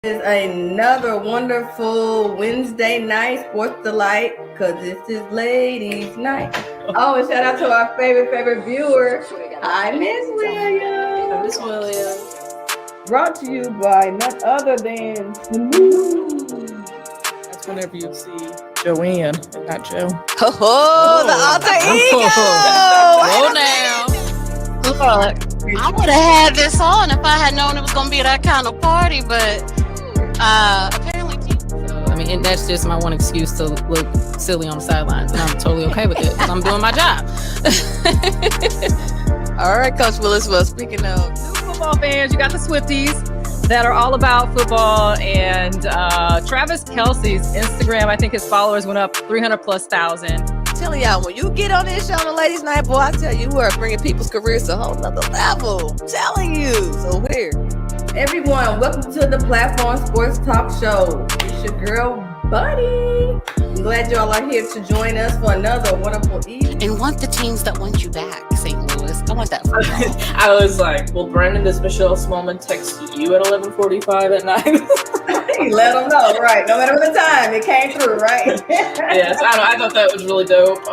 Is another wonderful Wednesday night sports delight because this is ladies' night. Oh, and shout out to our favorite viewer. Hi, Miss Williams. Miss Williams. Brought to you by none other than Smoooth. That's whenever you see Joanne, not Joe. Oh, the alter ego. Roll now. Look, I would have had this on if I had known it was going to be that kind of party, but apparently. I mean, and that's just my one excuse to look silly on the sidelines, and I'm totally okay with it because I'm doing my job. All right, Coach Willis. Well, speaking of football fans, you got the Swifties that are all about football, and Travis Kelce's Instagram, I think his followers went up 300,000+. telling y'all, when you get on this show on the ladies' night, boy, I tell you, we're bringing people's careers to a whole nother level. I'm telling you. So here. Everyone, welcome to the Platform Sports Talk Show. It's your girl, Buddy. I'm glad y'all are here to join us for another wonderful evening. And want the teams that want you back, St. Louis. I want that for y'all. I was like, well, Brandon, does Michelle Smallman text you at 11:45 at night? Let them know, right? No matter what the time, it came through, right? Yes, I thought that was really dope.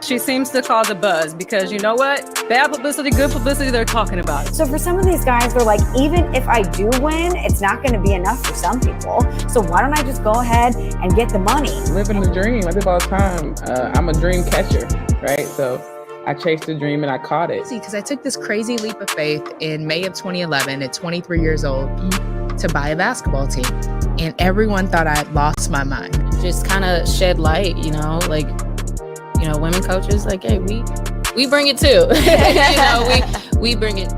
She seems to cause a buzz because you know what? Bad publicity, good publicity, they're talking about it. So for some of these guys, they're like, even if I do win, it's not going to be enough for some people. So why don't I just go ahead and get the money? Living the dream. I did all the time. I'm a dream catcher, right? So I chased the dream and I caught it. Because I took this crazy leap of faith in May of 2011 at 23 years old to buy a basketball team. And everyone thought I had lost my mind. Just kind of shed light, like, women coaches, like, hey, we bring it too. we bring it.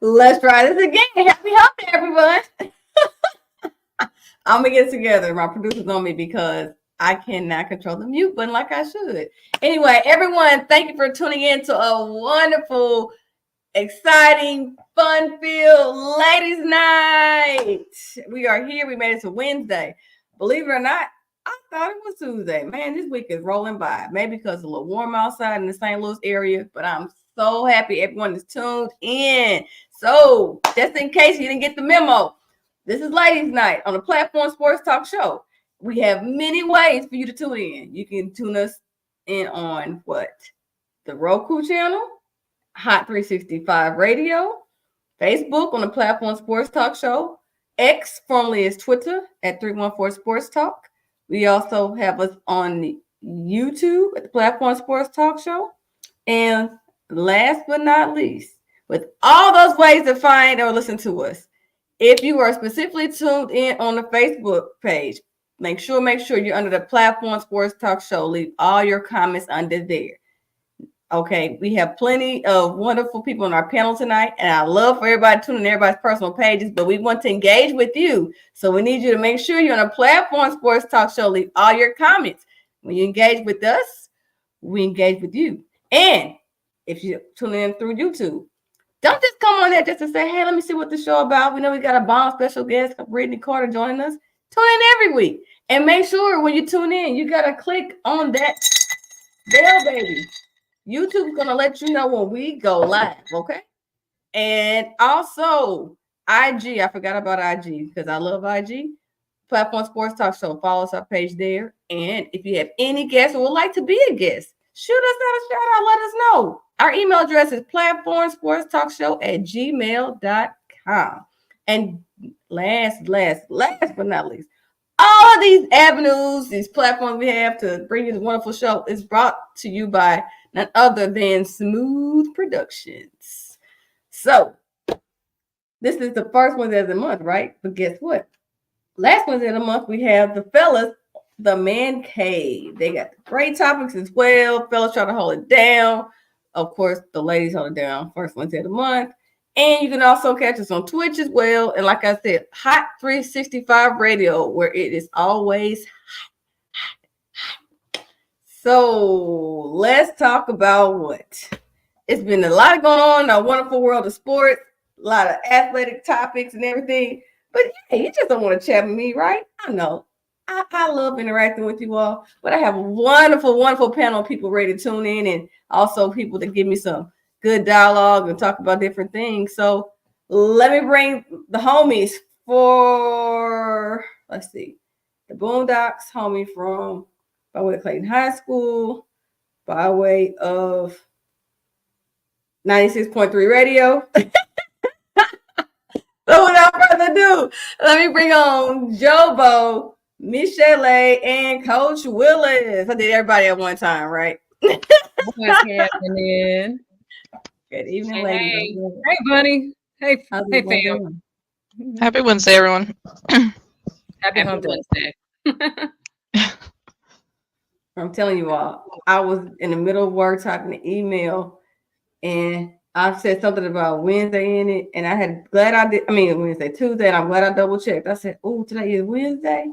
Let's try this again. Happy hump day, everyone. I'm gonna get it together. My producer's on me because I cannot control the mute button like I should. Anyway, everyone, thank you for tuning in to a wonderful, exciting, fun-filled ladies' night. We are here. We made it to Wednesday. Believe it or not, I thought it was Tuesday. Man, this week is rolling by. Maybe because it's a little warm outside in the St. Louis area, but I'm so happy everyone is tuned in. So, just in case you didn't get the memo, this is Ladies Night on the Platform Sports Talk Show. We have many ways for you to tune in. You can tune us in on what? The Roku channel, Hot 365 Radio, Facebook on the Platform Sports Talk Show, X, formerly is Twitter, at 314 Sports Talk. We also have us on YouTube at the Platform Sports Talk Show. And last but not least, with all those ways to find or listen to us, if you are specifically tuned in on the Facebook page, make sure you're under the Platform Sports Talk Show. Leave all your comments under there. Okay, we have plenty of wonderful people on our panel tonight, and I love for everybody tuning in everybody's personal pages, but we want to engage with you. So we need you to make sure you're on a Platform Sports Talk Show. Leave all your comments. When you engage with us, we engage with you. And if you tune in through YouTube, don't just come on there just to say, hey, let me see what the show about. We know we got a bomb special guest, Brittany Carter, joining us. Tune in every week. And make sure when you tune in, you got to click on that bell, baby. YouTube's going to let you know when we go live, okay? And also, IG. I forgot about IG because I love IG. Platform Sports Talk Show. Follow us, our page there. And if you have any guests or would like to be a guest, shoot us out a shout out. Let us know. Our email address is platformsportstalkshow@gmail.com. And last but not least, all of these avenues, these platforms we have to bring you this wonderful show is brought to you by none other than Smoooth Productions. So, this is the first Wednesday of the month, right? But guess what? Last Wednesday of the month, we have the fellas, the Man Cave. They got great topics as well. Fellas try to hold it down. Of course, the ladies hold it down first Wednesday of the month. And you can also catch us on Twitch as well. And like I said, Hot 365 Radio, where it is always hot. So let's talk about what? It's been a lot going on in our wonderful world of sports, a lot of athletic topics and everything. But yeah, you just don't want to chat with me, right? I know. I love interacting with you all, but I have a wonderful, wonderful panel of people ready to tune in and also people that give me some good dialogue and talk about different things. So let me bring the homies for, let's see, the Boondocks homie from by way of Clayton High School, by way of 96.3 Radio. So without further ado, let me bring on Jobo, Michelle, and Coach Willis. I did everybody at one time, right? What's happening? Good evening, ladies. Hey, Bunny. Hey, hey, fam. Happy Wednesday, everyone. Happy hump Wednesday. I'm telling you all, I was in the middle of work typing an email, and I said something about Wednesday in it, and Tuesday, and I'm glad I double checked. I said, oh, today is Wednesday.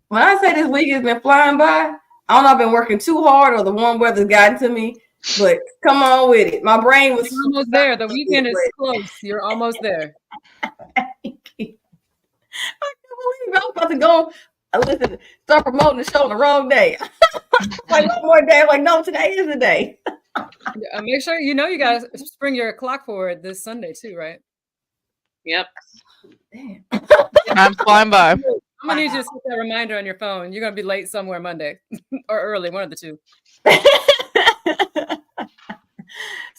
When I say this week has been flying by, I don't know if I've been working too hard or the warm weather's gotten to me, but come on with it. My brain was almost there. The weekend is close. You're almost there. I can't believe I was about to go start promoting the show on the wrong day. Like one more day. I'm like, no, today is the day. Make sure you guys bring your clock forward this Sunday too, right? Yep. Damn. I'm flying by. I'm gonna need you to set that reminder on your phone. You're gonna be late somewhere Monday or early, one of the two.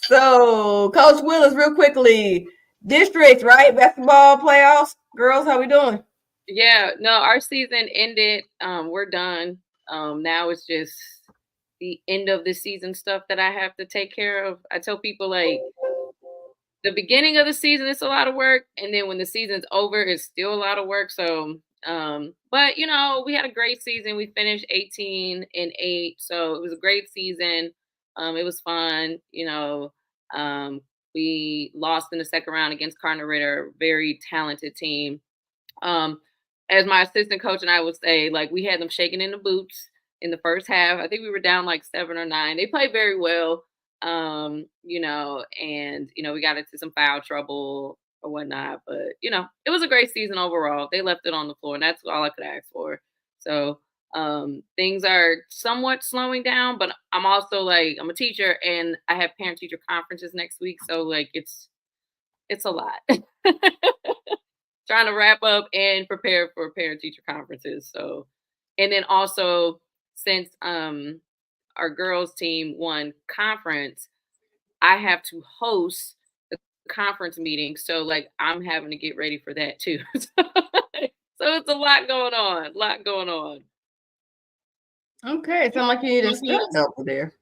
So, Coach Willis, real quickly, districts, right? Basketball playoffs, girls, how we doing? Yeah, no, our season ended. We're done. Now it's just the end of the season stuff that I have to take care of. I tell people like the beginning of the season, it's a lot of work. And then when the season's over, it's still a lot of work. So, but we had a great season. We finished 18-8. So it was a great season. It was fun. We lost in the second round against Cardinal Ritter, very talented team. As my assistant coach and I would say, like, we had them shaking in the boots in the first half. I think we were down like 7 or 9. They played very well, you know, and, you know, we got into some foul trouble or whatnot. But, you know, it was a great season overall. They left it on the floor, and that's all I could ask for. So things are somewhat slowing down, but I'm also like, I'm a teacher and I have parent teacher conferences next week. So like, it's a lot trying to wrap up and prepare for parent teacher conferences. So, and then also since our girls team won conference, I have to host the conference meeting. So like, I'm having to get ready for that too. So it's a lot going on. Okay, it sounds like you need a stunt double there.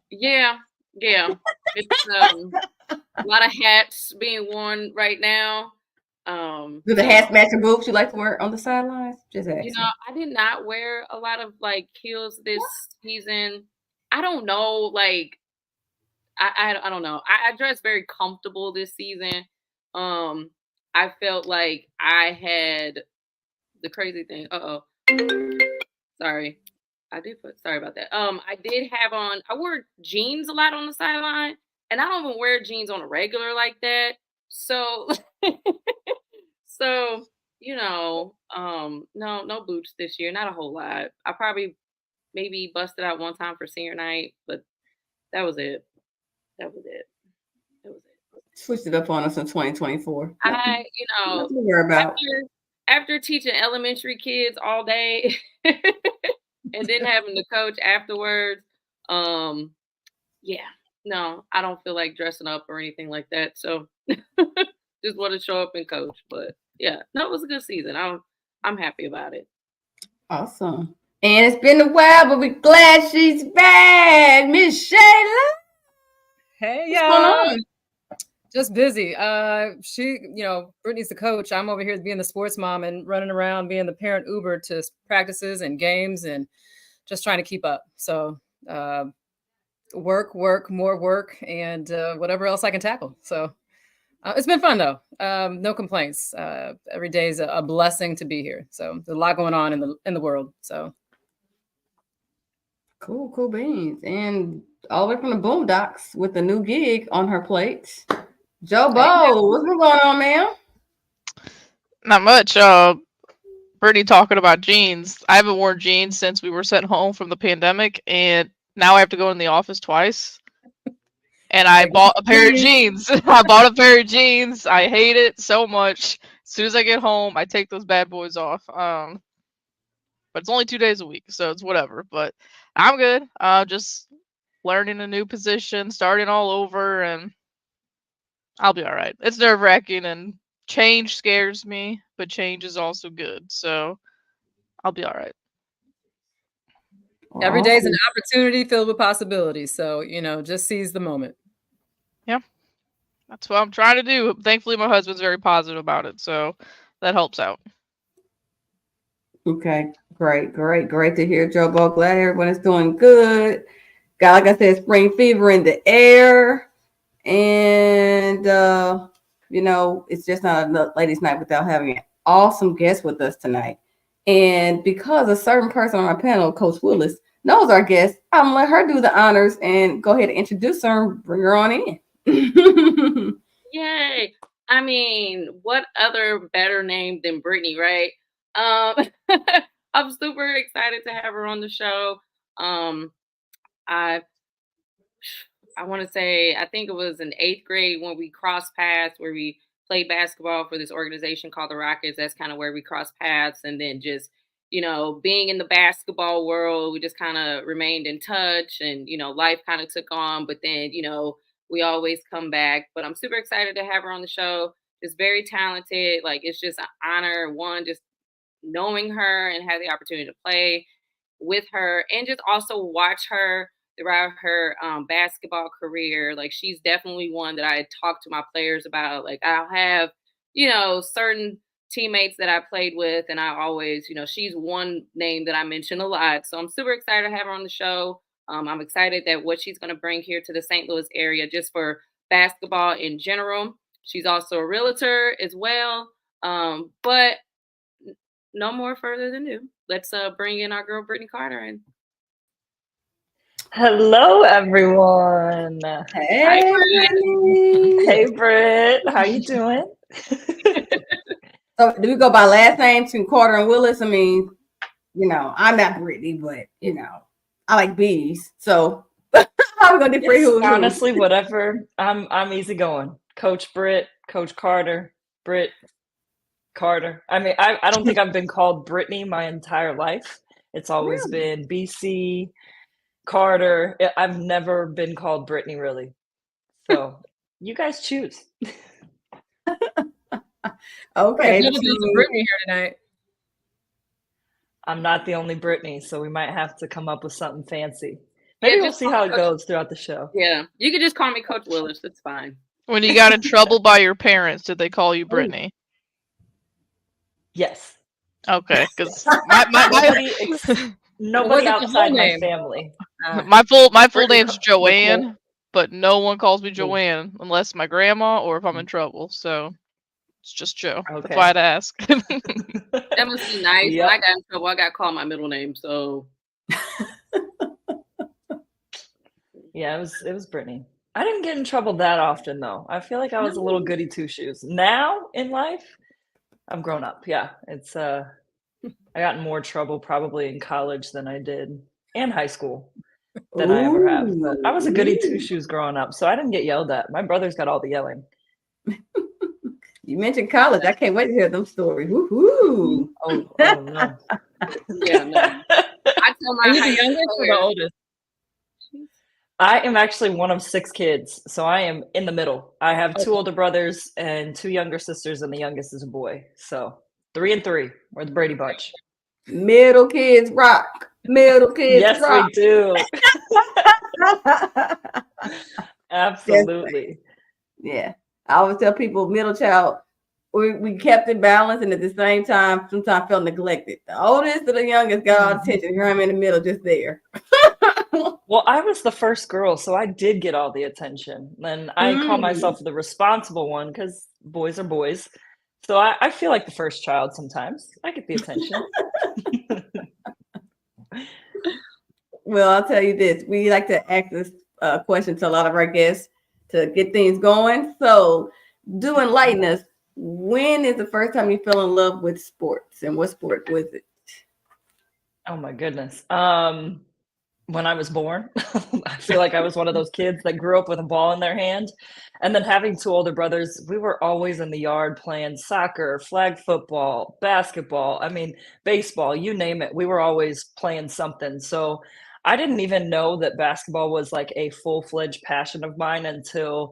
Yeah. It's a lot of hats being worn right now. Do the hats match your boots you like to wear on the sidelines? Just asking. You know, I did not wear a lot of like heels this season. I don't know, like I don't know. I dressed very comfortable this season. I felt like I had the crazy thing. Sorry. Sorry about that. I did have on, I wore jeans a lot on the sideline, and I don't even wear jeans on a regular like that. So, so, you know, no boots this year, not a whole lot. I probably maybe busted out one time for senior night, but that was it. Switched it up on us in 2024. I, you know, nothing to worry about. After teaching elementary kids all day and then having to coach afterwards, yeah, no, I don't feel like dressing up or anything like that. So just want to show up and coach. But yeah, no, it was a good season. I'm happy about it. Awesome. And it's been a while, but we're glad she's back. Miss Shayla. Hey, what's going on? Just busy. She, you know, Brittany's the coach. I'm over here being the sports mom and running around being the parent Uber to practices and games and just trying to keep up. So work, more work, and whatever else I can tackle. So it's been fun though. No complaints. Every day is a blessing to be here. So there's a lot going on in the world. So cool beans. And all the way from the Boondocks with a new gig on her plate. Joe Bo, what's been going on, man? Not much. Brittany talking about jeans. I haven't worn jeans since we were sent home from the pandemic, and now I have to go in the office twice. And I bought a pair of jeans. I hate it so much. As soon as I get home, I take those bad boys off. But it's only 2 days a week, so it's whatever. But I'm good. Just learning a new position, starting all over, and I'll be all right. It's nerve-wracking, and change scares me, but change is also good. So I'll be all right. Every day is an opportunity filled with possibilities. So, you know, just seize the moment. Yeah, that's what I'm trying to do. Thankfully, my husband's very positive about it, so that helps out. Okay, great to hear, Joe Bo. Glad everyone is doing good. Got, like I said, spring fever in the air. And, you know, it's just not a ladies' night without having an awesome guest with us tonight. And because a certain person on our panel, Coach Willis, knows our guest, I'm going to let her do the honors and go ahead and introduce her and bring her on in. Yay. I mean, what other better name than Brittany, right? I'm super excited to have her on the show. I want to say, I think it was in 8th grade when we crossed paths, where we played basketball for this organization called the Rockets. That's kind of where we crossed paths. And then just, you know, being in the basketball world, we just kind of remained in touch, and, you know, life kind of took on. But then, you know, we always come back. But I'm super excited to have her on the show. Just very talented. Like, it's just an honor, one, just knowing her and have the opportunity to play with her, and just also watch her throughout her basketball career. Like, she's definitely one that I talk to my players about. Like, I'll have, you know, certain teammates that I played with, and I always, you know, she's one name that I mention a lot. So I'm super excited to have her on the show. I'm excited that what she's going to bring here to the St. Louis area, just for basketball in general. She's also a realtor as well. But no more further than let's bring in our girl Brittany Carter. And hello, everyone. Hey, Brittany. Hey, Britt. How you doing? So do we go by last names between Carter and Willis? I mean, I'm not Brittany, but I like bees. So how are we gonna differentiate? Honestly, whatever. I'm easy going. Coach Britt, Coach Carter, Britt Carter. I mean, I don't think I've been called Brittany my entire life. It's always been BC, Carter. I've never been called Brittany, really. So you guys choose. Okay. There's a Brittany here tonight. I'm not the only Brittany, so we might have to come up with something fancy. Maybe we'll see how it goes throughout the show. Yeah, you can just call me Coach Willis. That's fine. When you got in trouble by your parents, did they call you Brittany? Yes. Okay, because nobody outside my family. My full name's Joanne, but no one calls me Joanne unless my grandma or if I'm in trouble. So it's just Joe. Okay. That's why I'd ask. That must be nice. Yep. When I got in trouble, I got called my middle name. So yeah, it was Brittany. I didn't get in trouble that often though. I feel like I was a little goody two shoes. Now in life, I'm grown up. Yeah, it's I got in more trouble probably in college than I did in high school than I ever have. But I was a goody two shoes growing up, so I didn't get yelled at. My brothers got all the yelling. You mentioned college. I can't wait to hear them stories. Woohoo! Oh no. yeah, no. I tell my Are you the youngest or the oldest? I am actually one of 6 kids, so I am in the middle. I have 2 older brothers and 2 younger sisters, and the youngest is a boy. So 3 and 3. We're the Brady Bunch. Middle kids rock. Middle kids yes, rock. we do. Absolutely. Yeah. I always tell people middle child, we kept it balanced and at the same time sometimes felt neglected. The oldest to the youngest got all the attention. Here I'm in the middle, just there. Well, I was the first girl, so I did get all the attention. And I call myself the responsible one because boys are boys. So I feel like the first child sometimes. I get the attention. Well, I'll tell you this. We like to ask this question to a lot of our guests to get things going. So do enlighten us. When is the first time you fell in love with sports and what sport was it? Oh my goodness. When I was born, I feel like I was one of those kids that grew up with a ball in their hand. And then having 2 older brothers, we were always in the yard playing soccer, flag football, basketball, I mean, baseball, you name it. We were always playing something. So I didn't even know that basketball was like a full-fledged passion of mine until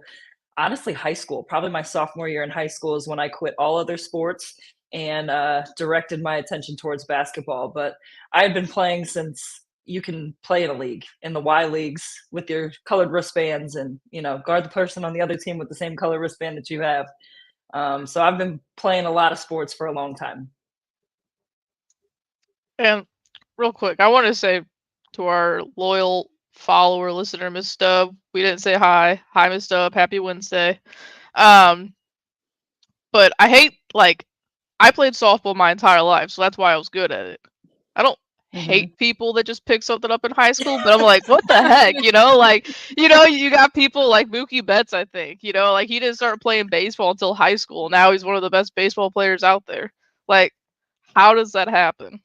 honestly high school. Probably my sophomore year in high school is when I quit all other sports and directed my attention towards basketball. But I had been playing since you can play in a league, in the Y leagues with your colored wristbands and, guard the person on the other team with the same color wristband that you have. So I've been playing a lot of sports for a long time. And real quick, I want to say to our loyal follower, listener, Miss Stubb, we didn't say hi. Hi, Miss Stubb. Happy Wednesday. But I hate, I played softball my entire life, so that's why I was good at it. I don't hate people that just pick something up in high school, but I'm like, what the heck, you got people like Mookie Betts, I think, he didn't start playing baseball until high school. Now he's one of the best baseball players out there. Like, how does that happen?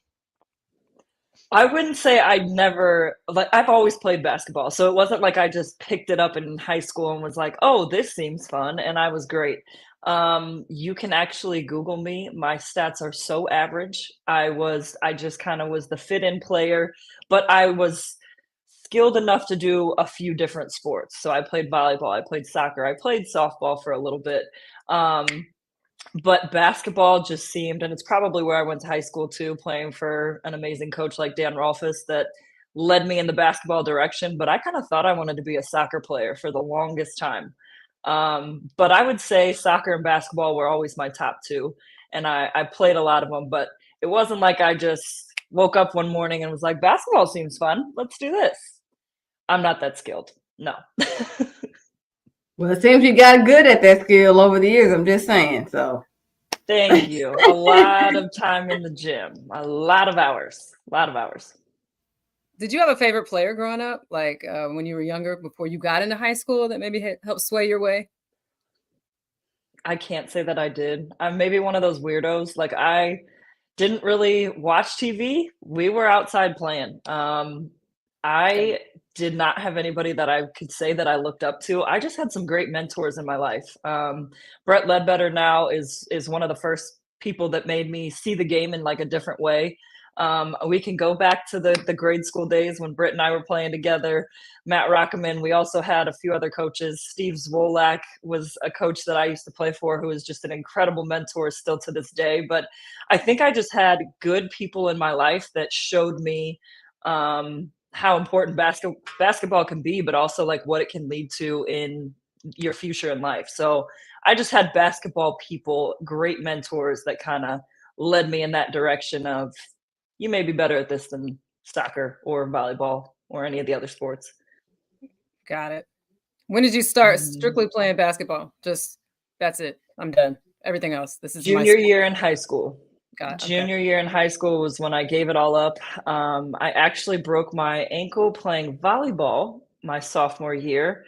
I wouldn't say I've always played basketball. So it wasn't like I just picked it up in high school and was like, oh, this seems fun. And I was great. You can actually Google me. My stats are so average. I just kind of was the fit-in player, but I was skilled enough to do a few different sports. So I played volleyball, I played soccer, I played softball for a little bit. But basketball just seemed, and it's probably where I went to high school too, playing for an amazing coach like Dan Rolfus that led me in the basketball direction. But I kind of thought I wanted to be a soccer player for the longest time. But I would say soccer and basketball were always my top 2. And I played a lot of them, but it wasn't like I just woke up one morning and was like, basketball seems fun. Let's do this. I'm not that skilled. No. Well, it seems you got good at that skill over the years. I'm just saying. So Thank you. A lot of time in the gym, a lot of hours. Did you have a favorite player growing up, like when you were younger, before you got into high school, that maybe helped sway your way? I can't say that I did. I'm maybe one of those weirdos. Like I didn't really watch TV. We were outside playing. I did not have anybody that I could say that I looked up to. I just had some great mentors in my life. Brett Ledbetter now is one of the first people that made me see the game in like a different way. We can go back to the grade school days when Britt and I were playing together. Matt Rockeman. We also had a few other coaches. Steve Zwolak was a coach that I used to play for, who is just an incredible mentor still to this day. But I think I just had good people in my life that showed me how important basketball can be, but also like what it can lead to in your future in life. So I just had basketball people, great mentors that kind of led me in that direction of, you may be better at this than soccer or volleyball or any of the other sports. Got it. When did you start strictly playing basketball? Just that's it. I'm done. Everything else. This is junior year in high school. Junior year in high school was when I gave it all up. I actually broke my ankle playing volleyball my sophomore year.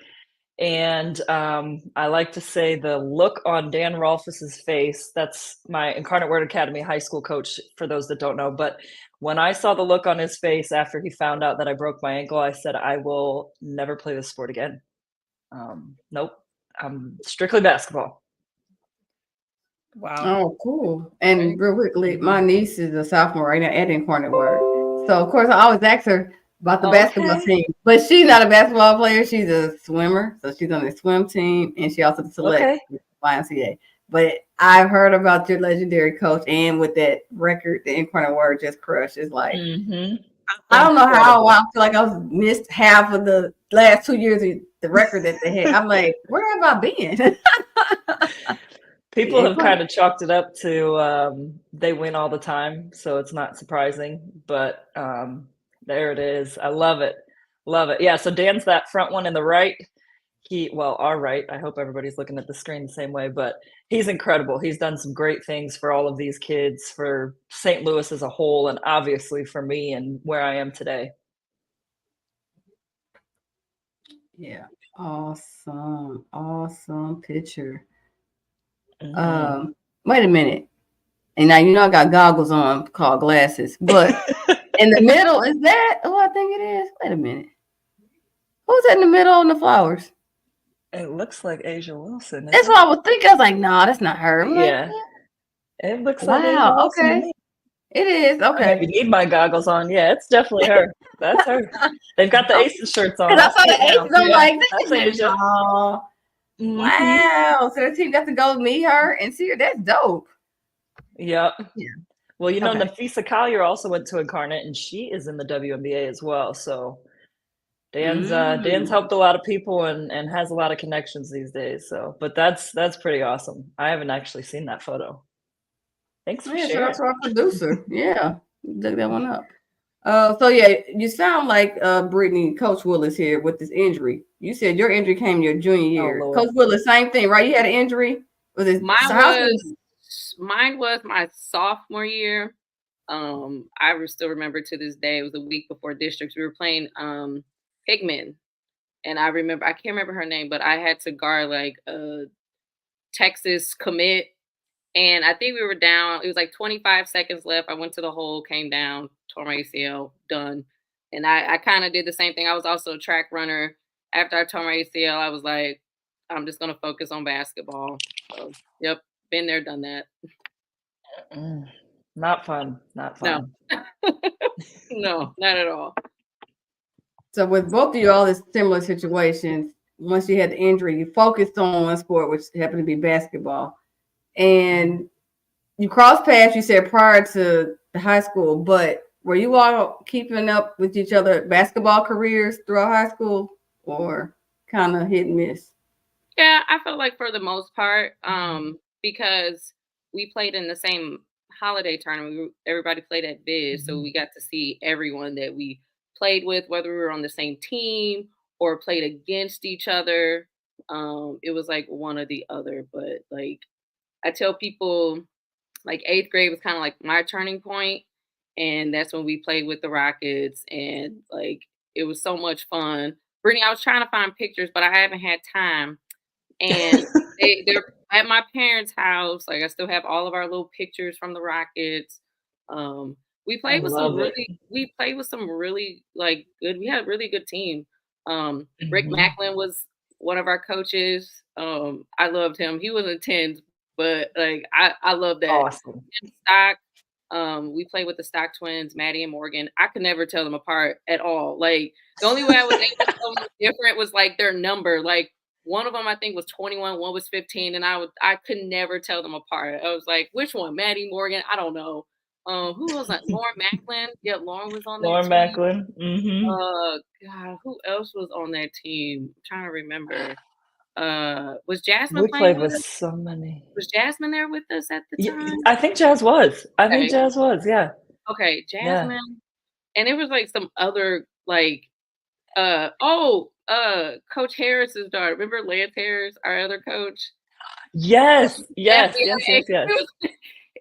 And I like to say the look on Dan Rolfus's face, that's my Incarnate Word Academy high school coach, for those that don't know. But when I saw the look on his face after he found out that I broke my ankle, I said, I will never play this sport again. Nope. I'm strictly basketball. Wow. Oh, cool. And real quickly, my niece is a sophomore right now at Incarnate Word. So, of course, I always ask her about the basketball team. But she's not a basketball player. She's a swimmer. So she's on the swim team. And she also selects YMCA. But I've heard about your legendary coach. And with that record, the Incarnate Word just crushed. It's like, I don't know how I feel like I was missed half of the last 2 years of the record that they had. I'm like, where have I been? People have kind of chalked it up to they win all the time, so it's not surprising. But there it is. I love it. Love it. Yeah, so Dan's that front one in the right. Our right. I hope everybody's looking at the screen the same way, but he's incredible. He's done some great things for all of these kids, for St. Louis as a whole, and obviously for me and where I am today. Yeah. Awesome. Awesome picture. Wait a minute. And now, I got goggles on called glasses, but in the middle, is that who I think it is? Wait a minute. Who's in the middle on the flowers? It looks like Asia Wilson. That's what I was thinking. I was like, no, that's not her. Yeah. It looks like Asia Wilson to me. It is. Okay. I maybe need my goggles on. Yeah, it's definitely her. That's her. They've got the Aces shirts on. I saw the Aces. I'm like, that's Asia. Wow. So the team got to go meet her and see her. That's dope. Yep. Yeah. Well, Nafisa Collier also went to Incarnate, and she is in the WNBA as well. So Dan's helped a lot of people and has a lot of connections these days. So, but that's pretty awesome. I haven't actually seen that photo. Thanks for sharing. Shout out to our producer. Yeah, look that one up. So yeah, you sound like Brittany, Coach Willis here with this injury. You said your injury came your junior year. Coach Willis, same thing, right? You had an injury. Mine was my sophomore year. I still remember to this day. It was a week before districts. We were playing Pigman, and I can't remember her name, but I had to guard like a Texas commit, and I think we were down. It was like 25 seconds left. I went to the hole, came down, tore my ACL, done. And I kind of did the same thing. I was also a track runner. After I tore my ACL, I was like, I'm just gonna focus on basketball. So, yep, been there, done that. Not fun. Not fun. No, no, not at all. So with both of you, all this similar situations, once you had the injury, you focused on one sport, which happened to be basketball. And you crossed paths, you said, prior to the high school, but were you all keeping up with each other basketball careers throughout high school, or kind of hit and miss? Yeah, I felt like for the most part, because we played in the same holiday tournament. Everybody played at Viz, so we got to see everyone that we played with, whether we were on the same team or played against each other. It was like one or the other, but like I tell people, like 8th grade was kind of like my turning point, and that's when we played with the Rockets, and like it was so much fun. Brittany, I was trying to find pictures, but I haven't had time. And they're at my parents' house. Like I still have all of our little pictures from the Rockets. We played with some really like good. We had a really good team. Rick Macklin was one of our coaches. I loved him. He wasn't 10, but like I love that. Awesome. Stock. We played with the Stock twins, Maddie and Morgan. I could never tell them apart at all. Like the only way I was able to tell them different was like their number. Like one of them I think was 21, one was 15, and I could never tell them apart. I was like, which one? Maddie, Morgan? I don't know. Who was that? Lauren Macklin. Yeah, Lauren was on that Lauren team. Macklin. God, who else was on that team? I'm trying to remember. Was Jasmine We playing played with with us? so many. Was Jasmine there with us at the time? I think Jazz was. Okay. Yeah. Okay, Yeah. Jasmine. And it was like some other like Coach Harris's daughter. Remember Lance Harris, our other coach? Yes. FBI.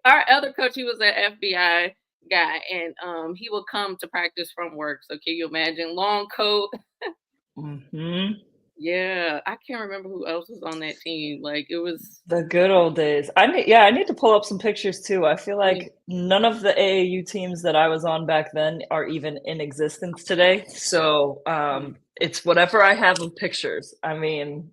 Our other coach, he was an FBI guy, and he would come to practice from work. So can you imagine? Long coat. Yeah, I can't remember who else was on that team. Like it was The good old days. I need to pull up some pictures too. I feel like none of the AAU teams that I was on back then are even in existence today. So it's whatever I have of pictures. I mean,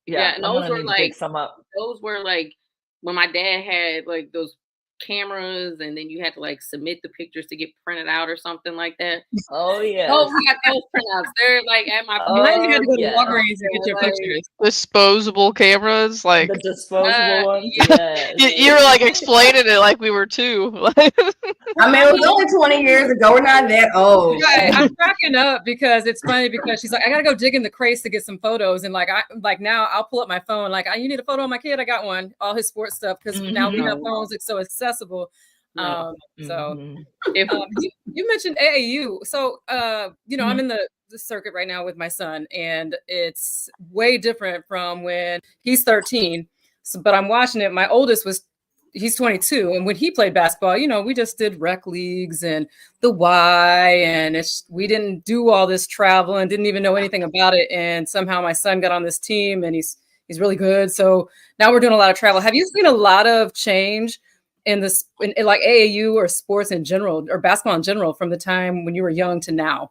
and I'm those gonna were need to like dig some up. those were like when my dad had like those cameras, and then you had to like submit the pictures to get printed out or something like that. Oh yeah. Oh, we got those printouts. They're like at my. You had to go to Walgreens and get your like, pictures. Disposable cameras, like the disposable ones. you were like explaining it like we were two. I mean, it was only 20 years ago. We're not that old. Right. I'm cracking up because it's funny because she's like, I gotta go dig in the crates to get some photos, and like now I'll pull up my phone. Like, you need a photo of my kid? I got one. All his sports stuff because now we have phones. It's so accessible. You mentioned AAU, so I'm in the circuit right now with my son, and it's way different from when he's 13. So, but I'm watching it. My oldest he's 22, and when he played basketball, we just did rec leagues and the Y, and we didn't do all this travel and didn't even know anything about it. And somehow my son got on this team, and he's really good. So now we're doing a lot of travel. Have you seen a lot of change in like AAU or sports in general or basketball in general from the time when you were young to now?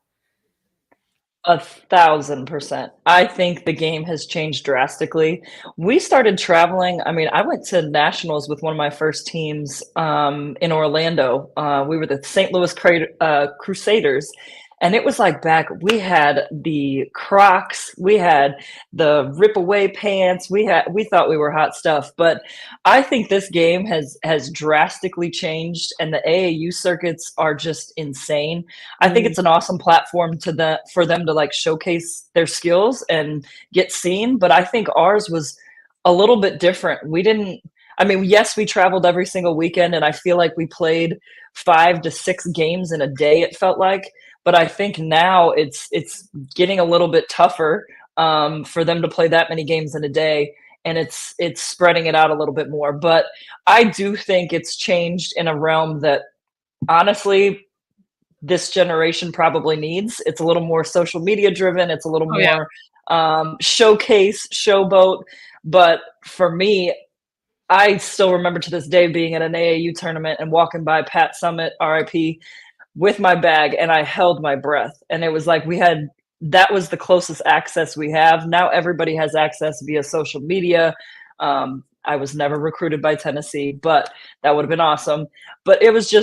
1,000%. I think the game has changed drastically. We started traveling. I mean, I went to nationals with one of my first teams in Orlando. We were the St. Louis Crusaders. And it was like we had the Crocs, we had the rip away pants, we thought we were hot stuff. But I think this game has drastically changed, and the AAU circuits are just insane. I think it's an awesome platform for them to like showcase their skills and get seen. But I think ours was a little bit different. Yes, we traveled every single weekend, and I feel like we played 5 to 6 games in a day, it felt like. But I think now it's getting a little bit tougher for them to play that many games in a day, and it's spreading it out a little bit more. But I do think it's changed in a realm that honestly this generation probably needs. It's a little more social media driven. It's a little more showcase, showboat. But for me, I still remember to this day being at an AAU tournament and walking by Pat Summit, RIP, with my bag, and I held my breath. And it was like that was the closest access we have. Now everybody has access via social media. I was never recruited by Tennessee, but that would have been awesome. But it was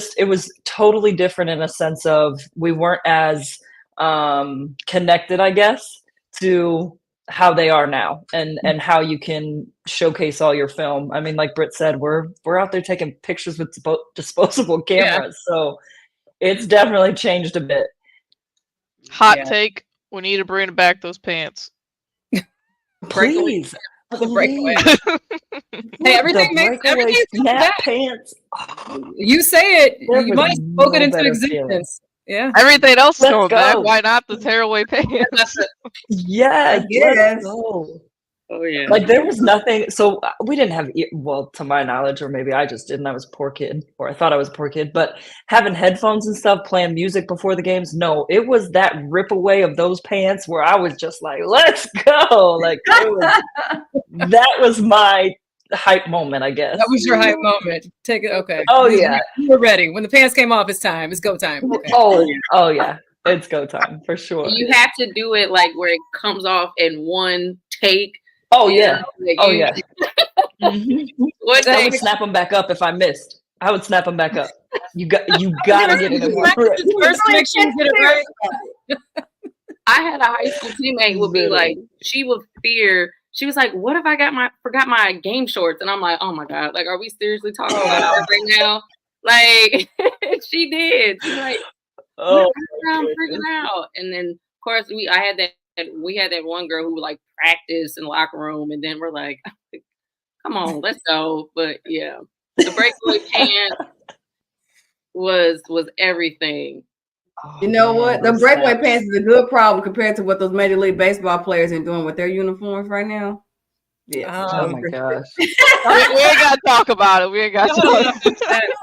totally different in a sense of we weren't as connected, I guess, to how they are now and how you can showcase all your film. I mean, like Britt said, we're out there taking pictures with disposable cameras. So it's definitely changed a bit. Hot take. We need to bring back those pants. Please. Breakaway. Hey, everything snap pants. You say it. You might spoke it into existence. Yeah. Everything else is going back. Why not the tearaway pants? Yeah. Yes. Oh yeah. Like there was nothing. So we didn't have, well, to my knowledge, or maybe I just didn't. I was a poor kid, or I thought I was a poor kid. But having headphones and stuff, playing music before the games, no, it was that rip away of those pants where I was just like, let's go. Like that was my hype moment, I guess. That was your hype moment. Take it. Okay. Oh yeah, we're ready. When the pants came off, it's time. It's go time. Okay. Oh yeah, it's go time for sure. You have to do it like where it comes off in one take. Oh yeah. Like Oh yeah. What I would snap them back up if I missed. I would snap them back up. You gotta get it in First, make sure you get it right. I had a high school teammate would be like, she would fear. She was like, "What if I forgot my game shorts?" And I'm like, "Oh my god! Like, are we seriously talking about that right now?" Like, she did. She's like, "Oh, I'm freaking out." And then, of course, we had that one girl who would like practice in the locker room, and then we're like, "Come on, let's go!" But yeah, the breakaway pants was everything. You know what? The breakaway pants is a good problem compared to what those Major League Baseball players are doing with their uniforms right now. Yeah. Oh my gosh. we ain't got to talk about it. We ain't got to talk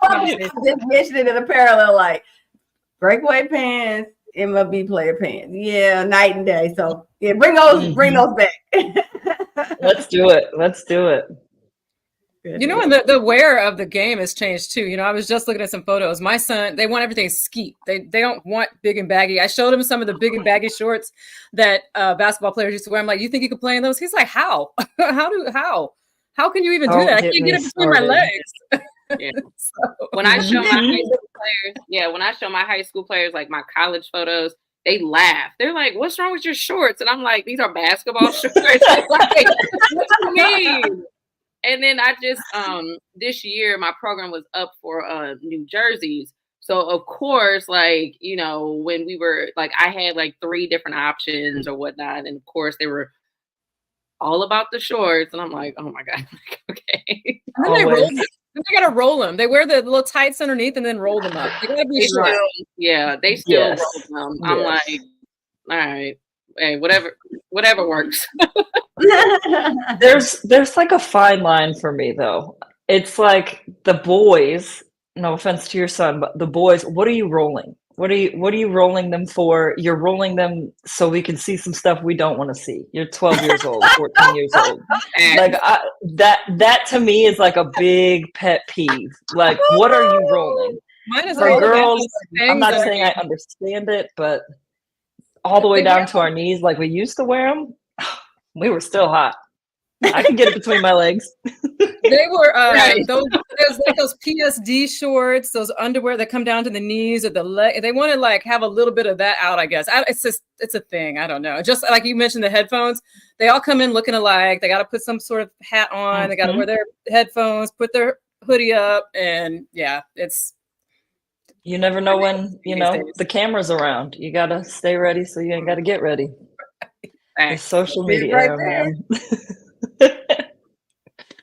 about it. Just mention it in a parallel, like breakaway pants, MLB player pants. Yeah, night and day. So yeah, bring those back. Let's do it. You know, and the wear of the game has changed too. You know, I was just looking at some photos. My son, they want everything skeet. They don't want big and baggy. I showed him some of the big and baggy shorts that basketball players used to wear. I'm like, you think you could play in those? He's like, how? How can you even do that? I can't get it between my legs. Yeah. When I show my high school players, when I show my high school players like my college photos, they laugh. They're like, "What's wrong with your shorts?" And I'm like, "These are basketball shorts." Like, what do you mean? And then I just this year my program was up for new jerseys. So of course, like, you know, when we were like, I had like 3 different options or whatnot, and of course they were all about the shorts, and I'm like, oh my god, okay. And then they roll them. They gotta roll them. They wear the little tights underneath and then roll them up. They gotta be short. They still roll them. I'm like, all right, hey, whatever works. There's like a fine line for me though. It's like the boys, no offense to your son, but the boys, what are you rolling? What are you rolling them for? You're rolling them so we can see some stuff we don't want to see. You're 12 years old, 14 years old. Like that to me is like a big pet peeve. Like, what are you rolling? Mine is for girls, I'm not saying I understand it, but all the way down to our knees, like we used to wear them, we were still hot. I can get it between my legs. They were those PSD shorts, those underwear that come down to the knees or the leg. They want to like have a little bit of that out, I guess. It's a thing. I don't know. Just like you mentioned, the headphones, they all come in looking alike. They got to put some sort of hat on. They got to wear their headphones, put their hoodie up, and you never know when the camera's around. You gotta stay ready, so you ain't gotta get ready. It's social media, right man.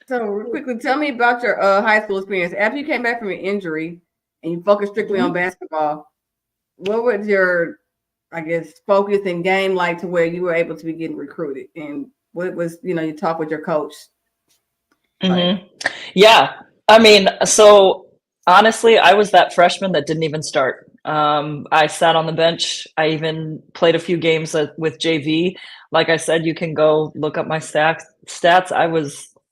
So quickly, tell me about your high school experience. After you came back from your injury and you focused strictly on basketball, what was your, I guess, focus and game like to where you were able to be getting recruited? And what was, you talk with your coach? Yeah. I mean, so honestly, I was that freshman that didn't even start. I sat on the bench. I even played a few games with JV. Like I said, you can go look up my stats.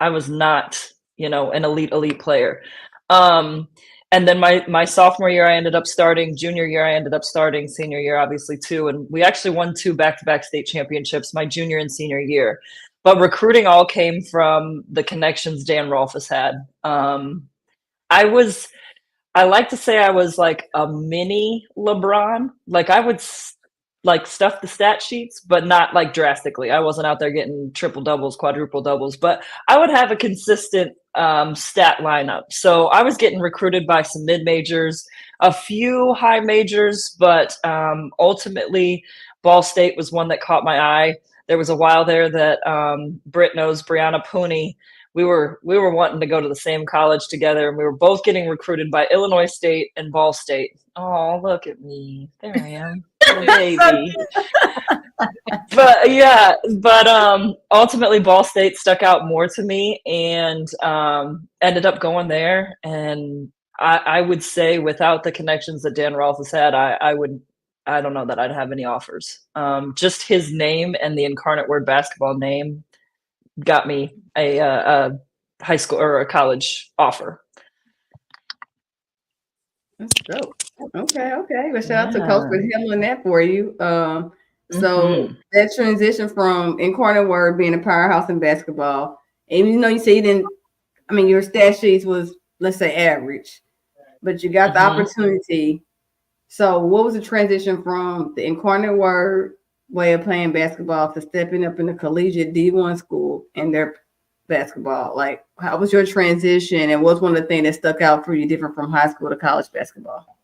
I was not, an elite player. And then my sophomore year, I ended up starting. Junior year, I ended up starting. Senior year, obviously, too. And we actually won 2 back-to-back state championships my junior and senior year. But recruiting all came from the connections Dan Rolfus had. I like to say I was like a mini LeBron. Like I would like stuff the stat sheets, but not like drastically. I wasn't out there getting triple doubles, quadruple doubles, but I would have a consistent stat lineup. So I was getting recruited by some mid majors, a few high majors, but ultimately Ball State was one that caught my eye. There was a while there that Britt knows, Brianna Pooney. We were wanting to go to the same college together, and we were both getting recruited by Illinois State and Ball State. Oh, look at me. There I am. baby. But ultimately Ball State stuck out more to me, and ended up going there. And I would say without the connections that Dan Rolfes had, I don't know that I'd have any offers. Just his name and the Incarnate Word basketball name got me a high school or a college offer. That's dope. Okay. Well, shout out to Coach for handling that for you. So that transition from Incarnate Word being a powerhouse in basketball, even though you say you didn't, I mean, your stat sheets was, let's say, average, but you got the opportunity. So what was the transition from the Incarnate Word way of playing basketball to stepping up in the collegiate D1 school and their basketball? Like, how was your transition, and what's one of the things that stuck out for you different from high school to college basketball?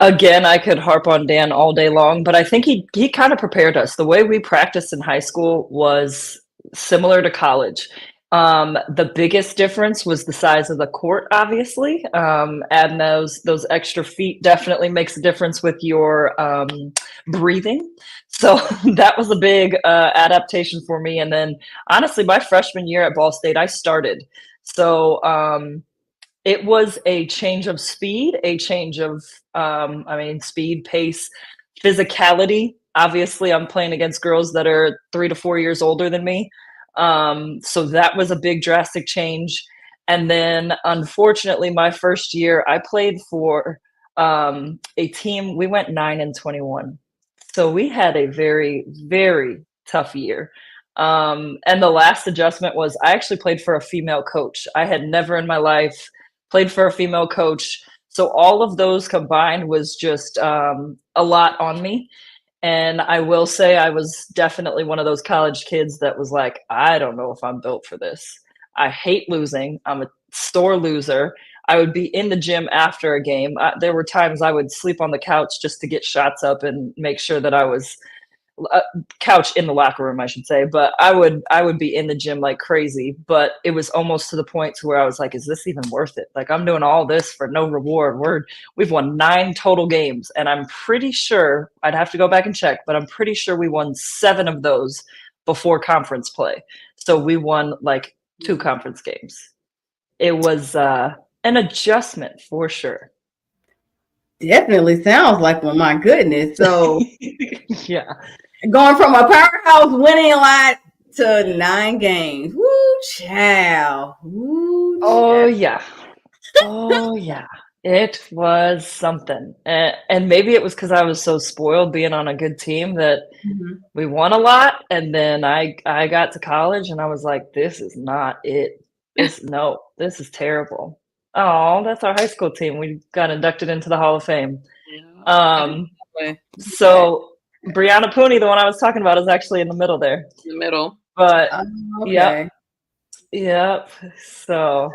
Again, I could harp on Dan all day long, but I think he kind of prepared us. The way we practiced in high school was similar to college. The biggest difference was the size of the court, obviously. Adding those extra feet definitely makes a difference with your breathing. So that was a big adaptation for me. And then honestly, my freshman year at Ball State, I started. So it was a change of speed, a change of, speed, pace, physicality. Obviously, I'm playing against girls that are 3 to 4 years older than me. So that was a big drastic change. And then unfortunately, my first year, I played for a team. We went 9-21. So we had a very, very tough year. And the last adjustment was I actually played for a female coach. I had never in my life played for a female coach. So all of those combined was just a lot on me. And I will say I was definitely one of those college kids that was like, I don't know if I'm built for this. I hate losing. I'm a sore loser. I would be in the gym after a game. There were times I would sleep on the couch just to get shots up and make sure that I was couch in the locker room, I should say. But I would be in the gym like crazy. But it was almost to the point to where I was like, is this even worth it? Like, I'm doing all this for no reward. We've won 9 total games, and I'm pretty sure, I'd have to go back and check, but I'm pretty sure we won 7 of those before conference play. So we won like 2 conference games. It was an adjustment for sure. Definitely sounds like one. My goodness. So yeah. Going from a powerhouse winning a lot to 9 games. Woo, child. Woo, oh, yeah. Oh, yeah. It was something. And maybe it was because I was so spoiled being on a good team that we won a lot. And then I got to college and I was like, this is not it. This is terrible. Oh, that's our high school team. We got inducted into the Hall of Fame. So Brianna Pooney, the one I was talking about, is actually in the middle there. In the middle. But okay. Yep. So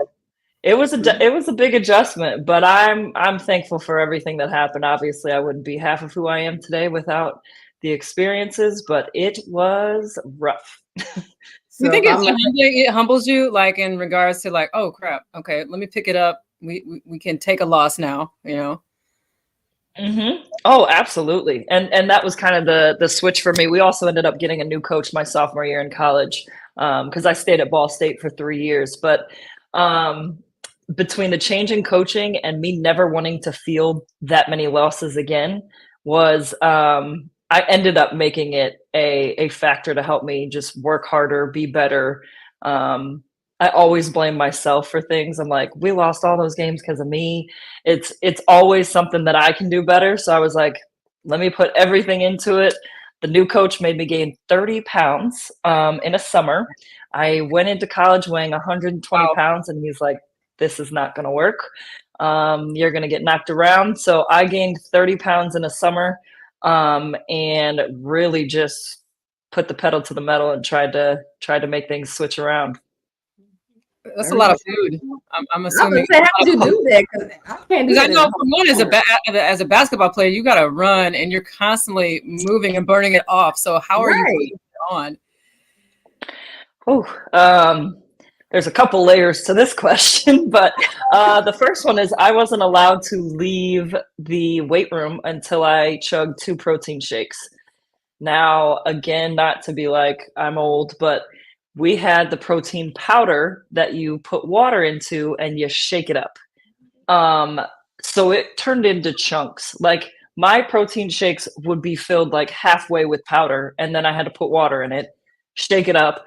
it was a big adjustment, but I'm thankful for everything that happened. Obviously, I wouldn't be half of who I am today without the experiences, but it was rough. You think it humbles you, like in regards to like, oh crap, okay, let me pick it up. We can take a loss now, you know? Oh, absolutely. And that was kind of the switch for me. We also ended up getting a new coach my sophomore year in college because I stayed at Ball State for 3 years. But between the change in coaching and me never wanting to field that many losses again was I ended up making it a factor to help me just work harder, be better. I always blame myself for things. I'm like, we lost all those games because of me. It's always something that I can do better. So I was like, let me put everything into it. The new coach made me gain 30 pounds in a summer. I went into college weighing 120 pounds, and he's like, this is not going to work. You're going to get knocked around. So I gained 30 pounds in a summer and really just put the pedal to the metal and tried to make things switch around. That's a lot of food. I'm assuming. How did you do that? Because I can't do that. I know for one, as a basketball player, you got to run and you're constantly moving and burning it off. So how are you putting it on? there's a couple layers to this question, but the first one is I wasn't allowed to leave the weight room until I chugged 2 protein shakes. Now, again, not to be like I'm old, but we had the protein powder that you put water into and you shake it up. So it turned into chunks. Like my protein shakes would be filled like halfway with powder, and then I had to put water in it, shake it up.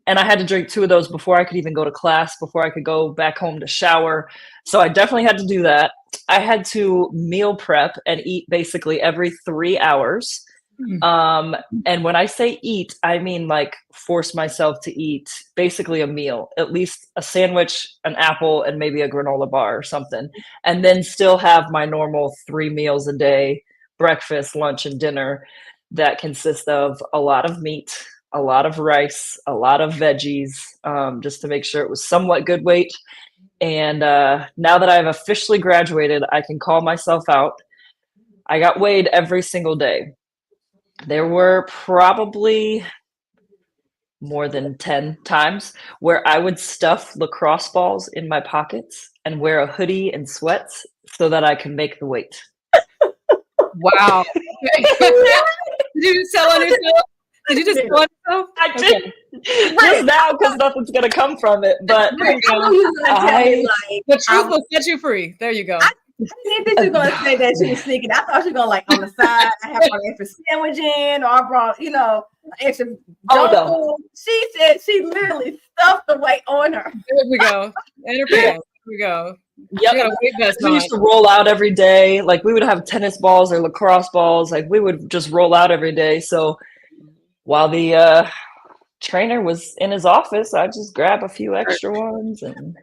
And I had to drink 2 of those before I could even go to class, before I could go back home to shower. So I definitely had to do that. I had to meal prep and eat basically every 3 hours. And when I say eat, I mean like force myself to eat basically a meal, at least a sandwich, an apple, and maybe a granola bar or something. And then still have my normal 3 meals a day, breakfast, lunch, and dinner that consist of a lot of meat, a lot of rice, a lot of veggies, just to make sure it was somewhat good weight. And now that I've officially graduated, I can call myself out. I got weighed every single day. There were probably more than 10 times where I would stuff lacrosse balls in my pockets and wear a hoodie and sweats so that I can make the weight. Wow. Did you tell on yourself? Did you just tell on yourself? I did. Just now because nothing's going to come from it. But I know you was gonna tell me, like, the truth will set you free. There you go. I didn't think she was gonna say that she was sneaking. I thought she was gonna, like, on the side, I have an extra sandwich in, or I brought, extra no. She said she literally stuffed the weight on her. There we go. And her pants. Here we go. Yep. We used to roll out every day. Like we would have tennis balls or lacrosse balls. Like we would just roll out every day. So while the trainer was in his office, I just grab a few extra ones and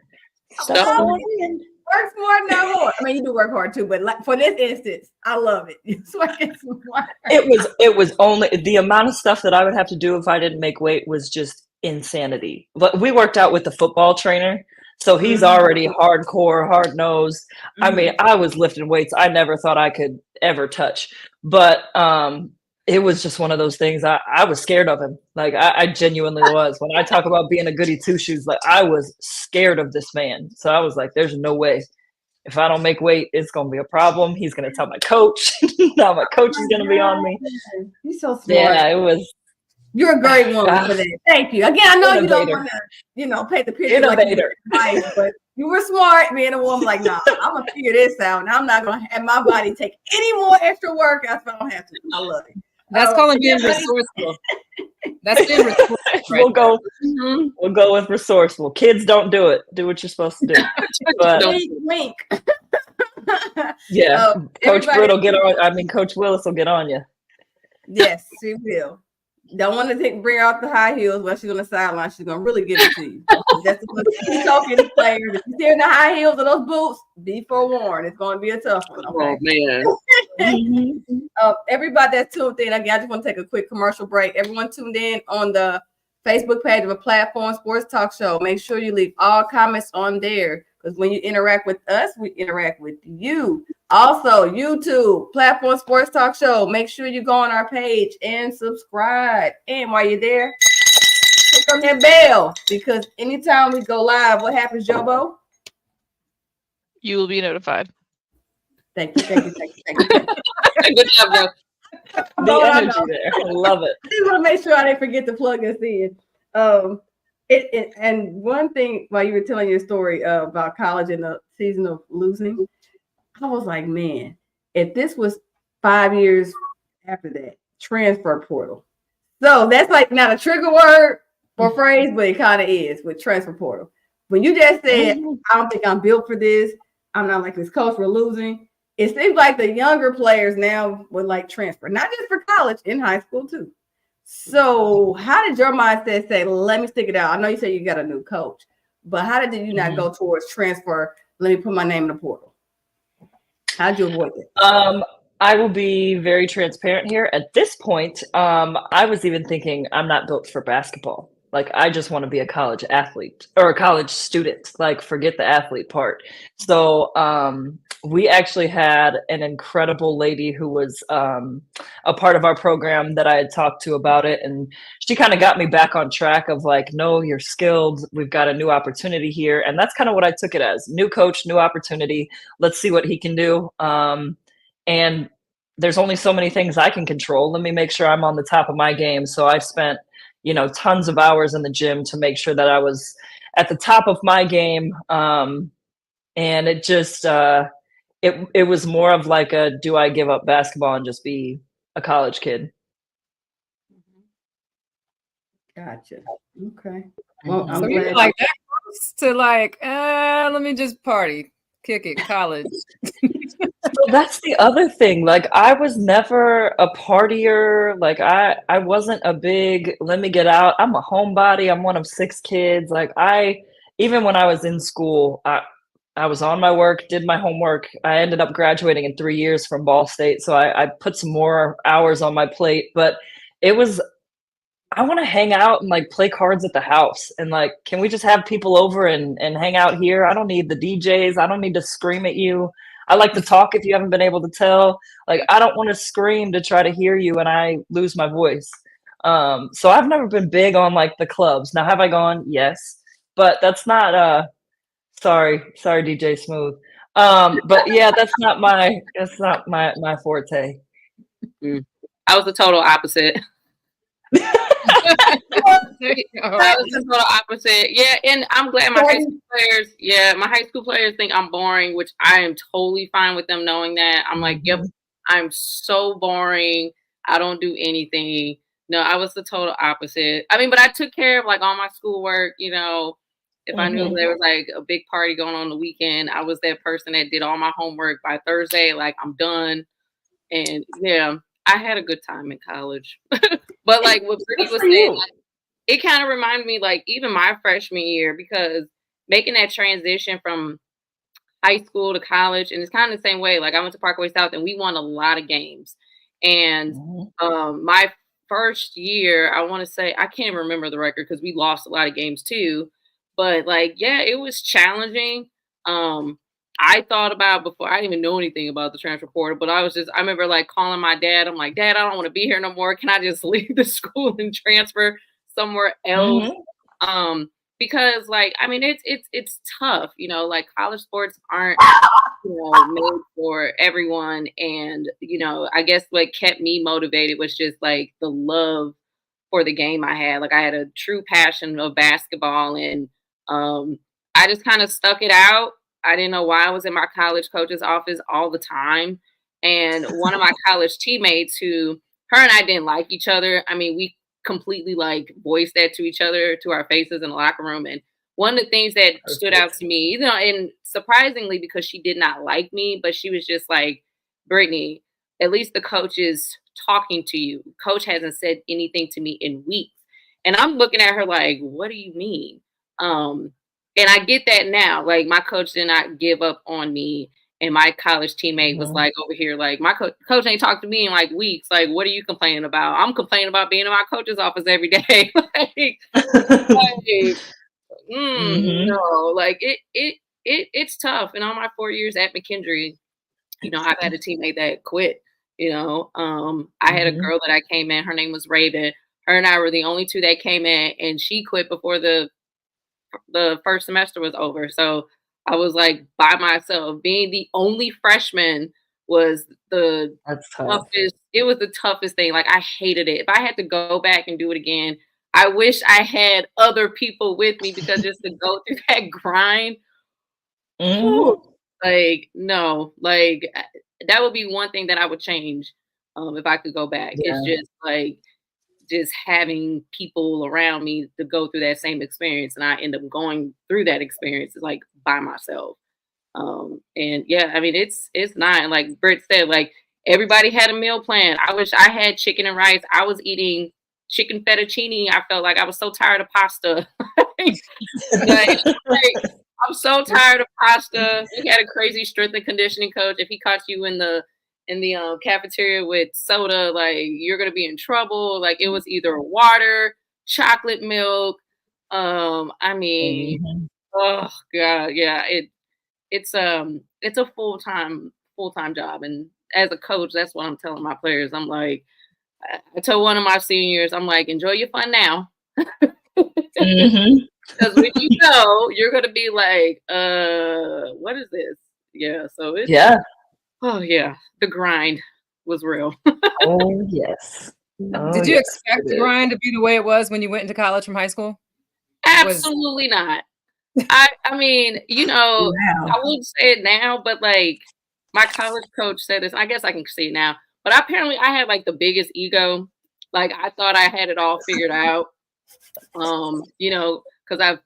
stuff them in. Work smart, not hard. I mean, you do work hard too, but like for this instance, I love it. It was only the amount of stuff that I would have to do if I didn't make weight was just insanity. But we worked out with the football trainer, so he's already hardcore, hard nosed. I mean, I was lifting weights I never thought I could ever touch, but it was just one of those things. I was scared of him. Like I genuinely was. When I talk about being a goody two shoes, like I was scared of this man. So I was like, there's no way. If I don't make weight, it's gonna be a problem. He's gonna tell my coach. Now my coach is gonna be on me. You're so smart. Yeah, it was. You're a great woman for that. Thank you. Again, I know you don't want to, paint the picture Innovator. like but you were smart being a woman. Like, nah, I'm gonna figure this out, and I'm not gonna have my body take any more extra work if I don't have to. I love it. That's calling being resourceful. That's being resourceful. Right? We'll go with resourceful. Kids, don't do it. Do what you're supposed to do. But, wink. Yeah, Coach Britt will get on. I mean, Coach Willis will get on you. Yes, she will. Don't want to bring out the high heels while she's on the sideline. She's gonna really give it to you. That's what she's talking to players. If you're in the high heels of those boots, be forewarned. It's gonna be a tough one. Okay? Oh man. Everybody that's tuned in, again, I just want to take a quick commercial break. Everyone tuned in on the Facebook page of a Platform Sports Talk Show. Make sure you leave all comments on there, because when you interact with us, we interact with you. Also, YouTube, Platform Sports Talk Show. Make sure you go on our page and subscribe. And while you're there, click on that bell, because anytime we go live, what happens, Jobo? You will be notified. Thank you. Good job, bro. The energy there. I love it. I just want to make sure I didn't forget to plug us in. And one thing, while you were telling your story about college and the season of losing, I was like, man, if this was 5 years after that, transfer portal. So that's like not a trigger word or phrase, but it kind of is with transfer portal. When you just said, I don't think I'm built for this, I'm not like this coach, we're losing. It seems like the younger players now would like transfer, not just for college, in high school too. So how did your mindset say, let me stick it out? I know you said you got a new coach, but how did you not go towards transfer? Let me put my name in the portal. How'd you avoid it? I will be very transparent here. At this point, I was even thinking I'm not built for basketball. Like, I just want to be a college athlete or a college student, like forget the athlete part. So we actually had an incredible lady who was a part of our program that I had talked to about it. And she kind of got me back on track of like, no, you're skilled. We've got a new opportunity here. And that's kind of what I took it as. New coach, new opportunity. Let's see what he can do. And there's only so many things I can control. Let me make sure I'm on the top of my game. So I spent, you know, tons of hours in the gym to make sure that I was at the top of my game. And it just, it was more of like a, do I give up basketball and just be a college kid? Gotcha. Okay. Well, So you're like that close to like, let me just party, kick it, college. So that's the other thing. Like, I was never a partier. Like, I wasn't a big, let me get out. I'm a homebody. I'm one of 6 kids. Like, even when I was in school, I was on my work, did my homework. I ended up graduating in 3 years from Ball State. So I put some more hours on my plate, but it was, I want to hang out and like play cards at the house. And like, can we just have people over and hang out here? I don't need the DJs. I don't need to scream at you. I like to talk if you haven't been able to tell. Like, I don't want to scream to try to hear you and I lose my voice. So I've never been big on like the clubs. Now, have I gone? Yes. But that's not sorry, DJ Smoooth. But yeah, that's not my forte. I was the total opposite. I was the total opposite. Yeah, and I'm glad my high school players think I'm boring, which I am totally fine with them knowing that. I'm like, yep, I'm so boring. I don't do anything. No, I was the total opposite. I mean, but I took care of like all my schoolwork, you know. If I knew there was like a big party going on the weekend, I was that person that did all my homework by Thursday. Like, I'm done. And yeah, I had a good time in college. But like what Brittany was saying, like, it kind of reminded me like even my freshman year, because making that transition from high school to college, and it's kind of the same way. Like, I went to Parkway South and we won a lot of games. And my first year, I want to say, I can't remember the record because we lost a lot of games too. But like, yeah, it was challenging. I thought about before, I didn't even know anything about the transfer portal, but I remember like calling my dad. I'm like, Dad, I don't want to be here no more. Can I just leave the school and transfer somewhere else? Because like, I mean, it's tough, you know, like college sports aren't, you know, made for everyone. And, you know, I guess what kept me motivated was just like the love for the game I had. Like, I had a true passion of basketball, and I just kind of stuck it out. I didn't know why I was in my college coach's office all the time. And one of my college teammates her and I didn't like each other. I mean, we completely like voiced that to each other, to our faces in the locker room. And one of the things that stood out to me, you know, and surprisingly, because she did not like me, but she was just like, Brittany, at least the coach is talking to you. Coach hasn't said anything to me in weeks. And I'm looking at her like, what do you mean? And I get that now. Like, my coach did not give up on me. And my college teammate was like over here, like, my coach ain't talked to me in like weeks. Like, what are you complaining about? I'm complaining about being in my coach's office every day. No, like it's tough. And on my 4 years at McKendree, you know, I've had a teammate that quit. You know, I had a girl that I came in. Her name was Raven. Her and I were the only two that came in, and she quit before the first semester was over. So I was like by myself. Being the only freshman was the toughest. It was the toughest thing. Like, I hated it. If I had to go back and do it again, I wish I had other people with me, because just to go through that grind, like, no, like that would be one thing that I would change if I could go back. It's just like just having people around me to go through that same experience, and I end up going through that experience like by myself. And yeah, I mean, it's not like Britt said, like everybody had a meal plan. I wish I had chicken and rice. I was eating chicken fettuccine. I felt like I was so tired of pasta. like, I'm so tired of pasta. We had a crazy strength and conditioning coach. If he caught you in the cafeteria with soda, like, you're gonna be in trouble. Like, it was either water, chocolate milk. I mean, oh god, yeah, it's a full-time job. And as a coach, that's what I'm telling my players. I'm like, I told one of my seniors, I'm like, enjoy your fun now. Because when you go, you're gonna be like, what is this? Yeah, so it's oh yeah, the grind was real. Oh yes. Oh, Did you yes, expect it the is. grind to be the way it was when you went into college from high school? Absolutely not. I mean, you know, I would say it now, but like my college coach said this. I guess I can see it now. But apparently I had like the biggest ego. Like I thought I had it all figured out. You know, because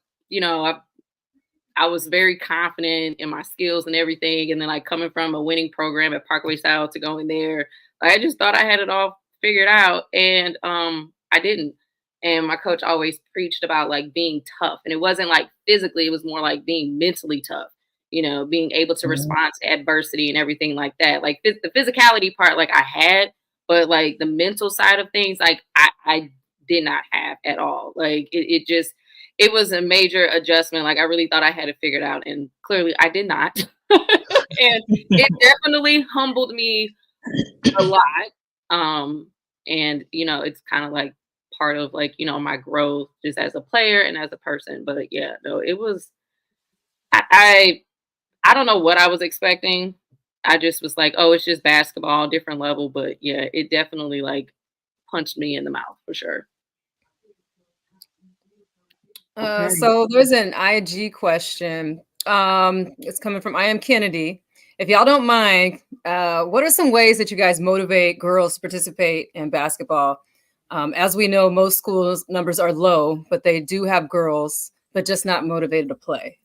I was very confident in my skills and everything. And then like coming from a winning program at Parkway South to going there, I just thought I had it all figured out. And I didn't. And my coach always preached about like being tough. And it wasn't like physically, it was more like being mentally tough, you know, being able to respond to adversity and everything like that. Like the physicality part, like I had, but like the mental side of things, like I did not have at all. Like it was a major adjustment. Like I really thought I had it figured out, and clearly I did not. And it definitely humbled me a lot. And you know, it's kind of like part of like, you know, my growth just as a player and as a person. But yeah, no, it was I don't know what I was expecting. I just was like, oh, it's just basketball, different level. But yeah, it definitely like punched me in the mouth for sure. So there's an IG question. It's coming from I Am Kennedy. If y'all don't mind, what are some ways that you guys motivate girls to participate in basketball? As we know, most schools numbers are low, but they do have girls, but just not motivated to play.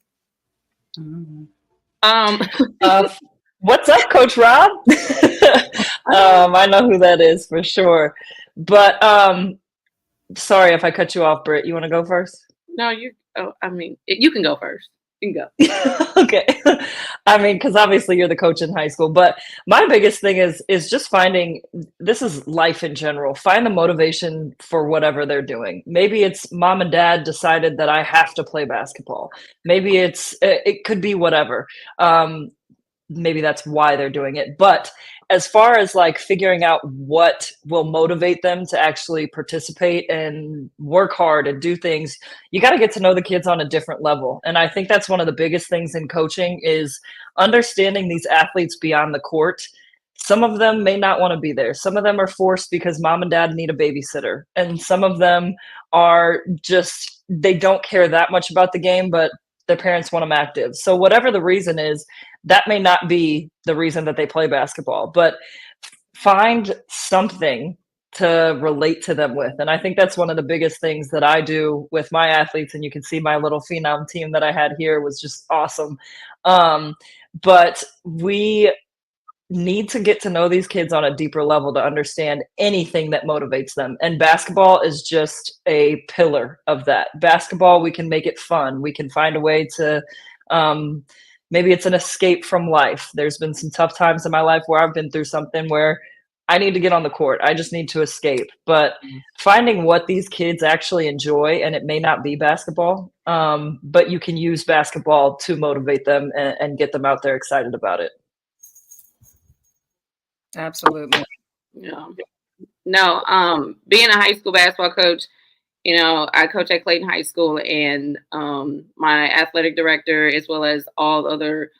What's up, Coach Rob? I know who that is for sure. But sorry if I cut you off, Britt. You want to go first? No, you can go first. You can go. Okay. I mean, because obviously you're the coach in high school, but my biggest thing is just finding, this is life in general, find the motivation for whatever they're doing. Maybe it's mom and dad decided that I have to play basketball. Maybe it could be whatever. Maybe that's why they're doing it. But as far as like figuring out what will motivate them to actually participate and work hard and do things, you got to get to know the kids on a different level. And I think that's one of the biggest things in coaching is understanding these athletes beyond the court. Some of them may not want to be there. Some of them are forced because mom and dad need a babysitter. And some of them are just, they don't care that much about the game, but their parents want them active. So whatever the reason is, that may not be the reason that they play basketball, but find something to relate to them with. And I think that's one of the biggest things that I do with my athletes. And you can see my little phenom team that I had here was just awesome. But we need to get to know these kids on a deeper level to understand anything that motivates them. And basketball is just a pillar of that. Basketball, we can make it fun. We can find a way to, maybe it's an escape from life. There's been some tough times in my life where I've been through something where I need to get on the court. I just need to escape. But finding what these kids actually enjoy, and it may not be basketball, but you can use basketball to motivate them and get them out there excited about it. Absolutely. Yeah. No, being a high school basketball coach, you know, I coach at Clayton High School, and my athletic director, as well as all other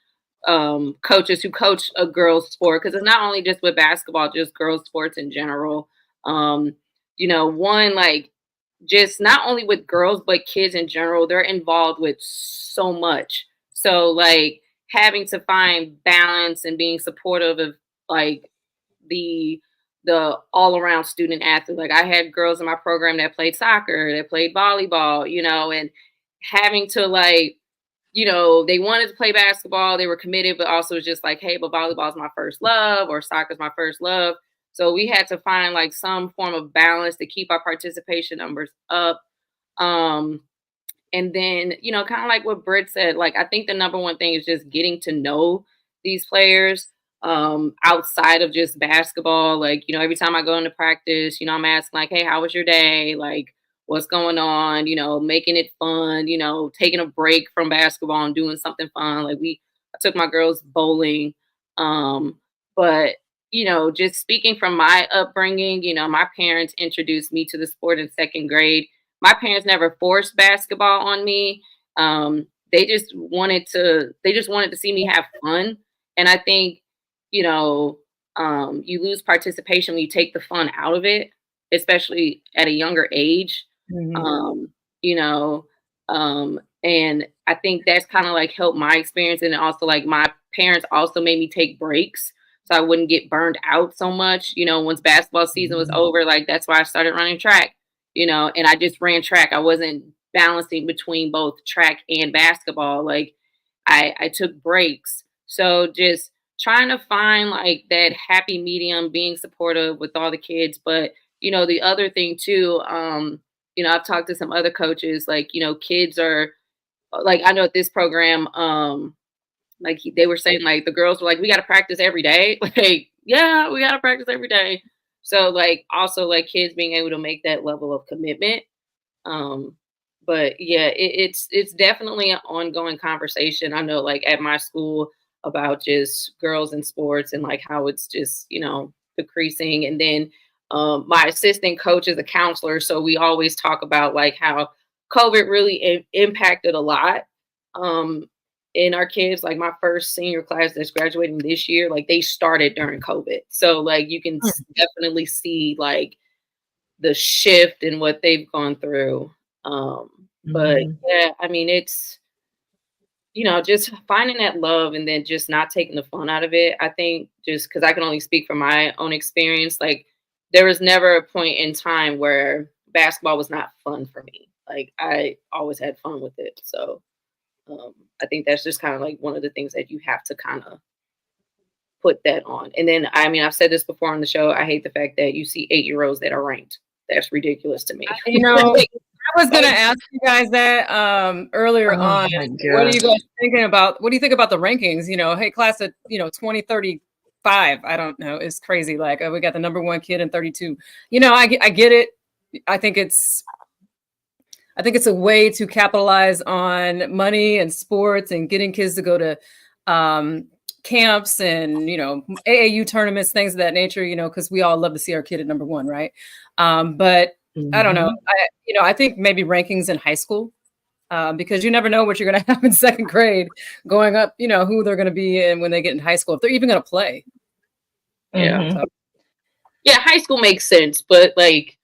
coaches who coach a girls sport, because it's not only just with basketball, just girls sports in general. You know, one, like just not only with girls, but kids in general, they're involved with so much. So like having to find balance and being supportive of like the all around student athlete. Like I had girls in my program that played soccer, that played volleyball, you know, and having to like, you know, they wanted to play basketball, they were committed, but also just like, hey, but volleyball is my first love, or soccer is my first love. So we had to find like some form of balance to keep our participation numbers up. And then, you know, kind of like what Britt said, like, I think the number one thing is just getting to know these players outside of just basketball. Like, you know, every time I go into practice, you know, I'm asking like, hey, how was your day? Like, what's going on, you know, making it fun, you know, taking a break from basketball and doing something fun. Like I took my girls bowling. But, you know, just speaking from my upbringing, you know, my parents introduced me to the sport in second grade. My parents never forced basketball on me. They just wanted to see me have fun. And I think, you know, you lose participation when you take the fun out of it, especially at a younger age. You know, and I think that's kind of like helped my experience. And also like my parents also made me take breaks so I wouldn't get burned out so much. You know, once basketball season was over, like that's why I started running track, you know, and I just ran track. I wasn't balancing between both track and basketball. Like I took breaks. So just trying to find like that happy medium, being supportive with all the kids. But, you know, the other thing too, you know, I've talked to some other coaches, like, you know, kids are like, I know at this program, like they were saying, like the girls were like, we got to practice every day. Like, yeah, we got to practice every day. So like, also like kids being able to make that level of commitment. But yeah, it's definitely an ongoing conversation. I know like at my school about just girls in sports and like how it's just, you know, decreasing. And then my assistant coach is a counselor. So we always talk about like how COVID really impacted a lot in our kids. Like my first senior class that's graduating this year, like they started during COVID. So like you can definitely see like the shift in what they've gone through. But yeah, I mean, it's, you know, just finding that love and then just not taking the fun out of it. I think just because I can only speak from my own experience, like there was never a point in time where basketball was not fun for me. Like I always had fun with it. So I think that's just kind of like one of the things that you have to kind of put that on. And then, I mean, I've said this before on the show. I hate the fact that you see 8-year-olds that are ranked. That's ridiculous to me. You know, I was going to ask you guys that earlier on. What are you guys thinking about? What do you think about the rankings? You know, hey, class of, you know, 2035, I don't know. It's crazy. Like we got the number one kid in 32. You know, I get it. I think it's a way to capitalize on money and sports and getting kids to go to camps and, you know, AAU tournaments, things of that nature, you know, because we all love to see our kid at number one, right? But I don't know. I think maybe rankings in high school, because you never know what you're going to have in second grade going up, you know, who they're going to be in when they get in high school, if they're even going to play. Yeah. So. Yeah, high school makes sense. But like,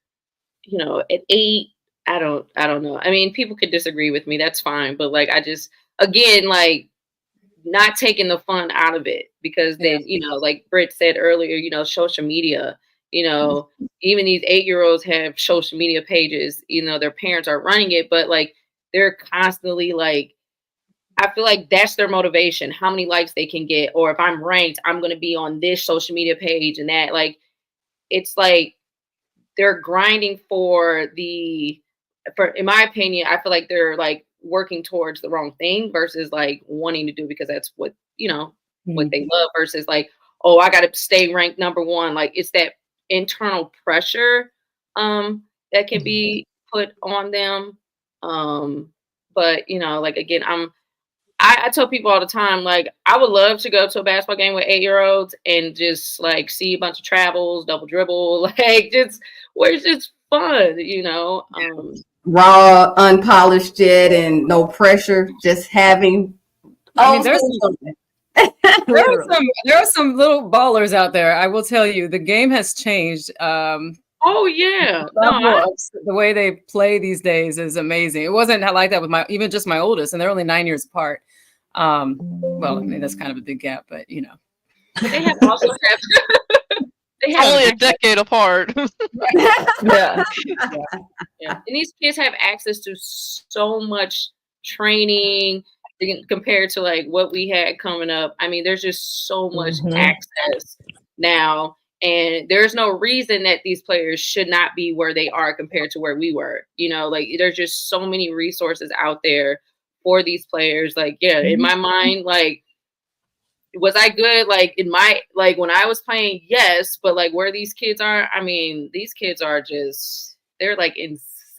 you know, at 8, I don't know. I mean, people could disagree with me. That's fine. But like, I just, again, like not taking the fun out of it because then, you know, like Britt said earlier, you know, social media, you know, even these 8-year-olds have social media pages, you know, their parents are running it, but like, they're constantly like, I feel like that's their motivation, how many likes they can get, or if I'm ranked, I'm going to be on this social media page and that, like, it's like, they're grinding in my opinion, I feel like they're like working towards the wrong thing versus like wanting to do because that's what, you know, what they love versus like, oh, I got to stay ranked number one. Like it's that internal pressure that can be put on them. But you know, like again, I tell people all the time, like I would love to go to a basketball game with 8-year-olds and just like see a bunch of travels, double dribble, like just where it's just fun, you know. Raw, unpolished yet, and no pressure, just having. I mean, there are some little ballers out there. I will tell you, the game has changed. Oh yeah, the way they play these days is amazing. It wasn't like that with even just my oldest, and they're only 9 years apart. Well, I mean that's kind of a big gap, but you know. They have also they have only a decade apart. Yeah. And these kids have access to so much training compared to like what we had coming up. I mean, there's just so much access now. And there's no reason that these players should not be where they are compared to where we were. You know, like there's just so many resources out there for these players. Like, yeah, in my mind, like, was I good? Like in my, like when I was playing, yes, but like where these kids are, I mean, these kids are just, they're like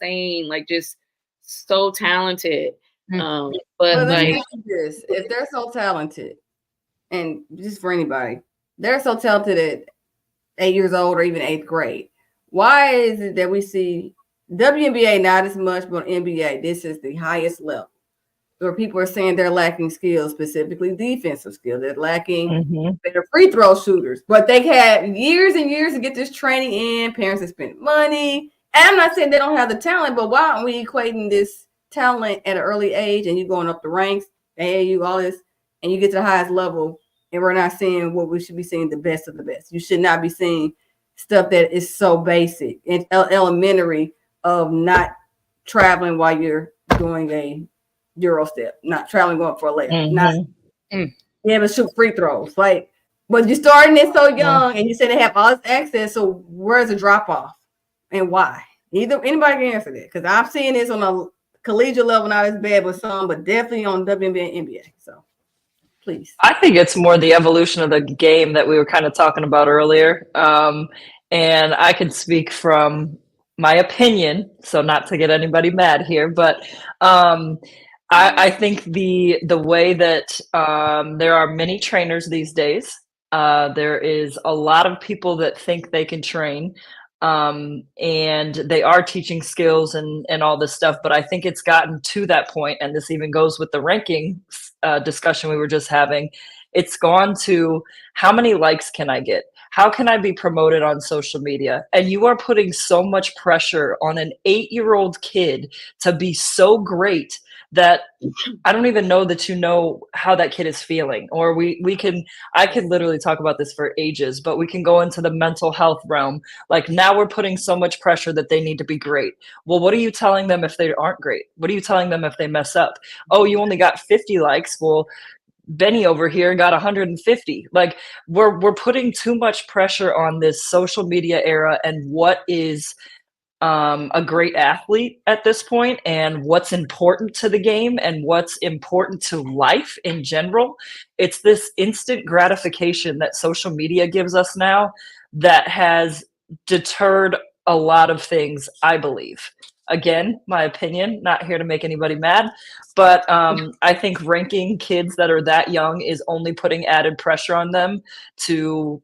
insane, like just so talented. But But let me like ask you this: if they're so talented, and just for anybody, they're so talented at 8 years old or even 8th grade, why is it that we see WNBA not as much, but NBA, this is the highest level, where people are saying they're lacking skills, specifically defensive skills. They're lacking better free throw shooters, but they had years and years to get this training in. Parents have spent money. And I'm not saying they don't have the talent, but why aren't we equating this talent at an early age and you going up the ranks, AAU, all this, and you get to the highest level, and we're not seeing what we should be seeing, the best of the best. You should not be seeing stuff that is so basic and elementary of not traveling while you're doing a Euro step, not traveling going for a layup, not being able to shoot free throws. Like, but you're starting it so young, and you say they have all this access. So where's the drop off, and why? Either anybody can answer that, because I'm seeing this on a collegiate level, not as bad with some, but definitely on WNBA and NBA. So please, I think it's more the evolution of the game that we were kind of talking about earlier, and I can speak from my opinion, so not to get anybody mad here, but I think the way that there are many trainers these days, there is a lot of people that think they can train, and they are teaching skills and all this stuff. But I think it's gotten to that point, and this even goes with the ranking discussion we were just having. It's gone to, how many likes can I get? How can I be promoted on social media? And you are putting so much pressure on an 8-year-old kid to be so great that I don't even know that you know how that kid is feeling. Or I can literally talk about this for ages, but we can go into the mental health realm. Like, now we're putting so much pressure that they need to be great. Well, what are you telling them if they aren't great? What are you telling them if they mess up? Oh, you only got 50 likes. Well, Benny over here got 150. Like, we're putting too much pressure on this social media era and what is a great athlete at this point, and what's important to the game, and what's important to life in general. It's this instant gratification that social media gives us now that has deterred a lot of things, I believe. Again, my opinion, not here to make anybody mad, but I think ranking kids that are that young is only putting added pressure on them to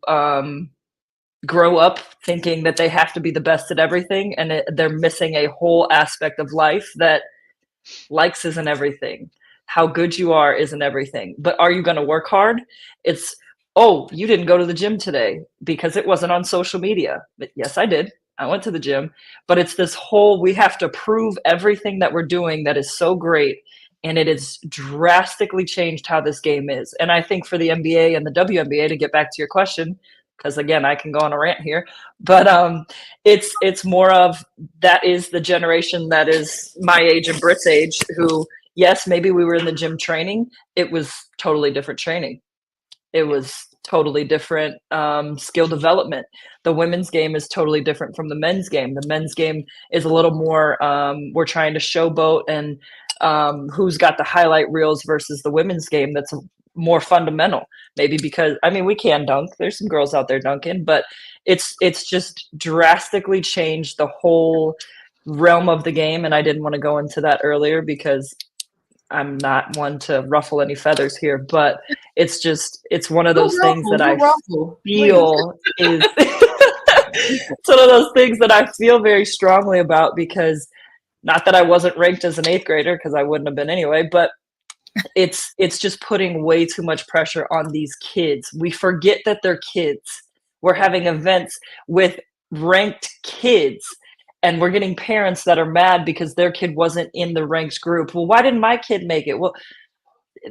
grow up thinking that they have to be the best at everything, and they're missing a whole aspect of life, that likes isn't everything. How good you are isn't everything. But are you going to work hard? It's, oh, you didn't go to the gym today because it wasn't on social media. But yes, I did. I went to the gym. But it's this whole, we have to prove everything that we're doing that is so great. And it has drastically changed how this game is. And I think for the NBA and the WNBA, to get back to your question, because again, I can go on a rant here, but it's more of, that is the generation that is my age and Britt's age, who, yes, maybe we were in the gym training. It was totally different training. It was totally different skill development. The women's game is totally different from the men's game. The men's game is a little more, we're trying to showboat and who's got the highlight reels, versus the women's game that's more fundamental. Maybe because, I mean, we can dunk. There's some girls out there dunking, but it's just drastically changed the whole realm of the game. And I didn't want to go into that earlier because I'm not one to ruffle any feathers here, but it's one of those things that I feel is it's one of those things that I feel very strongly about, because not that I wasn't ranked as an 8th grader, because I wouldn't have been anyway, but it's just putting way too much pressure on these kids. We forget that they're kids. We're having events with ranked kids, and we're getting parents that are mad because their kid wasn't in the ranked group. Well, why didn't my kid make it? Well,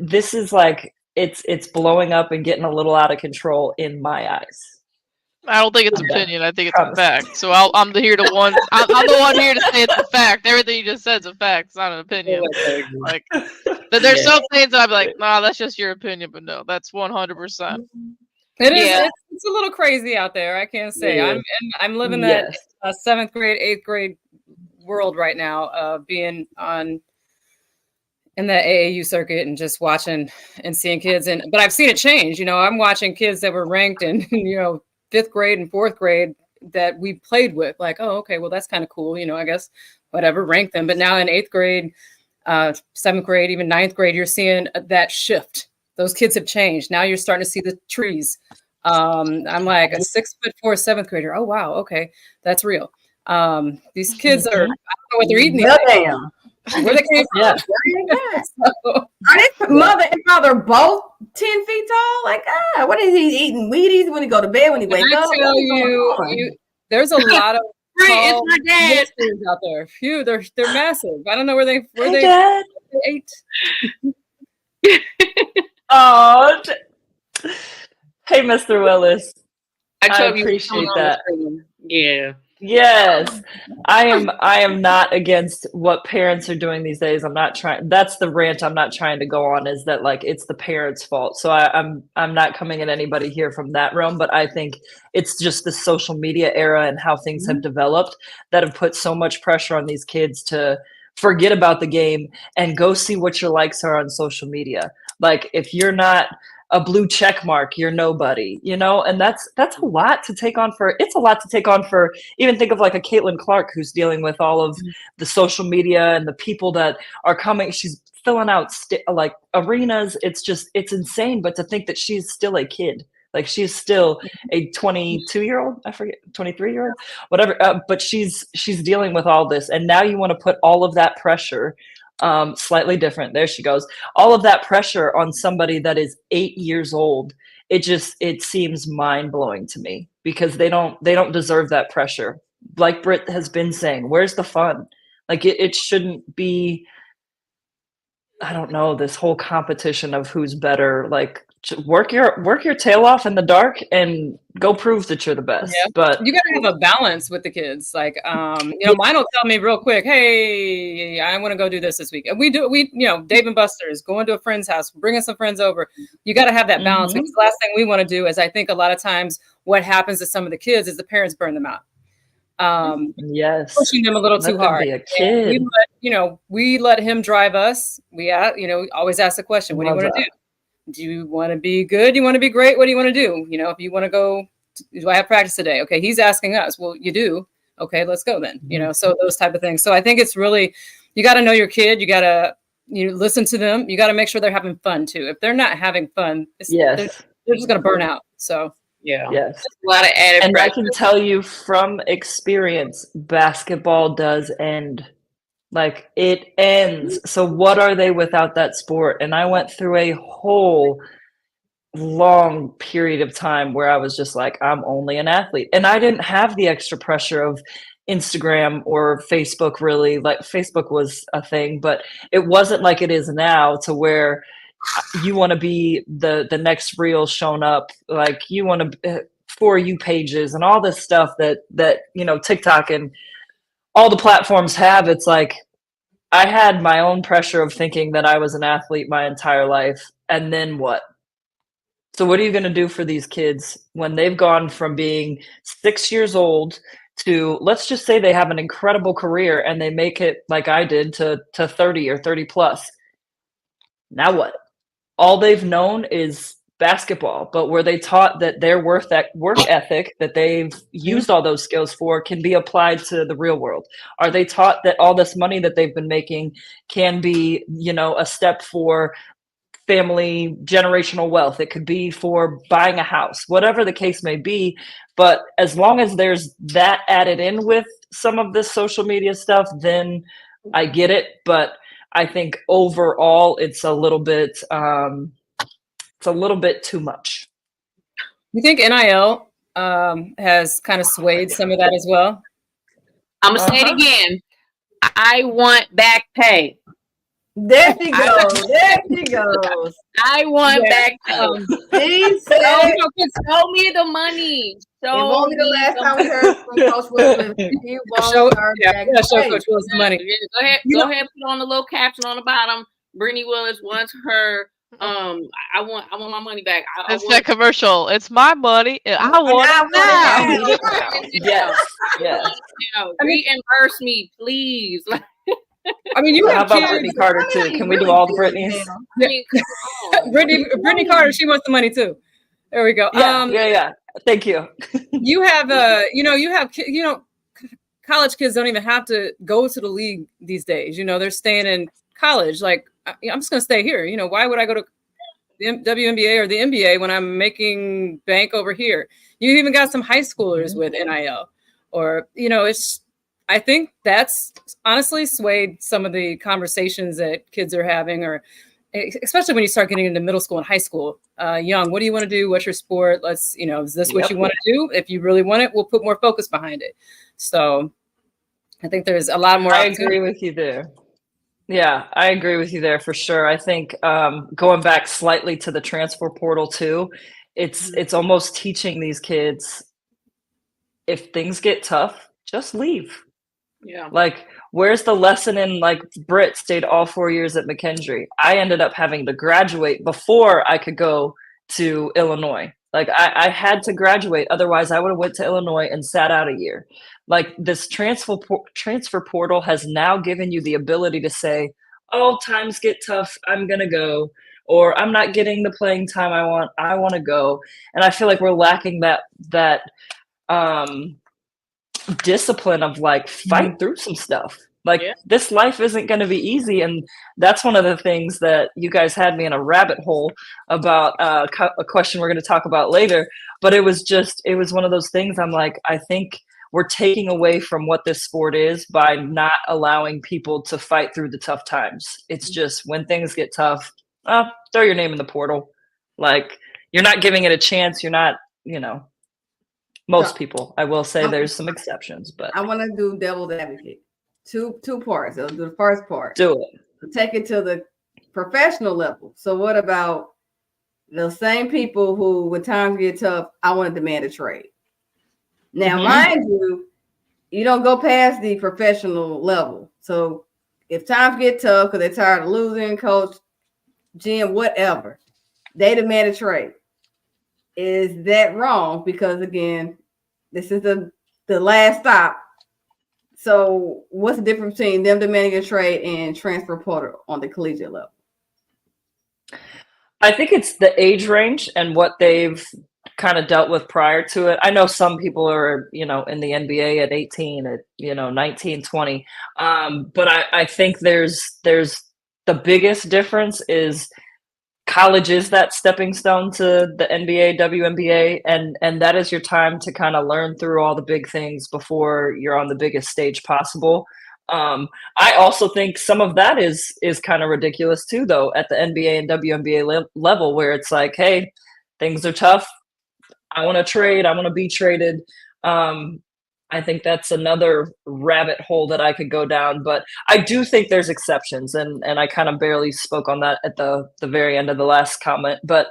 this is like, it's blowing up and getting a little out of control in my eyes. I don't think it's opinion. I think it's a fact. So I'm the one here to say it's a fact. Everything you just said is a fact. It's not an opinion. Like, there's some things that I'm like, nah, that's just your opinion, but no, that's 100%. It is. It's a little crazy out there. I can't say. Yeah. I'm living that 7th grade, 8th grade world right now, being in the AAU circuit and just watching and seeing kids. But I've seen it change. I'm watching kids that were ranked in 5th grade and 4th grade that we played with. Like, oh, okay, well, that's kind of cool, I guess. whatever, rank them. But now in 8th grade, 7th grade, even 9th grade, you're seeing that shift. Those kids have changed. Now you're starting to see the trees. I'm like a 6'4" 7th grader. Oh, wow. Okay. That's real. These kids are, I don't know what they're eating. Where they came from. Are they mother and father both 10 feet tall? Like, what is he eating? Wheaties when he go to bed, when he wake up? I tell you, there's a lot of It's my dad out there. Phew, they're massive. I don't know where they ate. Oh, hey, Mr. Willis. I appreciate that. Yeah. Yes, I am not against what parents are doing these days. I'm not trying. That's the rant I'm not trying to go on. Is that like it's the parents' fault? So I'm not coming at anybody here from that realm. But I think it's just the social media era and how things have developed that have put so much pressure on these kids to forget about the game and go see what your likes are on social media. Like if you're not a blue check mark, you're nobody, you know, and that's a lot to take on for. It's a lot to take on for. Even think of like a Caitlin Clark who's dealing with all of the social media and the people that are coming. She's filling out like arenas. It's insane. But to think that she's still a kid, like she's still a 22-year-old, I forget, 23-year-old, whatever. But she's dealing with all this, and now you want to put all of that pressure. Slightly different. There she goes. All of that pressure on somebody that is 8 years old. It seems mind blowing to me because they don't deserve that pressure. Like Britt has been saying, where's the fun? Like it shouldn't be. I don't know, this whole competition of who's better. Like work your tail off in the dark and go prove that you're the best. Yeah. But you gotta have a balance with the kids. Like mine will tell me real quick, hey, I want to go do this week. And we Dave and Buster's, going to a friend's house, bringing some friends over. You got to have that balance. Because the last thing we want to do is, I think a lot of times what happens to some of the kids is the parents burn them out. Yes, pushing them a little too hard. Be a kid. We let him drive us. We always ask the question, what do you want to do? Do you want to be good? Do you want to be great? What do you want to do? If you want to go, do I have practice today? Okay, he's asking us. Well, you do. Okay, let's go then. So those type of things. So I think it's really, you got to know your kid. You got to listen to them. You got to make sure they're having fun too. If they're not having fun, they're just going to burn out. So yeah, yes, a lot of added and pressure. I can tell you from experience, basketball does end. Like it ends. So what are they without that sport? And I went through a whole long period of time where I was just like, I'm only an athlete. And I didn't have the extra pressure of Instagram or Facebook really. Like Facebook was a thing, but it wasn't like it is now to where you want to be the next reel shown up. Like you want to For You pages and all this stuff that TikTok and all the platforms have. It's like I had my own pressure of thinking that I was an athlete my entire life. And then what? So what are you going to do for these kids when they've gone from being 6 years old to, let's just say they have an incredible career and they make it like I did to 30 or 30 plus. Now what? All they've known is basketball, but were they taught that their work ethic that they've used all those skills for can be applied to the real world? Are they taught that all this money that they've been making can be, a step for family generational wealth? It could be for buying a house, whatever the case may be. But as long as there's that added in with some of this social media stuff, then I get it. But I think overall it's a little bit too much. You think NIL has kind of swayed some of that as well? I'm going to say it again. I want back pay. There she goes. I want back pay. Show me the money. It won't be the last time we heard from Coach Willis. He won't show Coach Willis the money. Go ahead, put on the little caption on the bottom. Brittany Willis wants her. I want my money back. It's that commercial. It's my money. I want it now. Yes. Reimburse me, please. You How have about kids. Brittany Carter too? Can we do all the Brittany's? Brittany Carter, she wants the money too. There we go. Yeah. Thank you. You have college kids don't even have to go to the league these days. You know, they're staying in college. Like, I'm just going to stay here. You know, why would I go to the WNBA or the NBA when I'm making bank over here? You even got some high schoolers with NIL, or, you know, I think that's honestly swayed some of the conversations that kids are having, or especially when you start getting into middle school and high school. Young, what do you want to do? What's your sport? Let's, you know, is this what you want to do? If you really want it, we'll put more focus behind it. So I think there's a lot more. I agree with you there. Yeah, I agree with you there for sure. I think going back slightly to the transfer portal too, it's almost teaching these kids, if things get tough, just leave. Yeah. Like, where's the lesson in, like, Britt stayed all 4 years at McKendree. I ended up having to graduate before I could go to Illinois. Like, I had to graduate. Otherwise, I would have went to Illinois and sat out a year. Like, this transfer portal has now given you the ability to say, oh, times get tough, I'm going to go. Or I'm not getting the playing time I want to go. And I feel like we're lacking that discipline of, like, fight through some stuff. Like, this life isn't going to be easy. And that's one of the things that you guys had me in a rabbit hole about, a question we're going to talk about later. But it was one of those things. I'm like, I think we're taking away from what this sport is by not allowing people to fight through the tough times. It's just, when things get tough, throw your name in the portal. Like, you're not giving it a chance. You're not, you know, most people. I will say there's some exceptions, but I want to do devil's advocate. Two parts. I'll do the first part. Do it. So take it to the professional level. So what about the same people who, when times get tough, I want to demand a trade? Now, mind you, you don't go past the professional level. So if times get tough because they're tired of losing, coach, GM, whatever, they demand a trade. Is that wrong? Because again, this is the last stop. So what's the difference between them demanding a trade and transfer portal on the collegiate level? I think it's the age range and what they've kind of dealt with prior to it. I know some people are, you know, in the NBA at 18, at, you know, 19, 20. But I think there's the biggest difference is college is that stepping stone to the NBA, WNBA, and that is your time to kind of learn through all the big things before you're on the biggest stage possible. I also think some of that is kind of ridiculous too, though, at the NBA and WNBA level, where it's like, hey, things are tough. I want to trade. I want to be traded. I think that's another rabbit hole that I could go down, but I do think there's exceptions, and I kind of barely spoke on that at the very end of the last comment, but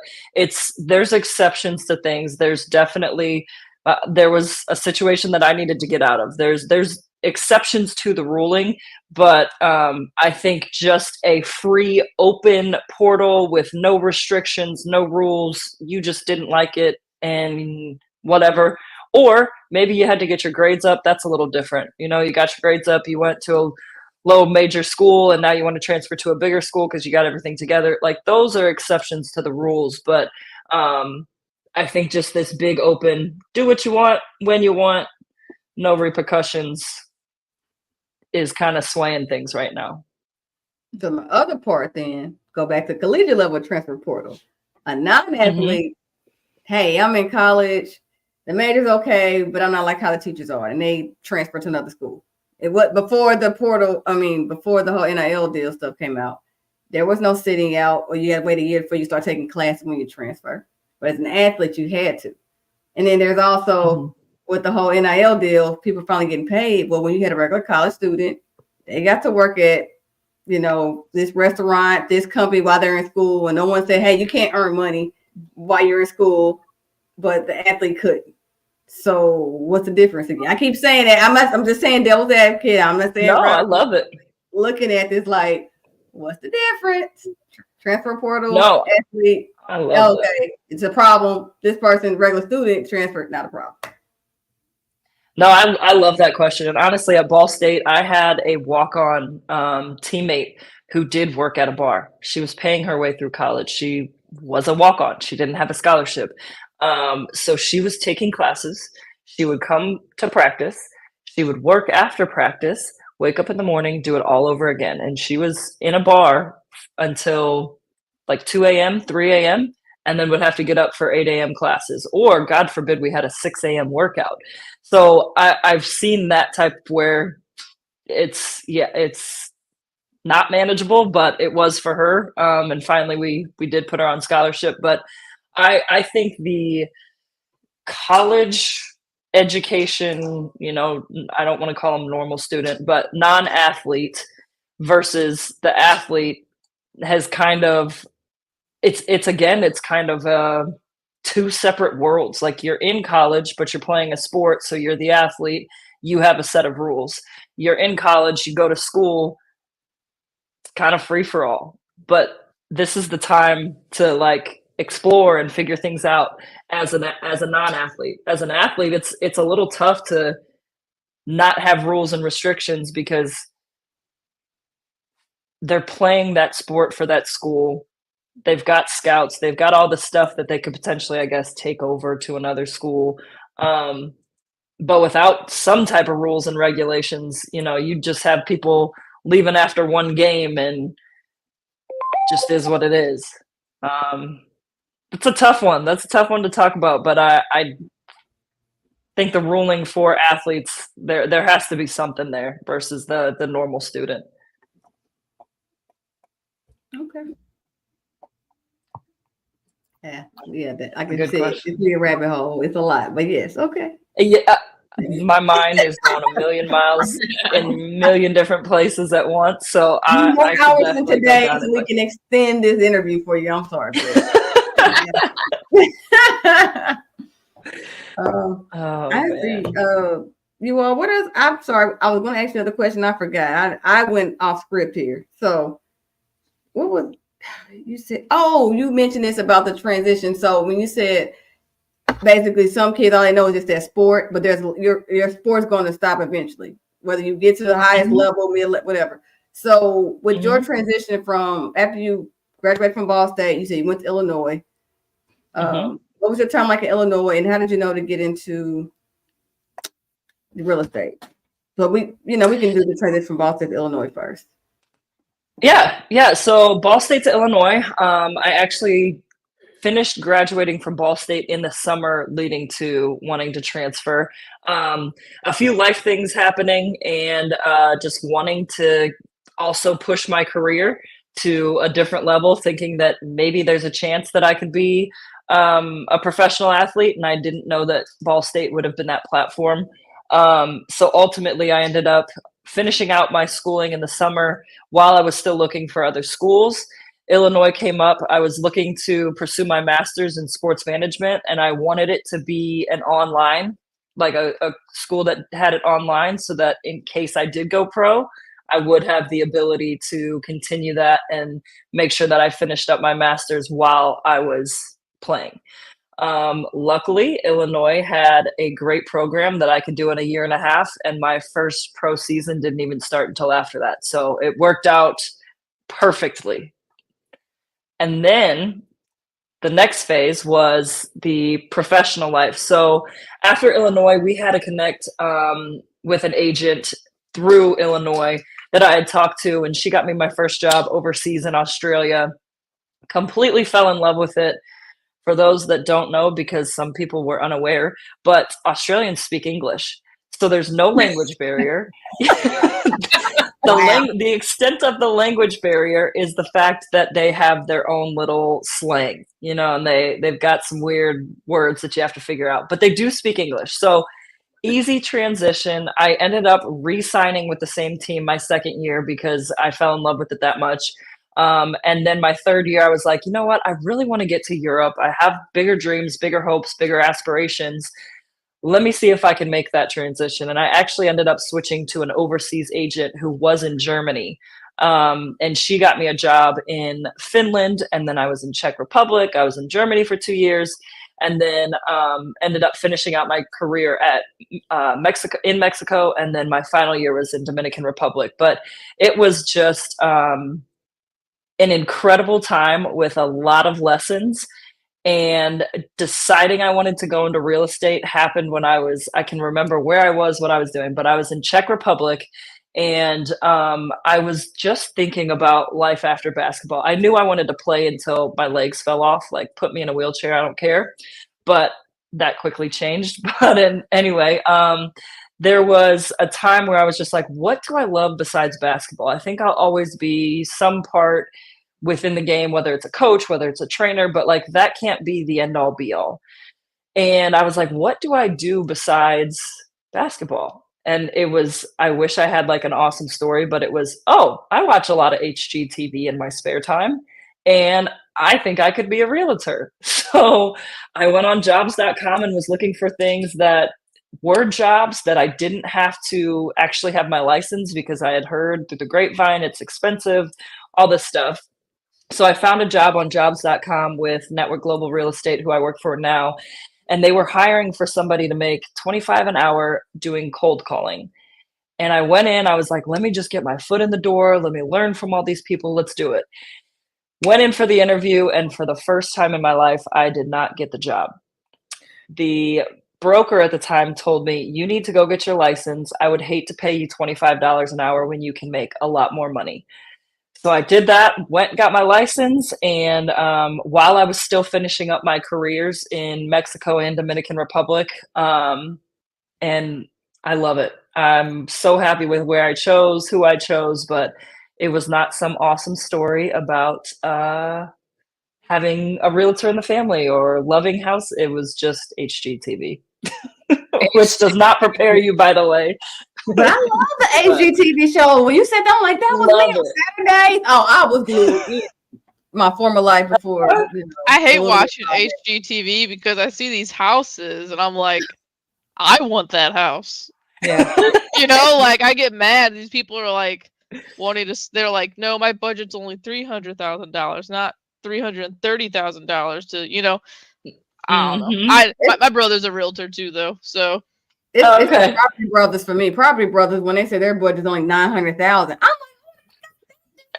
there's exceptions to things. There's definitely, there was a situation that I needed to get out of. There's exceptions to the ruling, but I think just a free open portal with no restrictions, no rules, you just didn't like it and whatever. Or maybe you had to get your grades up. That's a little different. You know, you got your grades up, you went to a low major school, and now you want to transfer to a bigger school because you got everything together. Like, those are exceptions to the rules. But I think just this big open, do what you want, when you want, no repercussions, is kind of swaying things right now. The other part, then, go back to collegiate level transfer portal. A non-athlete, hey, I'm in college. The major's okay, but I'm not like how the teachers are, and they transfer to another school. It was before the portal. I mean, before the whole NIL deal stuff came out, there was no sitting out, or you had to wait a year before you start taking classes when you transfer. But as an athlete, you had to. And then there's also with the whole NIL deal, people finally getting paid. Well, when you had a regular college student, they got to work at, you know, this restaurant, this company while they're in school, and no one said, hey, you can't earn money while you're in school. But the athlete couldn't. So what's the difference again? I keep saying that. I'm just saying devil's advocate. I'm not saying no. I love it. Looking at this, like, what's the difference? Transfer portal, no, athlete. I love it. It's a problem. This person, regular student, transfer, not a problem. No, I love that question. And honestly, at Ball State, I had a walk-on teammate who did work at a bar. She was paying her way through college. She was a walk-on. She didn't have a scholarship. So she was taking classes. She would come to practice. She would work after practice, wake up in the morning, do it all over again. And she was in a bar until like 2 a.m., 3 a.m., and then would have to get up for 8 a.m. classes. Or, God forbid, we had a 6 a.m. workout. So I've seen that type where it's not manageable, but it was for her. And finally, we did put her on scholarship. But I think the college education, I don't want to call them normal student, but non-athlete versus the athlete has kind of, it's kind of two separate worlds. Like, you're in college, but you're playing a sport. So you're the athlete. You have a set of rules. You're in college, you go to school, it's kind of free for all. But this is the time to like explore and figure things out as a non-athlete. As an athlete, it's a little tough to not have rules and restrictions because they're playing that sport for that school. They've got scouts, they've got all the stuff that they could potentially, I guess, take over to another school. But without some type of rules and regulations, you just have people leaving after one game, and just is what it is. It's a tough one. That's a tough one to talk about, but I think the ruling for athletes, there has to be something there versus the normal student. Okay. Yeah. I can Good see question. it's be a rabbit hole. It's a lot, but yes, okay. Yeah, my mind is going a million miles in a million different places at once. So I more could hours than definitely go today, down so it, we but- can extend this interview for you. I'm sorry. Oh, I man. see. You all, what else? I'm sorry. I was going to ask you another question. I forgot. I went off script here. So, what was you said? Oh, you mentioned this about the transition. So when you said basically some kids all they know is just that sport, but there's your sport's going to stop eventually, whether you get to the highest level, middle, whatever. So with your transition from after you graduated from Ball State, you said you went to Illinois. What was your time like in Illinois, and how did you know to get into the real estate? So we can do the transition from Ball State to Illinois first. Yeah. So Ball State to Illinois. I actually finished graduating from Ball State in the summer leading to wanting to transfer. A few life things happening and just wanting to also push my career to a different level, thinking that maybe there's a chance that I could be a professional athlete. And I didn't know that Ball State would have been that platform. So ultimately I ended up finishing out my schooling in the summer while I was still looking for other schools. Illinois came up. I was looking to pursue my master's in sports management, and I wanted it to be an online, like a school that had it online, so that in case I did go pro, I would have the ability to continue that and make sure that I finished up my master's while I was playing. Luckily, Illinois had a great program that I could do in a year and a half, and my first pro season didn't even start until after that. So it worked out perfectly. And then the next phase was the professional life. So after Illinois, we had to connect with an agent through Illinois that I had talked to, and she got me my first job overseas in Australia. Completely fell in love with it. For those that don't know, because some people were unaware, but Australians speak English. So there's no language barrier. The extent of the language barrier is the fact that they have their own little slang, and they've got some weird words that you have to figure out, but they do speak English. So easy transition. I ended up re-signing with the same team my second year because I fell in love with it that much. And then my third year, I was like, you know what? I really want to get to Europe. I have bigger dreams, bigger hopes, bigger aspirations. Let me see if I can make that transition. And I actually ended up switching to an overseas agent who was in Germany. And she got me a job in Finland. And then I was in Czech Republic. I was in Germany for 2 years. And then ended up finishing out my career at Mexico. And then my final year was in Dominican Republic. But it was just an incredible time with a lot of lessons. And deciding I wanted to go into real estate happened when I can remember where I was, what I was doing, but I was in Czech Republic, and I was just thinking about life after basketball. I knew I wanted to play until my legs fell off, like put me in a wheelchair, I don't care. But that quickly changed. But anyway, there was a time where I was just like, what do I love besides basketball? I think I'll always be some part within the game, whether it's a coach, whether it's a trainer, but like that can't be the end all be all. And I was like, what do I do besides basketball? And I wish I had like an awesome story, but it was, I watch a lot of HGTV in my spare time, and I think I could be a realtor. So I went on jobs.com and was looking for things that were jobs that I didn't have to actually have my license, because I had heard through the grapevine it's expensive, all this stuff. So I found a job on jobs.com with Network Global Real Estate, who I work for now, and they were hiring for somebody to make $25 an hour doing cold calling. And I went in, I was like, let me just get my foot in the door. Let me learn from all these people. Let's do it. Went in for the interview, and for the first time in my life, I did not get the job. The broker at the time told me, you need to go get your license. I would hate to pay you $25 an hour when you can make a lot more money. So I did that, went, got my license, and while I was still finishing up my careers in Mexico and Dominican Republic, and I love it. I'm so happy with where I chose, who I chose, but it was not some awesome story about having a realtor in the family or loving house. It was just HGTV, which does not prepare you, by the way. But I love the HGTV show. When you said that, I'm like, that was me on Saturdays. Oh, I was glued in my former life before. I hate watching HGTV because I see these houses and I'm like, I want that house. Yeah. Like I get mad. These people are like they're like, no, my budget's only $300,000, not $330,000 to, I don't know. My brother's a realtor too, though, so. It's Property Brothers for me. Property Brothers, when they say their budget's only $900,000, I'm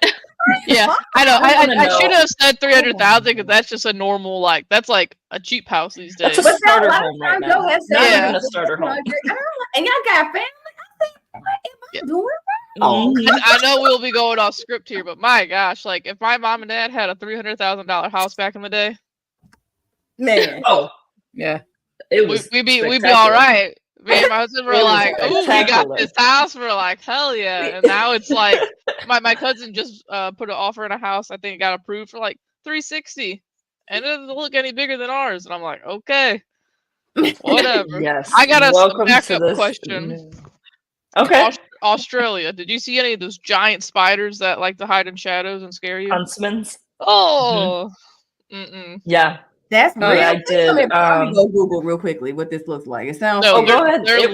like, yeah, I know. I should have said 300,000 because that's just a normal, that's like a cheap house these days. That's a starter home right now. Yeah, a starter home. And y'all got family. I think, what am I doing? I know we'll be going off script here, but my gosh, like if my mom and dad had a $300,000 house back in the day, man, yeah, we'd be all right. Me and my husband were like, "Oh, we got this house." We're like, "Hell yeah!" And now it's like my cousin just put an offer in a house. I think it got approved for like $360, and it doesn't look any bigger than ours. And I'm like, "Okay, whatever." Yes. I got a backup question. Okay. Australia. Did you see any of those giant spiders that like to hide in shadows and scare you? Huntsmans. Oh. Yeah. That's real. I did. Go Google real quickly what this looks like. It sounds. No, go ahead. It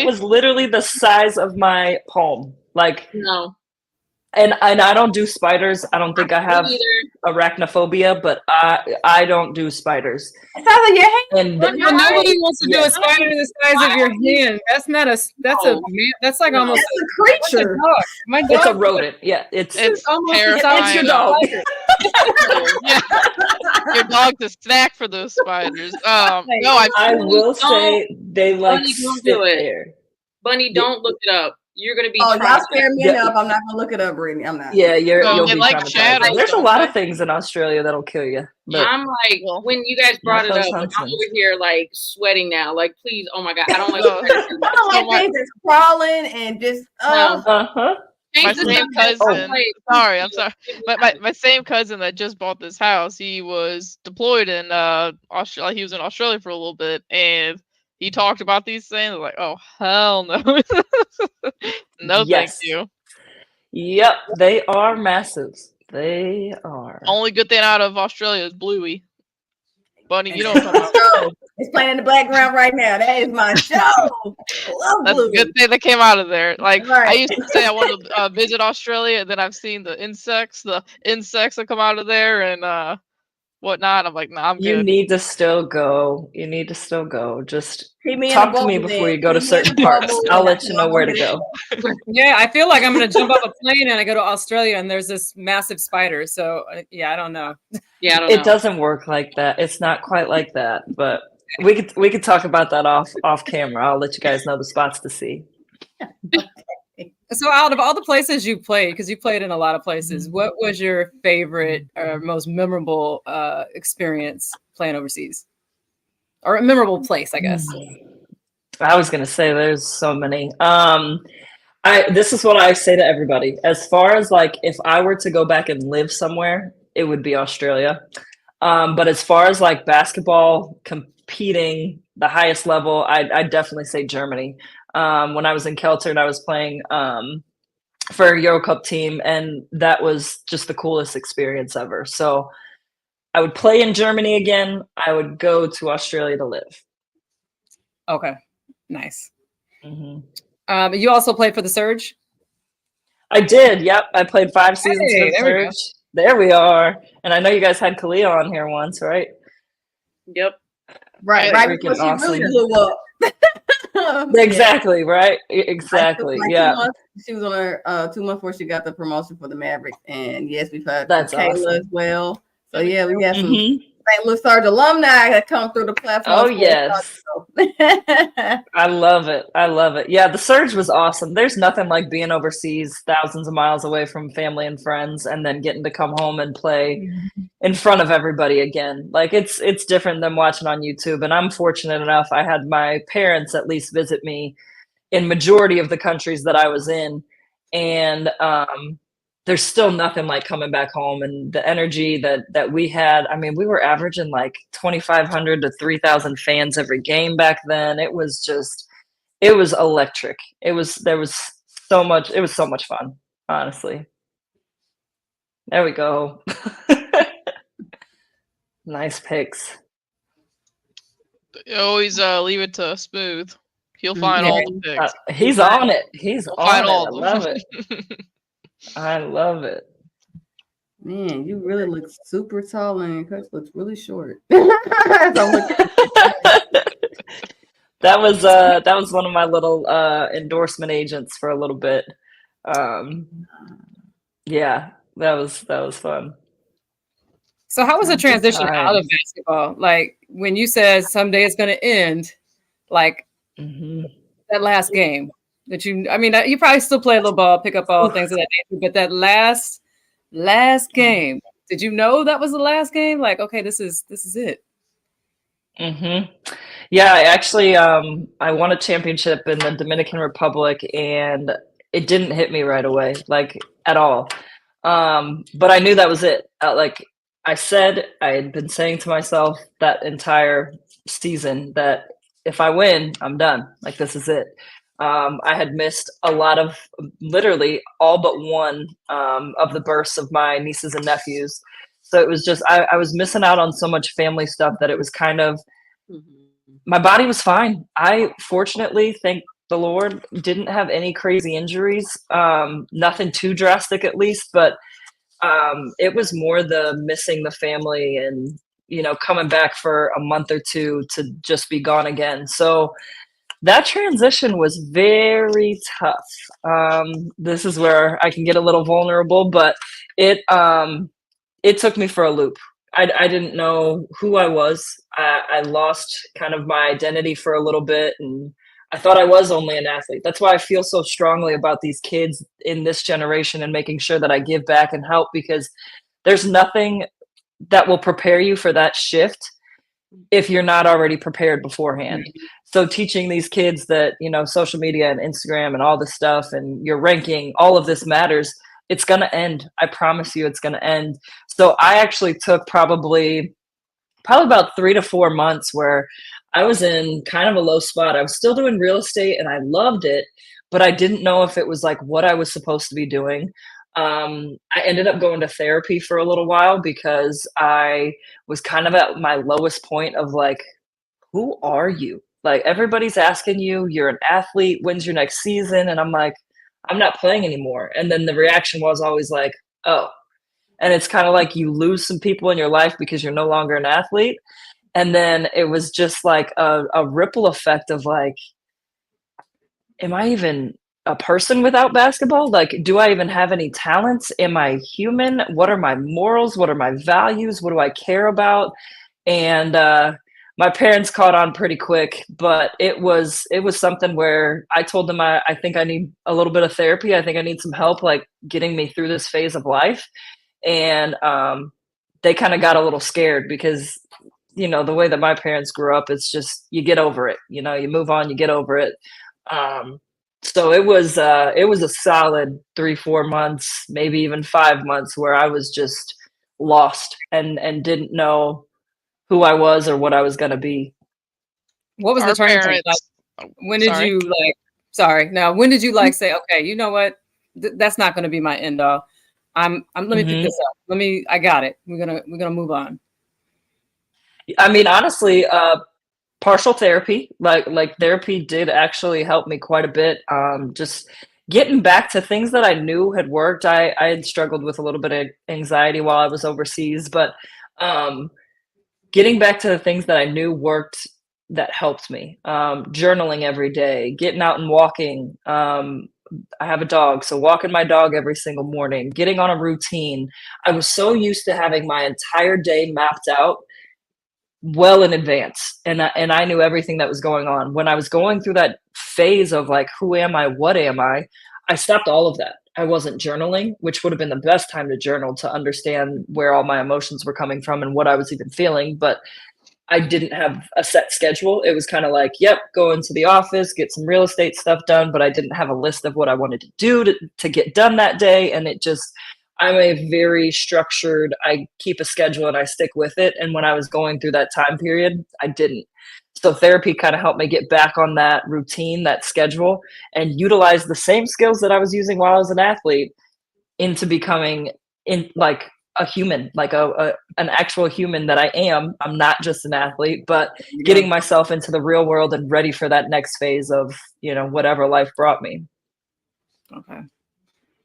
was literally the size of my palm. Like no. And I don't do spiders. I don't think I have arachnophobia, but I don't do spiders. It sounds like your hand. And nobody wants to do a spider the size of your hand. That's not a. That's like almost a creature. My dog. It's a rodent. Yeah, it's almost terrifying. It's your dog. Yeah. Your dog's a snack for those spiders. No, I will say they like Bunny, don't sit do it. there. Bunny, don't look it up. You're gonna be. Y'all spare me enough. I'm not gonna look it up, Brittany. I'm not. Yeah, you'll be like traumatized. There's a lot of things in Australia that'll kill you. But I'm like, when you guys brought it up, I'm over here like sweating now. Like, please, oh my god, I don't like. I don't like things that's crawling and just. My same cousin. I'm sorry. My same cousin that just bought this house. He was deployed in Australia. He was in Australia for a little bit, and he talked about these things. Like, oh hell no, no, thank you. Yep, they are massive. They are. Only good thing out of Australia is Bluey. Bunny, you don't come out. It's playing in the background right now. That is my show. Love That's Bluey. a good thing that came out of there. Like Right. I used to say, I want to visit Australia, and then I've seen the insects that come out of there, and whatnot. I'm like, nah, I'm You good. need to still go. You need to still go. Just Keep me in talk the to me bubble, before then. you go to Keep me in certain the parts. bubble, I'll and let you know I'll where go to hit go. Yeah, I feel like I'm gonna jump off a plane and I go to Australia and there's this massive spider. So yeah, I don't know. Yeah, I don't It know. doesn't work like that. It's not quite like that, but we could talk about that off camera. I'll let you guys know the spots to see. So out of all the places you played, because you played in a lot of places, what was your favorite or most memorable experience playing overseas? Or a memorable place, I guess. I was gonna say there's so many. This is what I say to everybody. As far as like if I were to go back and live somewhere, it would be Australia. But as far as like basketball competing the highest level, I'd definitely say Germany. When I was in Keltern, I was playing for a Euro Cup team, and that was just the coolest experience ever. So I would play in Germany again. I would go to Australia to live. Okay, nice. Mm-hmm. You also played for the Surge? I did. Yep, I played 5 seasons for the there we go. Surge. There we are. And I know you guys had Kalia on here once, right? Yep. Right before she really blew up. Exactly, right? Exactly. Like Yeah. 2 months, she was on her 2 months before she got the promotion for the Mavericks. And yes, we've had That's Kayla awesome. as well. So yeah, we had some Mhm. St. Louis Surge alumni that come through the platform. Oh, yes. I love it. I love it. Yeah, the Surge was awesome. There's nothing like being overseas, thousands of miles away from family and friends, and then getting to come home and play in front of everybody again. Like it's different than watching on YouTube. And I'm fortunate enough, I had my parents at least visit me in majority of the countries that I was in. And there's still nothing like coming back home and the energy that we had. I mean, we were averaging like 2,500 to 3,000 fans every game back then. It was electric. There was so much fun, honestly. There we go. Nice picks. You always leave it to Smooth. He'll find all the picks. He's on it. He's on find it. all I of love them. it. I love it. Man, you really look super tall and Coach looks really short. That was one of my little endorsement agents for a little bit. Yeah, that was fun. So how was the transition out of basketball? Like when you said someday it's going to end, like that last game that you probably still play a little ball, pick up ball, things of that nature, but that last game, did you know that was the last game? Like, okay, this is it. Yeah, actually, I won a championship in the Dominican Republic, and it didn't hit me right away, like at all. But I knew that was it. Like I had been saying to myself that entire season that if I win, I'm done. Like this is it. I had missed a lot of, literally all but one of the births of my nieces and nephews. So it was just, I was missing out on so much family stuff that it was kind of, my body was fine. I fortunately, thank the Lord, didn't have any crazy injuries. Nothing too drastic at least, but it was more the missing the family and, coming back for a month or two to just be gone again. So that transition was very tough. This is where I can get a little vulnerable, but it took me for a loop. I didn't know who I was. I lost kind of my identity for a little bit, and I thought I was only an athlete. That's why I feel so strongly about these kids in this generation and making sure that I give back and help, because there's nothing that will prepare you for that shift if you're not already prepared beforehand. So teaching these kids that, social media and Instagram and all this stuff and your ranking, all of this matters. It's going to end. I promise you it's going to end. So I actually took probably about 3 to 4 months where I was in kind of a low spot. I was still doing real estate and I loved it, but I didn't know if it was like what I was supposed to be doing. I ended up going to therapy for a little while because I was kind of at my lowest point of like, who are you? Like everybody's asking you, you're an athlete, when's your next season? And I'm like, I'm not playing anymore. And then the reaction was always like, oh. and it's kind of like you lose some people in your life because you're no longer an athlete. And then it was just like a ripple effect of like, am I even a person without basketball? Like, do I even have any talents? Am I human? What are my morals? What are my values? What do I care about? And my parents caught on pretty quick, but it was something where I told them I think I need a little bit of therapy. I think I need some help, like getting me through this phase of life. And they kind of got a little scared because, you know, the way that my parents grew up, it's just, you get over it, you know, you move on, you get over it. So it was a solid 3-4 months, maybe even 5 months where I was just lost and didn't know who I was or what I was going to be. What was the turning point? Like, when did you when did you like say, okay, you know what? That's not going to be my end all. Let me pick this up. I got it. We're going to move on. I mean, honestly, partial therapy, like therapy did actually help me quite a bit. Just getting back to things that I knew had worked. I had struggled with a little bit of anxiety while I was overseas, but getting back to the things that I knew worked, that helped me. Journaling every day, getting out and walking. I have a dog, so walking my dog every single morning, getting on a routine. I was so used to having my entire day mapped out well in advance, and I knew everything that was going on. When I was going through that phase of like, who am I, what am I stopped all of that. I wasn't journaling, which would have been the best time to journal, to understand where all my emotions were coming from and what I was even feeling. But I didn't have a set schedule. It was kind of like, yep, go into the office, get some real estate stuff done, but I didn't have a list of what I wanted to do to get done that day. And it just, I'm a very structured, I keep a schedule and I stick with it. And when I was going through that time period, I didn't. So therapy kind of helped me get back on that routine, that schedule, and utilize the same skills that I was using while I was an athlete into becoming like a human, like an actual human that I am. I'm not just an athlete, but getting myself into the real world and ready for that next phase of, you know, whatever life brought me. Okay.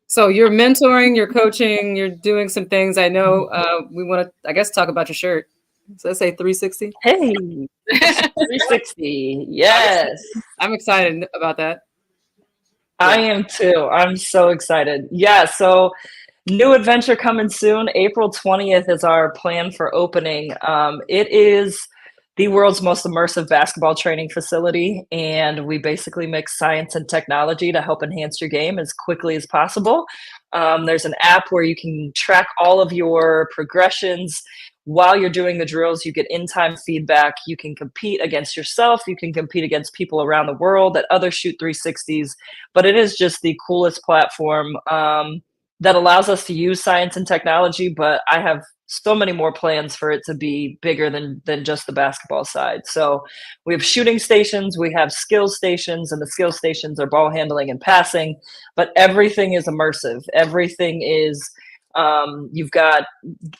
So you're mentoring, you're coaching, you're doing some things. I know we want to, I guess, talk about your shirt. So let's say 360. Hey, 360. Yes. I'm excited about that. I am too. I'm so excited. Yeah. So new adventure coming soon. April 20th is our plan for opening. It is the world's most immersive basketball training facility, and we basically mix science and technology to help enhance your game as quickly as possible. There's an app where you can track all of your progressions. While you're doing the drills, you get in-time feedback. You can compete against yourself. You can compete against people around the world that others shoot 360s. But it is just the coolest platform that allows us to use science and technology. But I have so many more plans for it to be bigger than just the basketball side. So we have shooting stations, we have skill stations, and the skill stations are ball handling and passing. But everything is immersive. Everything is you've got,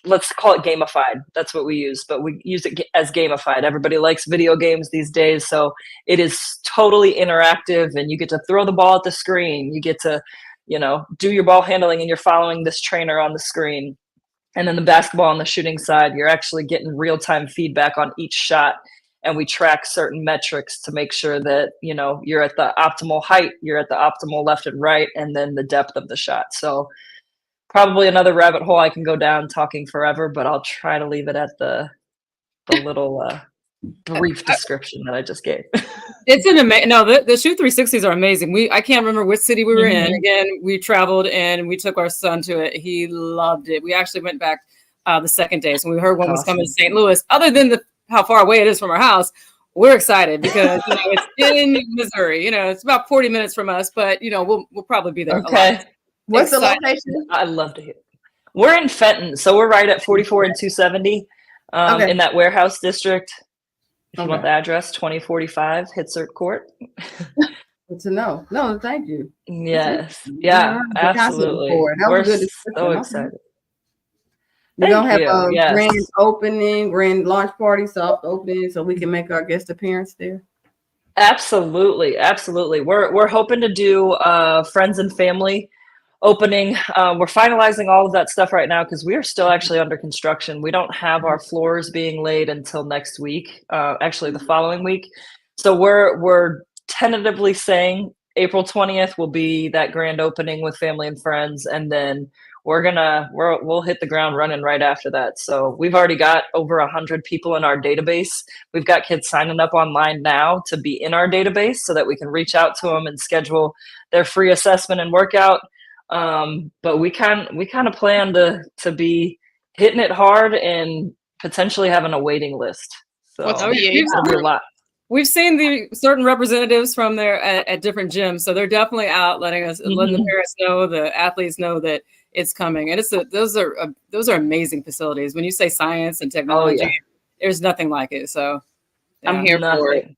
let's call it gamified. That's what we use, but we use it as gamified. Everybody likes video games these days, so it is totally interactive, and you get to throw the ball at the screen. You get to, you know, do your ball handling, and you're following this trainer on the screen. And then the basketball on the shooting side, you're actually getting real-time feedback on each shot, and we track certain metrics to make sure that, you know, you're at the optimal height, you're at the optimal left and right, and then the depth of the shot. So probably another rabbit hole I can go down talking forever, but I'll try to leave it at the little brief description that I just gave. It's an amazing. No, the Shoot 360s are amazing. I can't remember which city we were in. Again, we traveled and we took our son to it. He loved it. We actually went back the second day. So we heard one was coming to St. Louis. Other than how far away it is from our house, we're excited because, you know, it's in Missouri. You know, it's about 40 minutes from us, but, you know, we'll probably be there. Okay. What's the location? I'd love to hear. We're in Fenton, so we're right at 44 and 270 in that warehouse district. If you want the address, 2045 Hitzert Court. Good to know. No, thank you. Yes. Yeah, absolutely. We're so excited. We're going to have a grand opening, grand launch party, soft opening, so we can make our guest appearance there. Absolutely. Absolutely. We're hoping to do friends and family opening. We're finalizing all of that stuff right now because we are still actually under construction. We don't have our floors being laid until next week, actually the following week. So we're tentatively saying April 20th will be that grand opening with family and friends, and then we'll hit the ground running right after that. So we've already got over 100 people in our database. We've got kids signing up online now to be in our database so that we can reach out to them and schedule their free assessment and workout. But we kind of plan to be hitting it hard and potentially having a waiting list. So What's it'll be a lot. We've seen the certain representatives from there at different gyms, so they're definitely out letting the parents know, the athletes know that it's coming, and those are amazing facilities. When you say science and technology, there's nothing like it. So I'm here for it.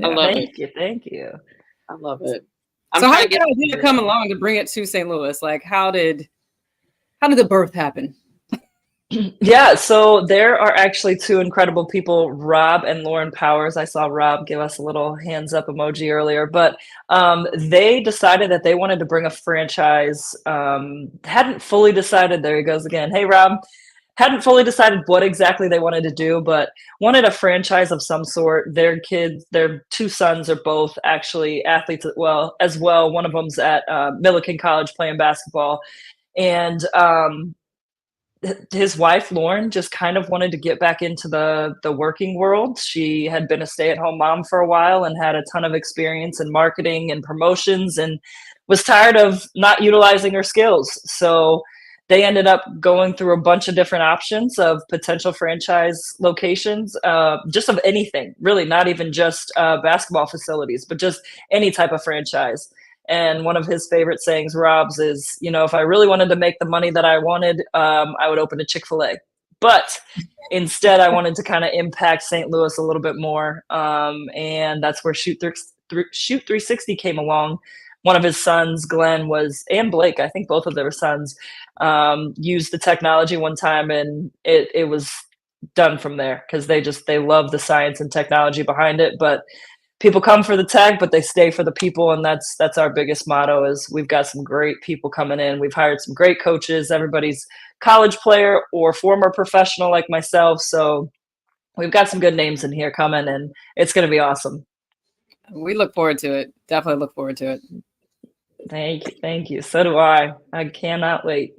I love it. Thank you. I love it. So how did the idea come along to bring it to St. Louis? Like, how did the birth happen? Yeah, so there are actually two incredible people, Rob and Lauren Powers. I saw Rob give us a little hands up emoji earlier, but they decided that they wanted to bring a franchise. Hadn't fully decided. There he goes again. Hey, Rob. Hadn't fully decided what exactly they wanted to do, but wanted a franchise of some sort. Their kids, their two sons are both actually athletes as well. One of them's at Millikan College playing basketball. And his wife, Lauren, just kind of wanted to get back into the working world. She had been a stay-at-home mom for a while and had a ton of experience in marketing and promotions and was tired of not utilizing her skills. So they ended up going through a bunch of different options of potential franchise locations, just of anything, really, not even just basketball facilities, but just any type of franchise. And one of his favorite sayings, Rob's, is, if I really wanted to make the money that I wanted, I would open a Chick-fil-A. But instead, I wanted to kind of impact St. Louis a little bit more. And that's where Shoot 360 came along. One of his sons, Glenn, and Blake, I think both of their sons, used the technology one time, and it was done from there because they love the science and technology behind it. But people come for the tech, but they stay for the people, and that's our biggest motto. Is we've got some great people coming in. We've hired some great coaches. Everybody's college player or former professional like myself, so we've got some good names in here coming, and it's going to be awesome. We look forward to it. Definitely look forward to it. Thank you. So do I. I cannot wait.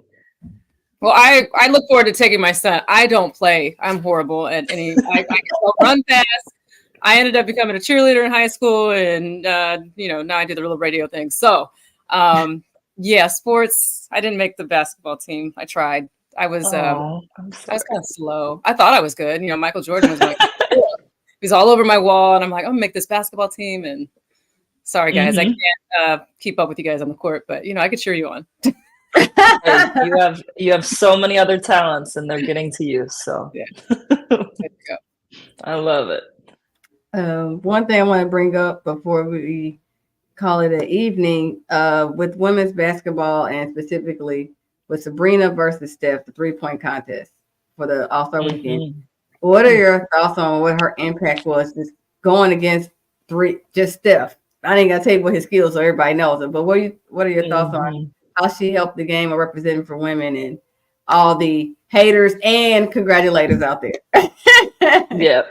Well, I look forward to taking my son. I don't play. I'm horrible at any. I can run fast. I ended up becoming a cheerleader in high school, and now I do the little radio thing. So, sports. I didn't make the basketball team. I tried. I was kind of slow. I thought I was good. Michael Jordan was like, he's all over my wall, and I'm like, I'm gonna make this basketball team. And sorry, guys, I can't keep up with you guys on the court, but I could cheer you on. You have so many other talents, and they're getting to you. So yeah, there you go. I love it. One thing I want to bring up before we call it an evening, with women's basketball and specifically with Sabrina versus Steph, the 3-point contest for the All-Star weekend. What are your thoughts on what her impact was just going against just Steph? I ain't gonna tell you what his skills, so everybody knows it. But what are your thoughts on how she helped the game of representing for women and all the haters and congratulators out there? Yeah.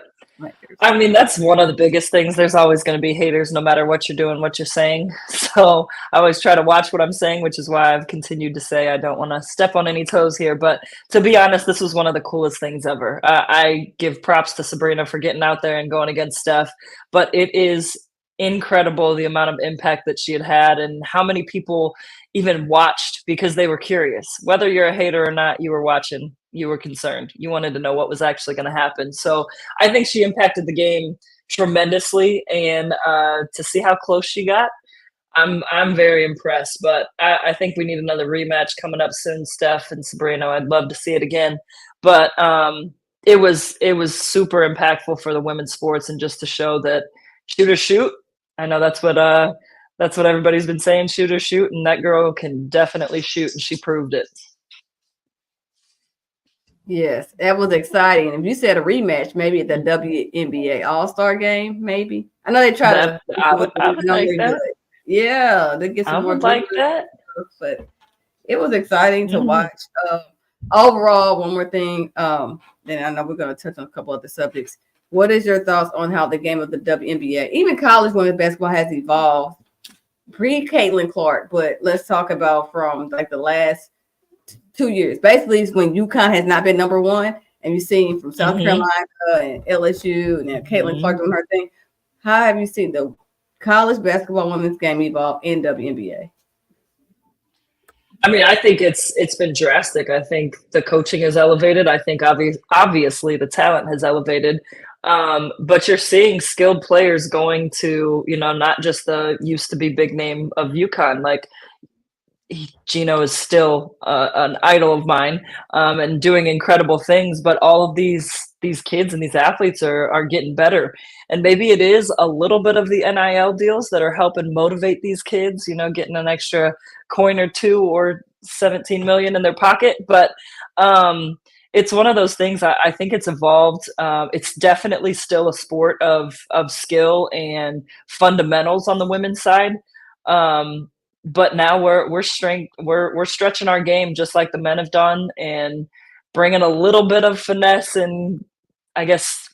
I mean, that's one of the biggest things. There's always going to be haters no matter what you're doing, what you're saying. So I always try to watch what I'm saying, which is why I've continued to say I don't want to step on any toes here. But to be honest, this was one of the coolest things ever. I give props to Sabrina for getting out there and going against Steph. But it is incredible the amount of impact that she had and how many people even watched because they were curious. Whether you're a hater or not, you were watching. You were concerned. You wanted to know what was actually going to happen. So I think she impacted the game tremendously, and to see how close she got, I'm very impressed. But I think we need another rematch coming up soon, Steph and Sabrina. I'd love to see it again. But it was super impactful for the women's sports, and just to show that shoot or shoot. I know that's what everybody's been saying, shoot or shoot, and that girl can definitely shoot, and she proved it. Yes, that was exciting. If you said a rematch, maybe at the WNBA All-Star game, maybe. I know they try I would like that. Yeah, they get some more like that. But It was exciting to watch. Overall, one more thing. Then I know we're going to touch on a couple other subjects. What is your thoughts on how the game of the WNBA, even college women's basketball, has evolved? Pre-Caitlin Clark, but let's talk about from like the last 2 years. Basically, it's when UConn has not been number one, and you've seen from South Carolina and LSU, and then Caitlin Clark doing her thing. How have you seen the college basketball women's game evolve in WNBA? I mean, I think it's been drastic. I think the coaching is elevated. I think obviously the talent has elevated. But you're seeing skilled players going to, not just the used to be big name of UConn. Like Gino is still an idol of mine and doing incredible things. But all of these kids and these athletes are getting better. And maybe it is a little bit of the NIL deals that are helping motivate these kids, getting an extra coin or two or 17 million in their pocket. But it's one of those things. I think it's evolved. It's definitely still a sport of skill and fundamentals on the women's side. But now we're stretching our game just like the men have done and bringing a little bit of finesse and I guess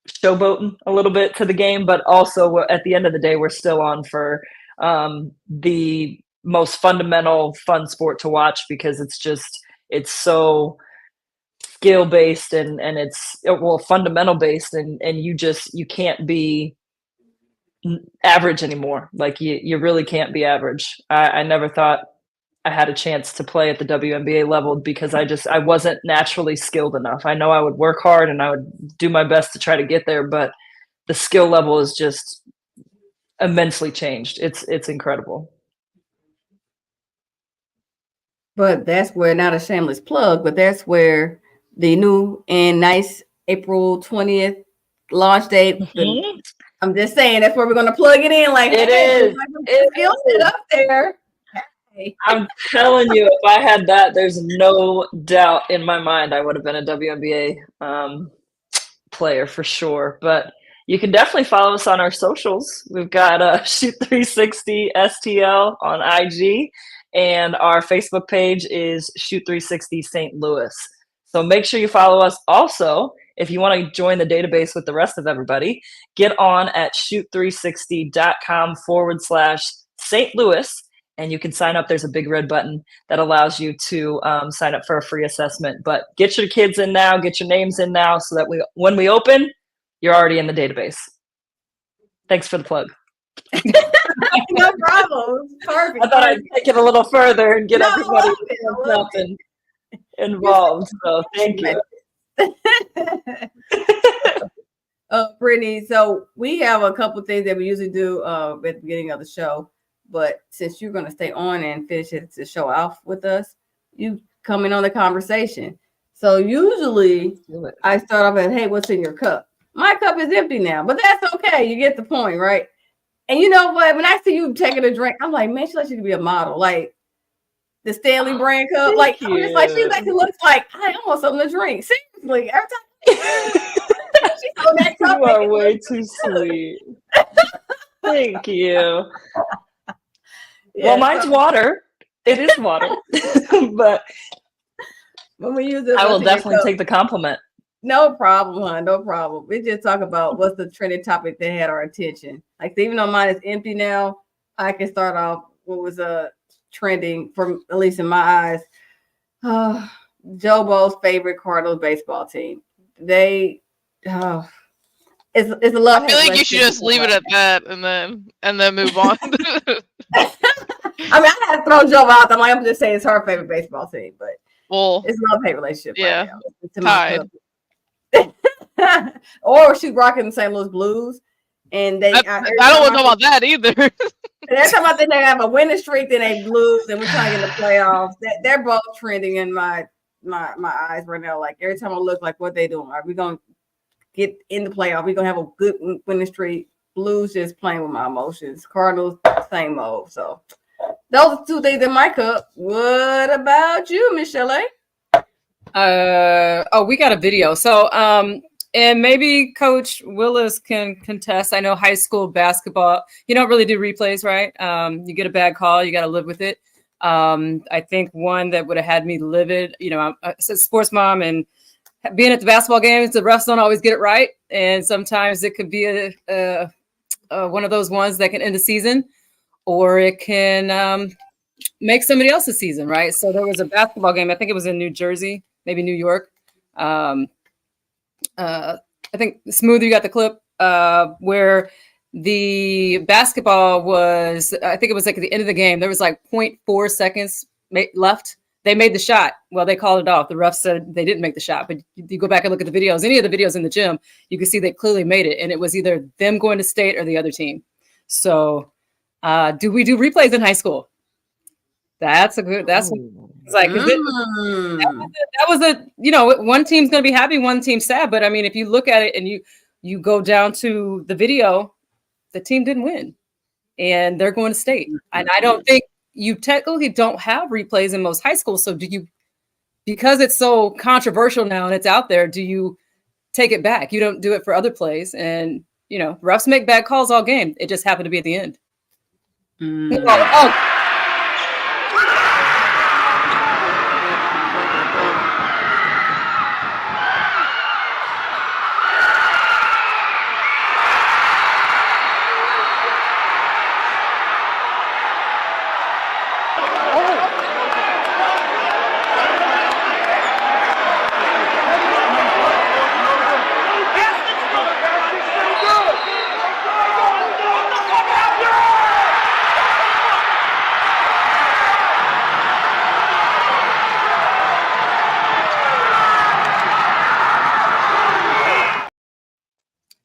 showboating a little bit to the game. But also at the end of the day, we're still on for the most fundamental fun sport to watch because it's so skill based and it's fundamental based and you can't be average anymore. Like you really can't be average. I never thought I had a chance to play at the WNBA level because I wasn't naturally skilled enough. I know I would work hard and I would do my best to try to get there, but the skill level is just immensely changed. It's incredible. But that's where, not a shameless plug, but that's where the new and nice April 20th launch date. I'm just saying that's where we're going to plug it in. Like it is. Skill set up there. Hey. I'm telling you, if I had that, there's no doubt in my mind I would have been a WNBA player for sure. But you can definitely follow us on our socials. We've got Shoot 360 STL on IG. And our Facebook page is Shoot 360 St. Louis. So make sure you follow us. Also, if you want to join the database with the rest of everybody, get on at shoot360.com/St. Louis, and you can sign up. There's a big red button that allows you to sign up for a free assessment. But get your kids in now, get your names in now, so that when we open, you're already in the database. Thanks for the plug. No problem. Perfect. I thought I'd take it a little further and get everybody involved. So thank you. Brittany, so we have a couple things that we usually do at the beginning of the show, but since you're going to stay on and finish the show off with us, you come in on the conversation. So usually I start off at, hey, what's in your cup? My cup is empty now, but that's okay. You get the point, right? And you know what? When I see you taking a drink, I'm like, man, she looks like she could be a model. Like the Stanley brand cup. Like, I'm just like, she looks like, I almost something to drink. Seriously, every time she's on that cup. You are way too sweet. Thank you. Well, mine's water. It is water. But when we use it, I will definitely take the compliment. No problem, hon. No problem. We just talk about what's the trending topic that had our attention. Like, even though mine is empty now, I can start off what was trending, from at least in my eyes. Joe Bo's favorite Cardinals baseball team. They, it's a love. I feel like you should just leave it at that and then move on. I mean, I had to throw Joe out. I'm just saying it's her favorite baseball team, but it's a love-hate relationship. Yeah, right now. Or she's rocking the St. Louis Blues, and they. I don't want to know about that either. Every time I think they have a winning streak, then they Blues, and we're trying to get in the playoffs. They're both trending in my eyes right now. Like every time I look, like what they doing? Are we gonna get in the playoff? We gonna have a good winning streak? Blues just playing with my emotions. Cardinals, same old. So those are two things in my cup. What about you, Michelle? We got a video. So and maybe Coach Willis can contest. I know high school basketball, you don't really do replays, right? You get a bad call, you got to live with it. I think one that would have had me livid, I'm a sports mom, and being at the basketball games, the refs don't always get it right. And sometimes it could be one of those ones that can end the season, or it can make somebody else's season, right? So there was a basketball game, I think it was in New Jersey, maybe New York. I think Smoooth, you got the clip where the basketball was, I think it was like at the end of the game, there was like 0.4 seconds left. They made the shot. Well, they called it off. The ref said they didn't make the shot, but you go back and look at the videos, any of the videos in the gym, you can see they clearly made it. And it was either them going to state or the other team. So do we do replays in high school? That's a good, that's it's like, that was a, one team's going to be happy, one team's sad. But I mean, if you look at it and you go down to the video, the team didn't win and they're going to state. And I don't think you technically don't have replays in most high schools. So do you, because it's so controversial now and it's out there, do you take it back? You don't do it for other plays. And, refs make bad calls all game. It just happened to be at the end.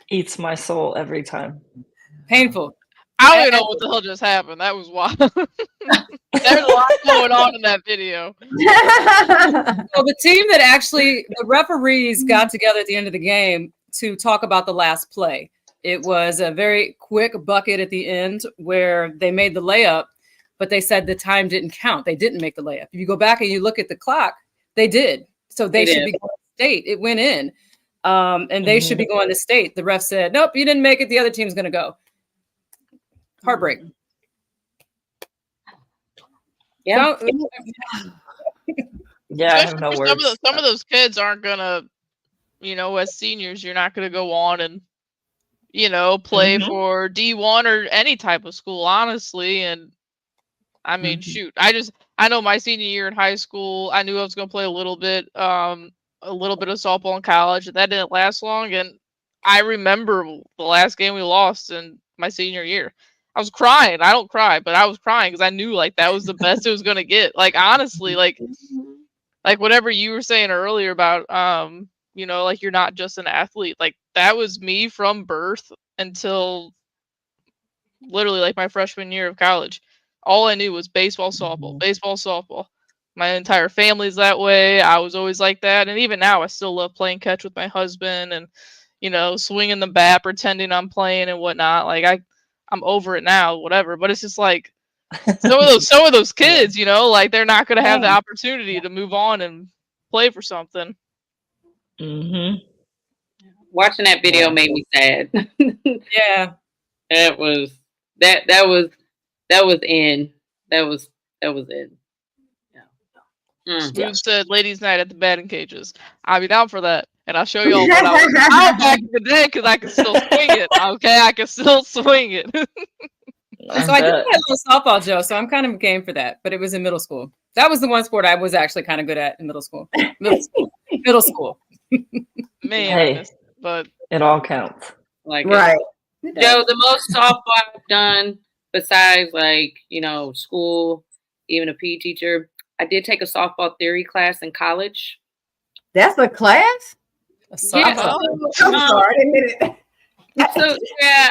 Eats my soul every time. Painful. I don't even know what the hell just happened. That was wild. There's a lot going on in that video. Well, the team that actually, the referees got together at the end of the game to talk about the last play. It was a very quick bucket at the end where they made the layup, but they said the time didn't count. They didn't make the layup. If you go back and you look at the clock, they did. So they should be going to state. It went in. And they should be going to state. The ref said, nope, you didn't make it. The other team's going to go. Heartbreak. Yeah. Yeah, I have no Especially words. some of those kids aren't going to, as seniors, you're not going to go on and, play for D1 or any type of school, honestly. And I mean, shoot, I know my senior year in high school, I knew I was going to play a little bit of softball in college. That didn't last long. And I remember the last game we lost in my senior year. I was crying. I don't cry, but I was crying because I knew like that was the best it was going to get. Like, honestly, like whatever you were saying earlier about, like you're not just an athlete. Like that was me from birth until literally like my freshman year of college. All I knew was baseball, softball, baseball, softball. My entire family's that way. I was always like that. And even now I still love playing catch with my husband and, swinging the bat, pretending I'm playing and whatnot. Like I'm over it now, whatever. But it's just like some of those kids, like they're not going to have the opportunity to move on and play for something. Watching that video made me sad. Yeah. That was in. That was in. Smoooth said, "Ladies' night at the batting cages." I'll be down for that, and I'll show you all what I was out back in the day because I can still swing it. Okay, I can still swing it. So I did play a little softball, Joe. So I'm kind of game for that, but it was in middle school. That was the one sport I was actually kind of good at in middle school. Middle school. Man, but it all counts. Like right, Joe. The most softball I've done, besides school, even a PE teacher. I did take a softball theory class in college. That's a class? Yeah. I'm sorry, I didn't mean it. So yeah,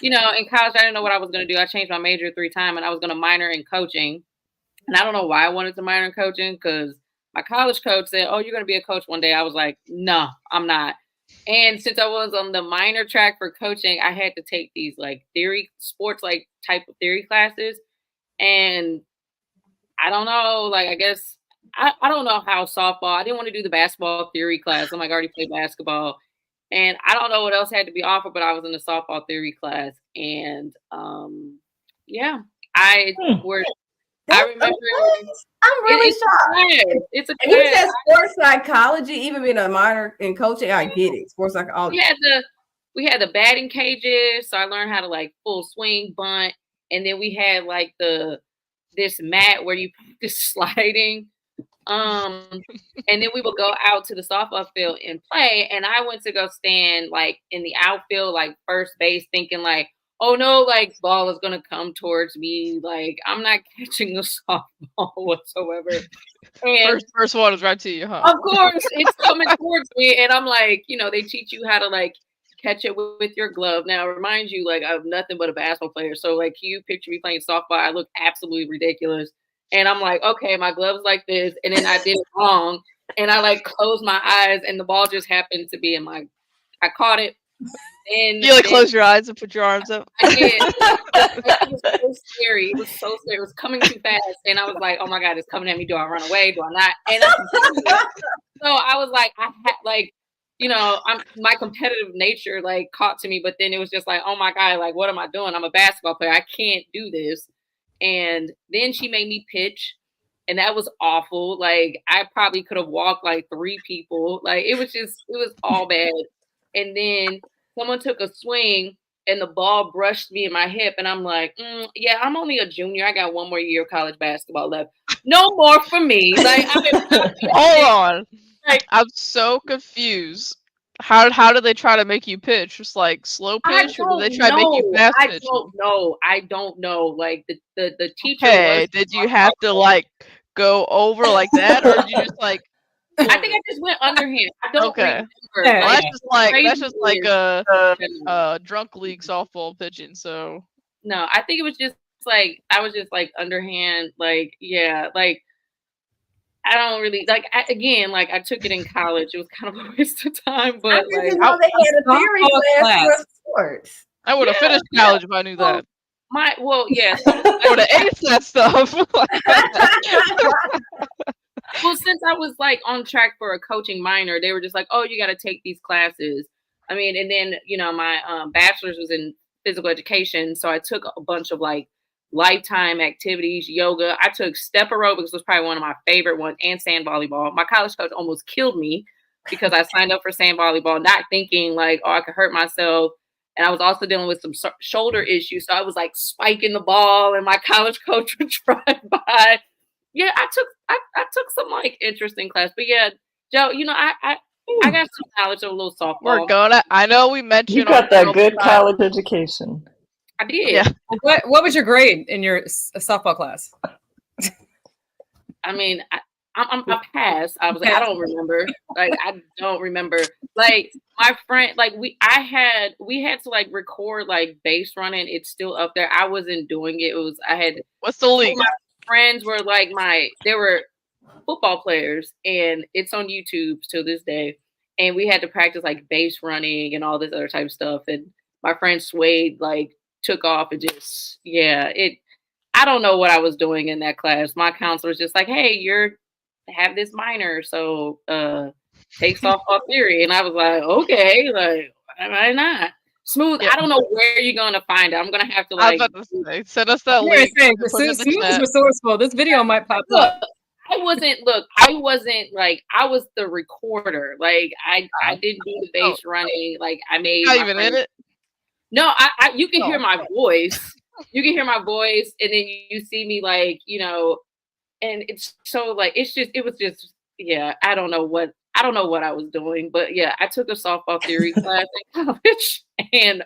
in college I didn't know what I was going to do. I changed my major 3 times and I was going to minor in coaching. And I don't know why I wanted to minor in coaching because my college coach said, "Oh, you're going to be a coach one day." I was like, "No, I'm not." And since I was on the minor track for coaching, I had to take these like theory sports like type of theory classes. And I don't know, like, I guess, I don't know how softball, I didn't want to do the basketball theory class. I'm like, I already played basketball. And I don't know what else had to be offered, but I was in the softball theory class. And, I remember. I'm really shocked. It's a And you class. said sports psychology, even being a minor in coaching. I get it. Sports psychology. We had the batting cages, so I learned how to like full swing, bunt, and then we had like this mat where you practice sliding. And then we would go out to the softball field and play. And I went to go stand like in the outfield, like first base, thinking like, oh no, like ball is gonna come towards me. Like I'm not catching the softball whatsoever. And First one is right to you, huh? of course, it's coming towards me, and I'm like, they teach you how to like catch it with your glove. Now, remind you, like I'm nothing but a basketball player, so like you picture me playing softball, I look absolutely ridiculous. And I'm like, okay, my glove's like this, and then I did it wrong, and I like closed my eyes, and the ball just happened to be I caught it. And you like close your eyes and put your arms up. I did. It was so scary. It was so scary. It was coming too fast, and I was like, "Oh my god, it's coming at me! Do I run away? Do I not?" And so I was like, my competitive nature like caught to me, but then it was just like, "Oh my god, like what am I doing? I'm a basketball player. I can't do this." And then she made me pitch, and that was awful. Like I probably could have walked like 3 people. Like it was all bad. And then someone took a swing and the ball brushed me in my hip. And I'm like, yeah, I'm only a junior. I got 1 more year of college basketball left. No more for me. Like, hold on. Like, I'm so confused. How do they try to make you pitch? Just like slow pitch, or do they try to make you fast pitch? I don't know. Like the teacher. Okay, did you have to like go over like that, or did you just like? I think I just went underhand. I don't remember. Well, that's just like a drunk league softball pitching. So no, I think it was just like I was just like underhand. Like like I don't really like. I took it in college. It was kind of a waste of time. But I didn't know they had a theory class for sports. I would have finished college if I knew that. I would have aced that stuff. Well, since I was like on track for a coaching minor, they were just like, "Oh, you got to take these classes." I mean, and then my bachelor's was in physical education, so I took a bunch of like lifetime activities, yoga. I took step aerobics, was probably one of my favorite ones, and sand volleyball. My college coach almost killed me because I signed up for sand volleyball, not thinking like, oh, I could hurt myself. And I was also dealing with some shoulder issues, so I was like spiking the ball, and my college coach would drive by. Yeah, I took some like interesting class, but yeah, Joe, I got some knowledge of a little softball. We're gonna. I know we mentioned you got that good college education. I did. Yeah. What was your grade in your softball class? I mean, I passed. I was like, I don't remember. Like, I don't remember. Like my friend, like we had to like record like base running. It's still up there. I wasn't doing it. What's the league? Friends were like they were football players, and it's on YouTube to this day. And we had to practice like base running and all this other type of stuff. And my friend Swade like took off and just I don't know what I was doing in that class. My counselor was just like, "Hey, have this minor, so take softball theory." And I was like, "Okay, like why not?" Smooth. Yeah. I don't know where you're gonna find it. I'm gonna have to like send us that link. Smooth is resourceful. This video might pop up. I wasn't like I was the recorder. Like I didn't do the base running. Like I made not even in it. No, you can hear my voice. You can hear my voice, and then you see me like, and it's so like it was just I don't know what I was doing, but yeah, I took a softball theory class in college, and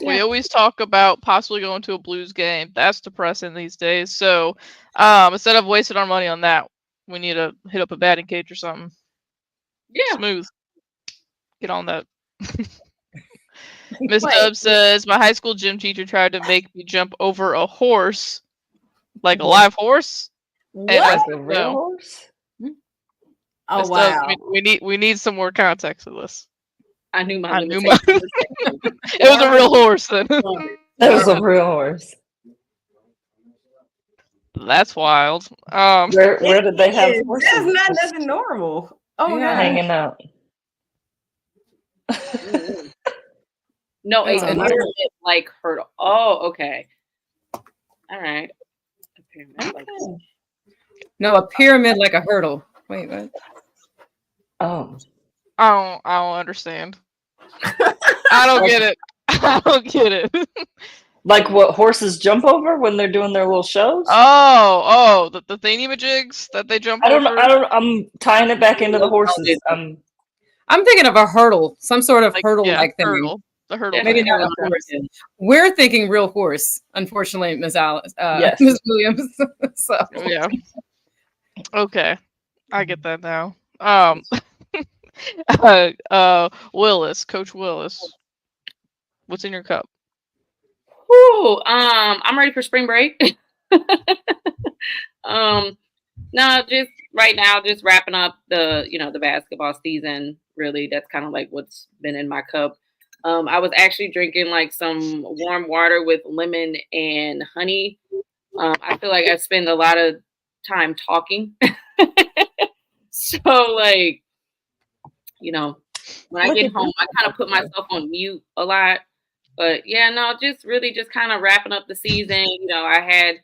we always talk about possibly going to a Blues game. That's depressing these days. So instead of wasting our money on that, we need to hit up a batting cage or something. Yeah, Smooth. Get on that. Miss Dub says my high school gym teacher tried to make me jump over a horse, like a live horse. What? A real horse? Oh wow! We need some more context to this. I knew my. It was a real horse then. It was a real horse. That's wild. Where did they have horses? That's not nothing normal. Oh yeah, hanging out. No, it like hurt. Oh, okay. All right. No, a pyramid like a hurdle. Wait, what? Oh. I don't understand. I don't get it. I don't get it. Like what horses jump over when they're doing their little shows? Oh, the thingy-majigs that they jump over? I'm tying it back into the horses. I'm thinking of a hurdle, some sort of hurdle-like thing. Hurdle. The hurdle. Maybe not a horse. We're thinking real horse, unfortunately, Ms. Alice, Yes. Ms. Williams. So yeah. Okay, I get that now. Willis, Coach Willis, what's in your cup? Ooh, I'm ready for spring break. No, just right now, just wrapping up the basketball season. Really, that's kind of like what's been in my cup. I was actually drinking like some warm water with lemon and honey. I feel like I spend a lot of time talking. So like, when I get home, I kind of put myself on mute a lot. But yeah, no, just really just kind of wrapping up the season. I had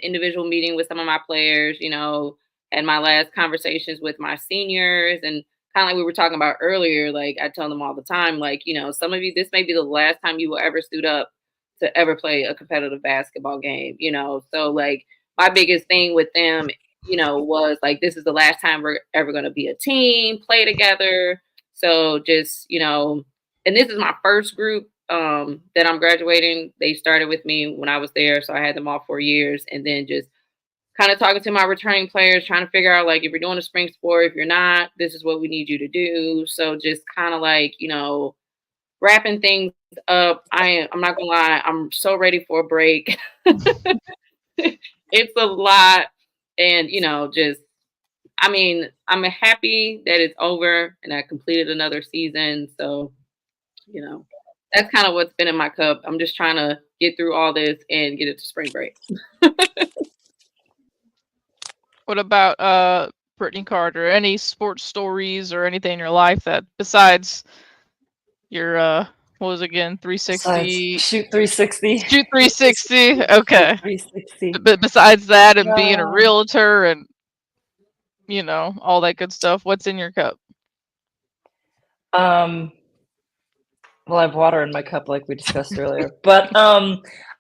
individual meeting with some of my players, and my last conversations with my seniors, and kind of like we were talking about earlier, like I tell them all the time, like, some of you, this may be the last time you will ever suit up to ever play a competitive basketball game, So like my biggest thing with them, was like, this is the last time we're ever going to be a team, play together. So just, and this is my first group that I'm graduating. They started with me when I was there. So I had them all 4 years, and then just kind of talking to my returning players, trying to figure out, like, if you're doing a spring sport, if you're not, this is what we need you to do. So just kind of like, wrapping things up. I'm not gonna lie, I'm so ready for a break. It's a lot. And, I'm happy that it's over and I completed another season. So, that's kind of what's been in my cup. I'm just trying to get through all this and get it to spring break. What about Brittany Carter? Any sports stories or anything in your life that besides your what was it again? 360? Shoot 360. Shoot 360. Okay. 360. But besides that and being a realtor and all that good stuff, what's in your cup? Well, I have water in my cup like we discussed earlier. But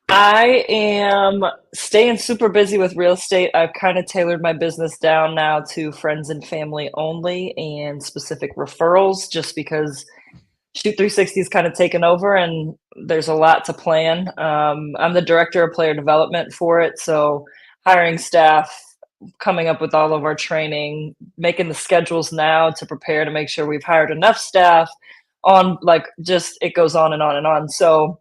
I am staying super busy with real estate. I've kind of tailored my business down now to friends and family only and specific referrals, just because Shoot 360 is kind of taken over and there's a lot to plan. I'm the director of player development for it. So hiring staff, coming up with all of our training, making the schedules now to prepare to make sure we've hired enough staff on, like, just it goes on and on and on. So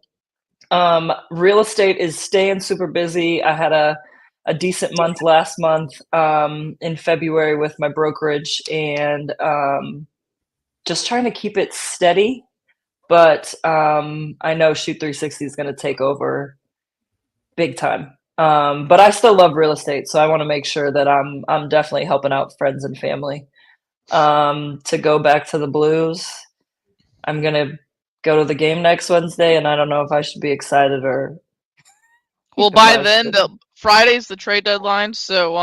real estate is staying super busy. I had a decent month last month in February with my brokerage, and just trying to keep it steady. But I know Shoot 360 is going to take over big time. But I still love real estate, so I want to make sure that I'm definitely helping out friends and family. To go back to the Blues, I'm going to go to the game next Wednesday, and I don't know if I should be excited or. Well, by then, Friday's the trade deadline, so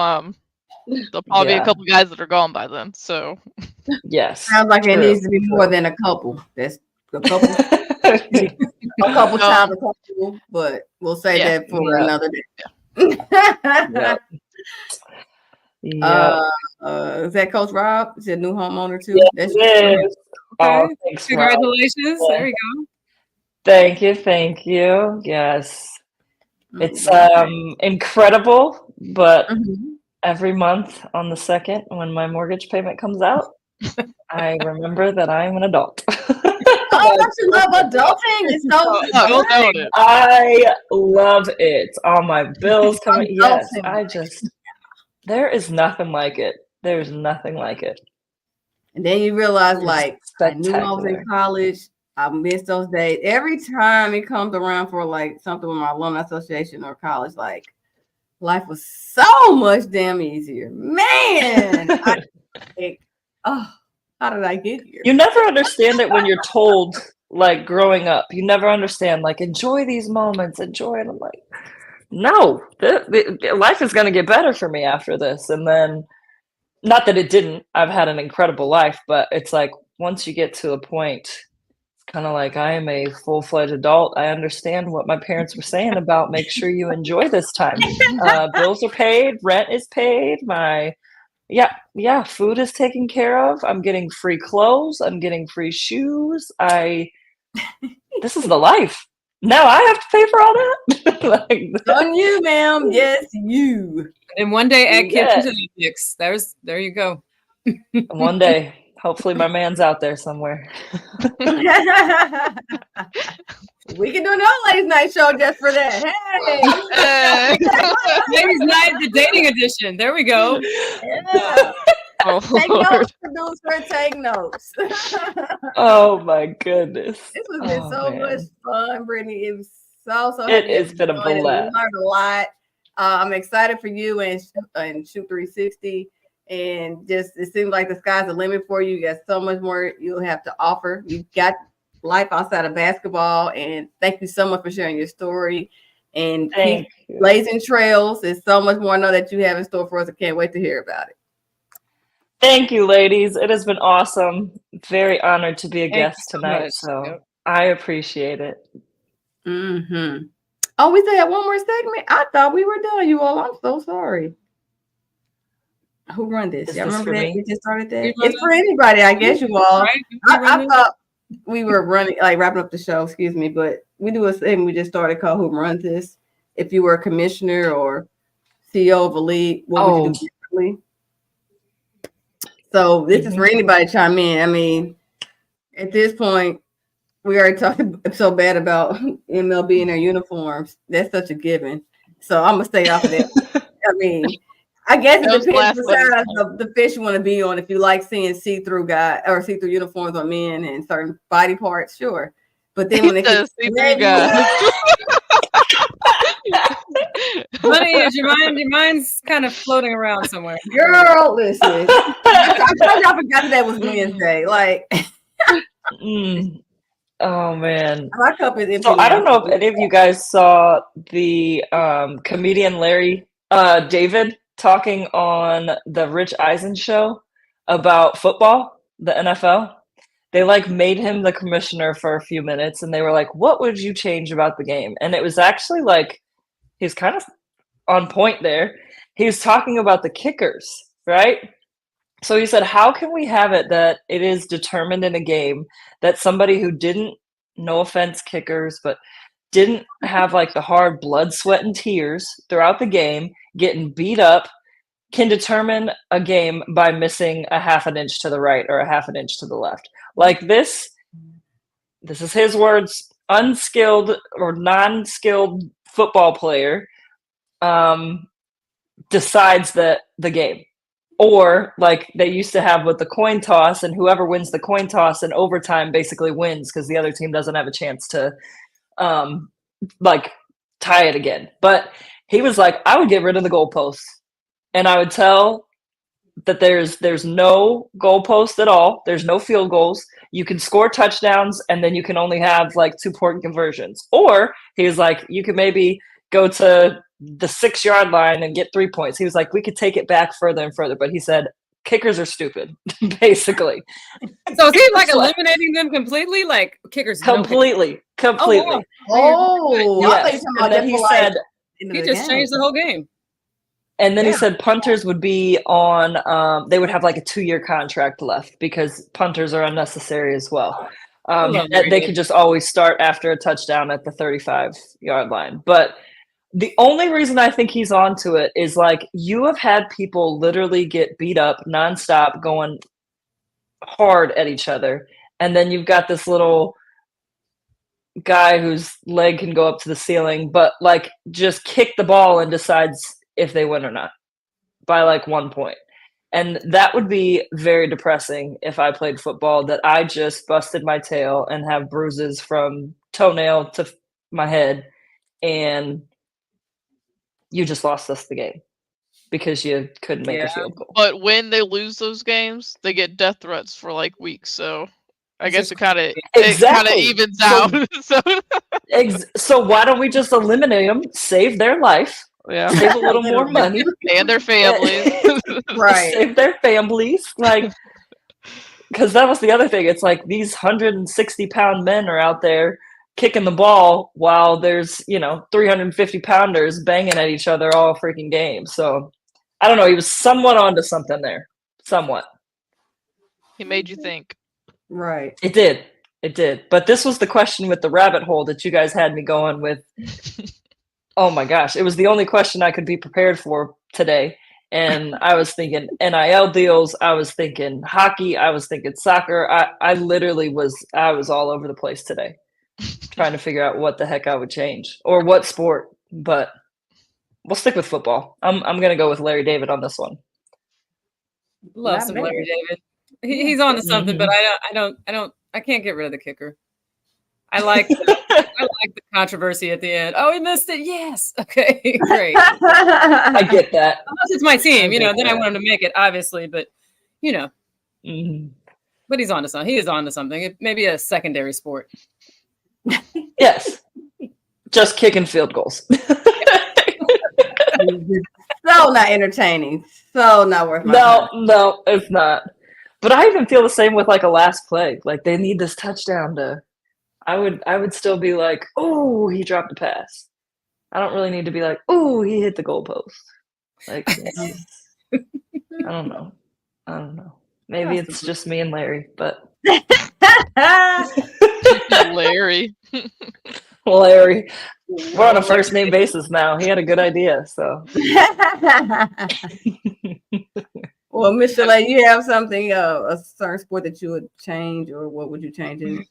there'll probably be a couple guys that are gone by then. So yes, sounds like it needs to be more than a couple. That's a couple, a couple times a couple, but we'll say that for another day. Is that Coach Rob? Is he a new homeowner too? Yes, That's oh, thanks, congratulations! Rob. There you go. Thank you. Yes, it's incredible, but every month on the 2nd, when my mortgage payment comes out, I remember that I'm an adult. Oh, don't you love adulting? It's so good. I love it. All my bills coming. Yes, there is nothing like it. There's nothing like it. And then you realize, like, I knew I was in college. I missed those days. Every time it comes around for like something with my alumni association or college, like, life was so much damn easier. Man, how did I get here? You never understand it when you're told, like, growing up. You never understand, like, enjoy these moments, enjoy it. I'm like, no, life is going to get better for me after this. And then, not that it didn't, I've had an incredible life, but it's like once you get to a point, it's kind of like I am a full-fledged adult. I understand what my parents were saying about make sure you enjoy this time. Bills are paid, rent is paid, food is taken care of. I'm getting free clothes. I'm getting free shoes. This is the life. Now I have to pay for all that. On you, ma'am. Yes, you. And one day add kids to the mix. There you go. One day. Hopefully my man's out there somewhere. We can do another ladies' night show just for that. Hey. Ladies' night, the dating edition. There we go. Yeah. Take notes, producer. Take notes. Oh my goodness. This has been so much fun, Brittany. It was so It has been a blast. We learned a lot. I'm excited for you and Shoot 360. And just it seems like the sky's the limit for you. You got so much more you'll have to offer. You've got life outside of basketball. And thank you so much for sharing your story. And keep blazing trails. There's so much more I know that you have in store for us. I can't wait to hear about it. Thank you, ladies. It has been awesome. Very honored to be a guest tonight. So I appreciate it. Mm-hmm. Oh, we still have one more segment? I thought we were done, you all. I'm so sorry. Who run this? Y'all remember that? We just started that? It's for anybody, I guess, you all. I thought we were wrapping up the show, excuse me, but we do a segment we just started called Who Runs This? If you were a commissioner or CEO of a league, what would you do differently? So this is for anybody to chime in. I mean, at this point, we already talked so bad about MLB and their uniforms. That's such a given. So I'm going to stay off of that. I mean, I guess it depends besides the fish you want to be on. If you like seeing see-through see-through uniforms on men and certain body parts, sure. But then when they see-through guys. Funny is your mind's kind of floating around somewhere. Girl, listen. I forgot that was Wednesday. Like, oh man. My cup is empty. So I don't know if any of you guys saw the comedian Larry David talking on the Rich Eisen show about football, the NFL. They made him the commissioner for a few minutes, and they were like, "What would you change about the game?" And it was actually he's kind of on point there. He was talking about the kickers, right? So he said, how can we have it that it is determined in a game that somebody who didn't, no offense kickers, but didn't have the hard blood, sweat, and tears throughout the game, getting beat up, can determine a game by missing a half an inch to the right or a half an inch to the left. This is his words, unskilled or non-skilled football player decides the game. Or they used to have with the coin toss, and whoever wins the coin toss in overtime basically wins because the other team doesn't have a chance to tie it again. But he was like, I would get rid of the goalposts, and I would tell that there's no goalpost at all. There's no field goals. You can score touchdowns, and then you can only have 2-point conversions. Or he was like, you could maybe go to the 6-yard line and get 3 points. He was like, we could take it back further and further. But he said, kickers are stupid, basically. So is he eliminating them completely? Kickers completely. Oh, yes. And then he said, he just changed the whole game. And then he said punters would be on, they would have a 2-year contract left because punters are unnecessary as well. They could just always start after a touchdown at the 35-yard line. But the only reason I think he's onto it is you have had people literally get beat up nonstop, going hard at each other. And then you've got this little guy whose leg can go up to the ceiling, but just kick the ball and decides if they win or not by 1 point. And that would be very depressing if I played football, that I just busted my tail and have bruises from toenail to my head, and you just lost us the game because you couldn't make a field goal. But when they lose those games, they get death threats for weeks. So I guess it kind of Exactly. evens out. So So why don't we just eliminate them, save their life, yeah, save a little more money, and their families. Right. save their families, like, because that was the other thing. It's like these 160-pound men are out there kicking the ball while there's 350-pounders banging at each other all freaking game. So I don't know. He was somewhat onto something there. Somewhat. He made you think. Right. It did. But this was the question with the rabbit hole that you guys had me going with. Oh my gosh. It was the only question I could be prepared for today. And I was thinking NIL deals. I was thinking hockey. I was thinking soccer. I literally was all over the place today trying to figure out what the heck I would change or what sport. But we'll stick with football. I'm going to go with Larry David on this one. Love Not some bad. Larry David. He's on to something, but I can't get rid of the kicker. I like the controversy at the end. Oh, he missed it. Yes. Okay, great. I get that. Unless it's my team, then I that. want him to make it, obviously, but Mhm. but he's on to something. He is on to something. It may be a secondary sport. Yes. Just kicking field goals. So not entertaining. So not worth my time. No, it's not. But I even feel the same with like a last play. Like they need this touchdown to. I would still be like, oh, he dropped a pass. I don't really need to be like, oh, he hit the goalpost. Like, I don't know. Maybe it's just me and Larry, but Larry. Larry. We're on a first name basis now. He had a good idea, so. Well, Miss Chalet, you have something, a certain sport that you would change, or what would you change in?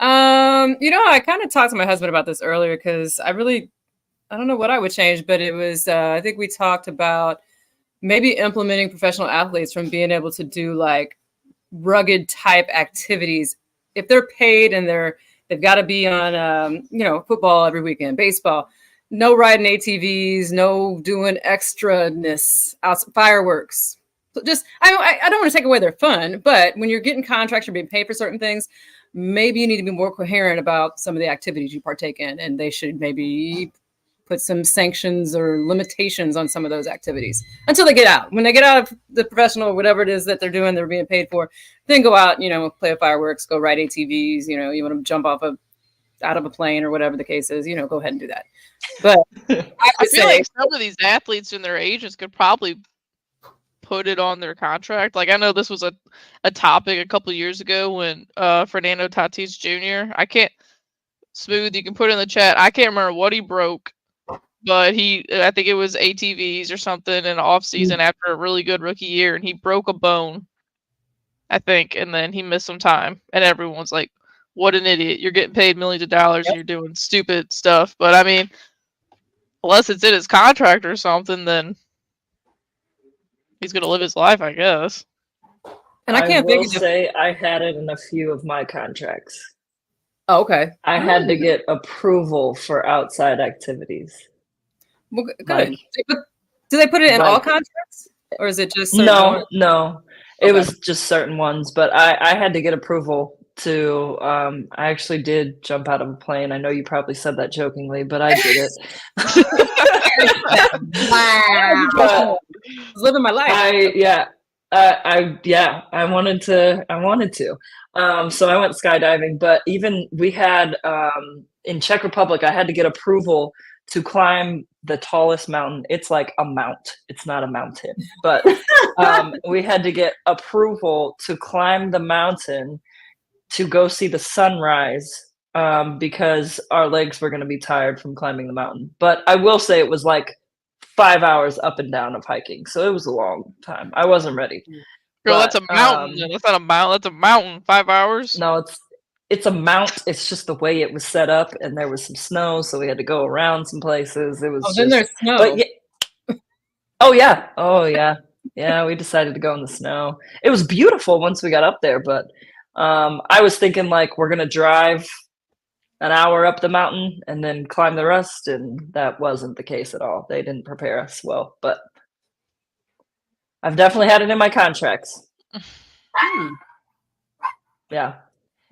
I kind of talked to my husband about this earlier because I don't know what I would change, but it was, I think we talked about maybe implementing professional athletes from being able to do like rugged type activities. If they're paid and they've got to be on, football every weekend, baseball, no riding ATVs, no doing extraness, fireworks. Just, I don't want to take away their fun, but when you're getting contracts, you're being paid for certain things, maybe you need to be more coherent about some of the activities you partake in, and they should maybe put some sanctions or limitations on some of those activities until they get out. When they get out of the professional or whatever it is that they're doing, they're being paid for, then go out, play fireworks, go ride ATVs, you want to jump out of a plane or whatever the case is, go ahead and do that. But I feel like some of these athletes and their agents could probably put it on their contract. Like I know this was a topic a couple of years ago when Fernando Tatis Jr. Smooth, you can put in the chat. I can't remember what he broke, but I think it was ATVs or something in the off season after a really good rookie year, and he broke a bone, I think, and then he missed some time, and everyone's like, "What an idiot! You're getting paid millions of dollars, and you're doing stupid stuff." But I mean, unless it's in his contract or something, then he's gonna live his life, I guess. And I can't think of say I had it in a few of my contracts. Oh, okay. I had to get approval for outside activities. Well, good. Do they put it in all contracts, or is it just no? It Okay. was just certain ones, but I had to get approval to. I actually did jump out of a plane. I know you probably said that jokingly, but I did it. Wow! But living my life. I wanted to. So I went skydiving, but even we had in Czech Republic, I had to get approval to climb the tallest mountain. It's like a mount. It's not a mountain, but we had to get approval to climb the mountain to go see the sunrise because our legs were going to be tired from climbing the mountain. But I will say it was like 5 hours up and down of hiking. So it was a long time. I wasn't ready. Girl, that's a mountain. That's not a mountain. That's a mountain. 5 hours? No, it's a mount. It's just the way it was set up, and there was some snow, so we had to go around some places. It was. Then there's snow. But oh yeah. Yeah, we decided to go in the snow. It was beautiful once we got up there, but I was thinking like we're gonna drive an hour up the mountain and then climb the rest, and that wasn't the case at all. They didn't prepare us well, but I've definitely had it in my contracts. Yeah.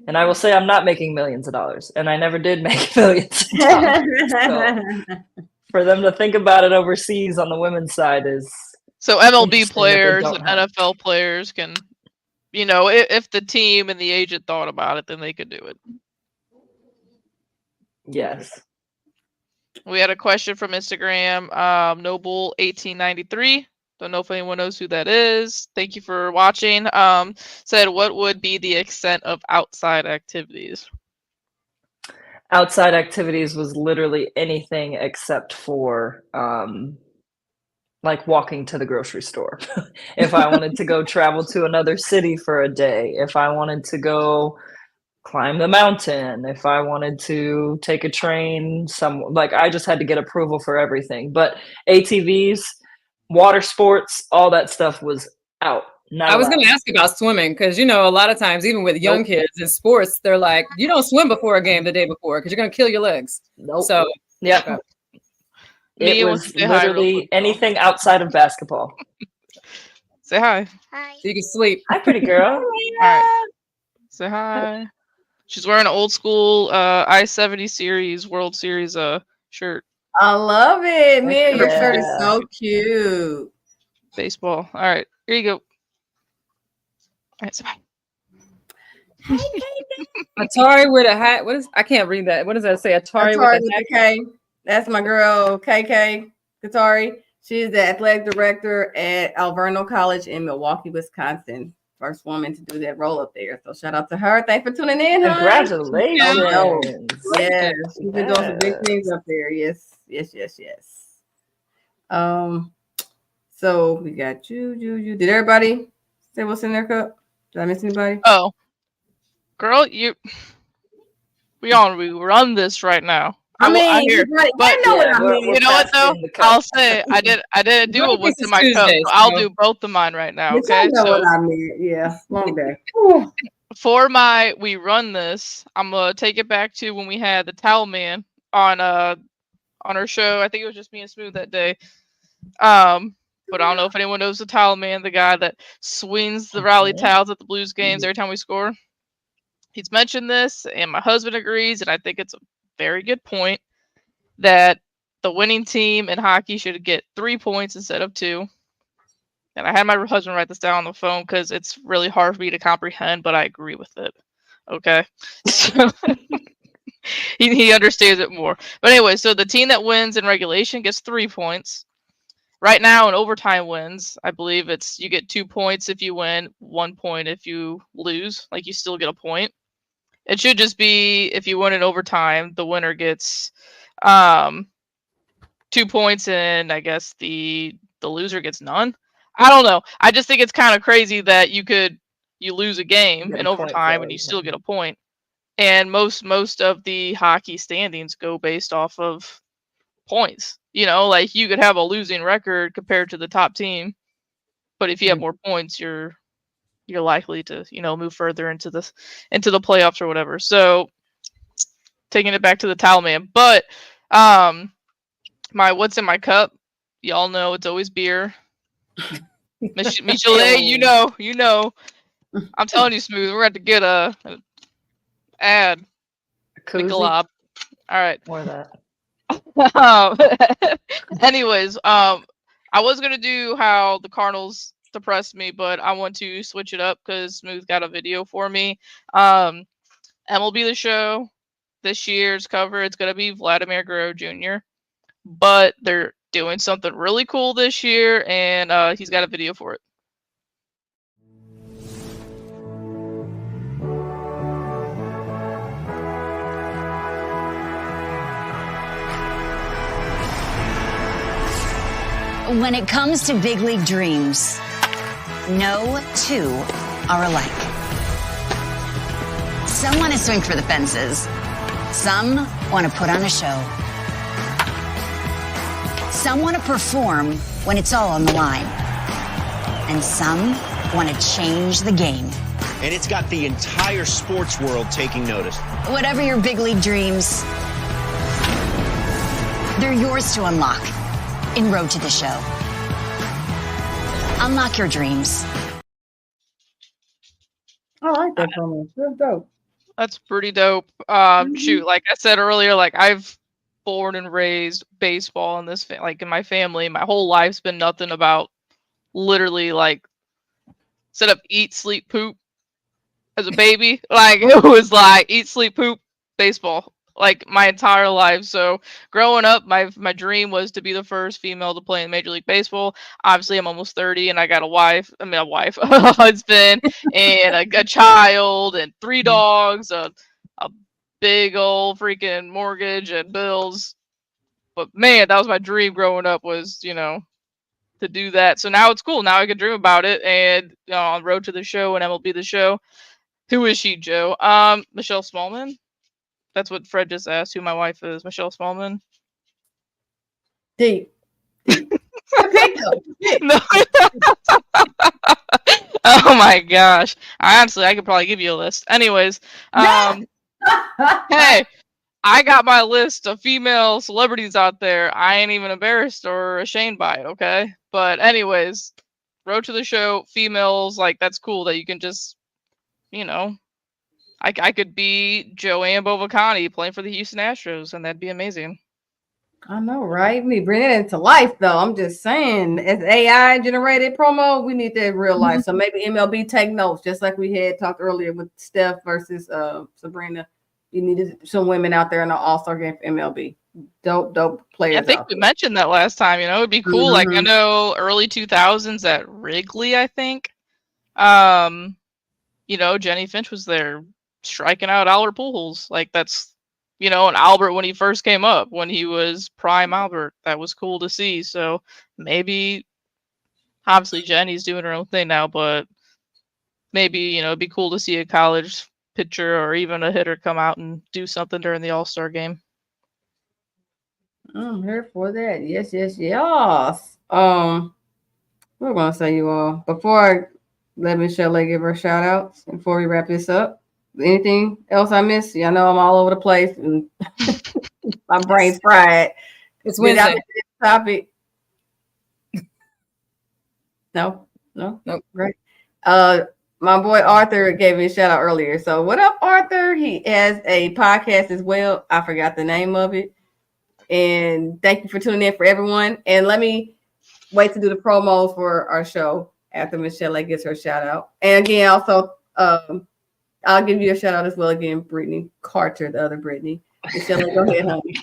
And I will say I'm not making millions of dollars, and I never did make millions of dollars. So for them to think about it overseas on the women's side is So MLB interesting that they players don't and have. NFL players can, you know, if the team and the agent thought about it, then they could do it. Yes. We had a question from Instagram, Noble1893. Don't know if anyone knows who that is. Thank you for watching. Said, what would be the extent of outside activities? Outside activities was literally anything except for like walking to the grocery store. If I wanted to go travel to another city for a day, if I wanted to go climb the mountain, if I wanted to take a train, like I just had to get approval for everything. But ATVs, water sports, all that stuff was out. I was going to ask you about swimming because, you know, a lot of times, even with young kids in sports, they're like, you don't swim before a game the day before because you're going to kill your legs. Nope. So, yeah. It was literally anything outside of basketball. Say hi. Hi. So you can sleep. Hi, pretty girl. All right. Say hi. She's wearing an old school I-70 Series World Series shirt. I love it. Mia, your shirt is Yeah. so cute. Baseball. All right. Here you go. All right, say bye. Atari with a hat. What is? I can't read that. What does that say? Atari with a hat. K. That's my girl, KK Katari. She's the athletic director at Alverno College in Milwaukee, Wisconsin. First woman to do that role up there. So shout out to her. Thanks for tuning in. Hon. Congratulations. Yes, she's been doing some big things up there. Yes. So we got you. Did everybody say what's in their cup? Did I miss anybody? Oh, girl, we run this right now. I mean, hear, but you know what though? I'll say I didn't do it what's in my cup. So I'll do both of mine right now. Okay. You know what I mean? Yeah, long day. For my we run this, I'm gonna take it back to when we had the Towel Man on our show. I think it was just me and Smoooth that day. But I don't know if anyone knows the Towel Man, the guy that swings the rally towels at the Blues games every time we score. He's mentioned this, and my husband agrees, and I think it's a very good point that the winning team in hockey should get 3 points instead of 2. And I had my husband write this down on the phone because it's really hard for me to comprehend, but I agree with it. Okay. So he understands it more. But anyway, so the team that wins in regulation gets 3 points. Right now in overtime wins, I believe you get 2 points if you win, 1 point if you lose. Like you still get a point. It should just be if you win in overtime, the winner gets 2 points, and I guess the loser gets none. I don't know. I just think it's kind of crazy that you lose a game in overtime and you still get a point. And most of the hockey standings go based off of points. You know, like you could have a losing record compared to the top team, but if you have more points, you're likely to, move further into the playoffs or whatever. So taking it back to the Towel Man. But my what's in my cup, y'all know it's always beer. Michelet, you know. I'm telling you, Smoooth, we're going to get an ad. Michelob. All right. More of that. Anyways, I was going to do how the Cardinals depressed me, but I want to switch it up because Smoooth got a video for me. MLB The Show, this year's cover, it's going to be Vladimir Guerrero Jr., but they're doing something really cool this year, and he's got a video for it. When it comes to big league dreams, no two are alike. Some want to swing for the fences. Some want to put on a show. Some want to perform when it's all on the line. And some want to change the game. And it's got the entire sports world taking notice. Whatever your big league dreams, they're yours to unlock in Road to the Show. Unlock your dreams. I like that promo. That's dope. That's pretty dope. Shoot, like I said earlier, like I've born and raised baseball in this like in my family. My whole life's been nothing about literally like set up eat, sleep, poop as a baby. Like it was like eat, sleep, poop, baseball. Like my entire life. So growing up, my dream was to be the first female to play in Major League Baseball. Obviously, I'm almost 30, and I got a wife. I mean, a wife, a husband, and a child, and 3 dogs, a big old freaking mortgage and bills. But man, that was my dream growing up. Was to do that. So now it's cool. Now I can dream about it. And on Road to the Show and MLB the Show. Who is she, Joe? Michelle Smallman. That's what Fred just asked. Who my wife is? Michelle Smallman. Deep. No. Oh my gosh. Honestly, I could probably give you a list. Anyways, hey, I got my list of female celebrities out there. I ain't even embarrassed or ashamed by it, okay? But anyways, Road to the Show, females, like that's cool that you can just, I could be Joanne Bovacani playing for the Houston Astros, and that'd be amazing. I know, right? We bring it into life, though. I'm just saying, as AI generated promo, we need that in real life. So maybe MLB take notes, just like we had talked earlier with Steph versus Sabrina. You needed some women out there in the All-Star game for MLB. Dope players. I think we mentioned that last time. It'd be cool. Like I know early 2000s at Wrigley, I think. Jenny Finch was there striking out Albert Pujols. Like that's, and Albert when he first came up, when he was prime Albert, that was cool to see. So maybe, obviously Jenny's doing her own thing now, but maybe, it'd be cool to see a college pitcher or even a hitter come out and do something during the All-Star game. I'm here for that. Yes. What we're gonna say, you all, before I let Michelle give her shout outs before we wrap this up. Anything else I missed? I know I'm all over the place and my brain's fried. It's Wednesday. Topic. No. Great. My boy Arthur gave me a shout out earlier. So what up, Arthur? He has a podcast as well. I forgot the name of it. And thank you for tuning in for everyone. And let me wait to do the promos for our show after Michelle gets her shout out. And again, also, I'll give you a shout out as well again, Brittany Carter, the other Brittany. Michelle, go ahead, honey.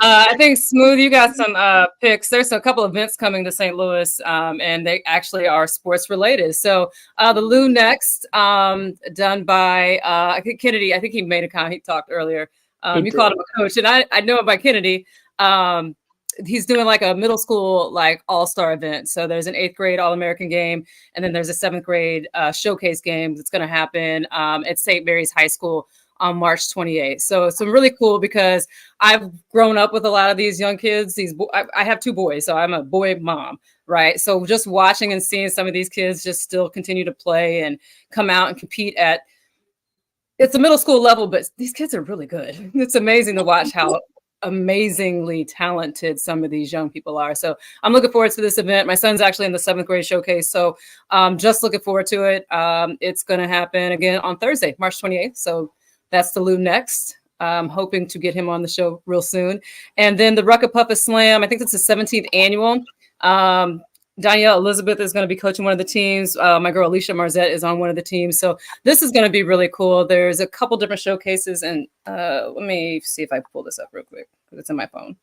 I think Smooth, you got some picks. There's a couple events coming to St. Louis, and they actually are sports related. So the Lou Next, done by I think Kennedy. I think he made a comment. He talked earlier. You called him a coach, and I know him by Kennedy. He's doing like a middle school all-star event. So there's an 8th grade All-American game, and then there's a 7th grade showcase game that's going to happen at St. Mary's High School on March 28th. So it's really cool because I've grown up with a lot of these young kids. I have 2 boys, so I'm a boy mom, right? So just watching and seeing some of these kids just still continue to play and come out and compete at, it's a middle school level, but these kids are really good. It's amazing to watch how amazingly talented some of these young people are. So I'm looking forward to this event. My son's actually in the 7th grade showcase. So just looking forward to it. It's going to happen again on Thursday, March 28th. So that's the Lou Next. Hoping to get him on the show real soon. And then the Rucka Puffa Slam, I think it's the 17th annual. Danielle Elizabeth is going to be coaching one of the teams. My girl Alicia Marzette is on one of the teams. So this is going to be really cool. There's a couple different showcases. And let me see if I pull this up real quick because it's in my phone.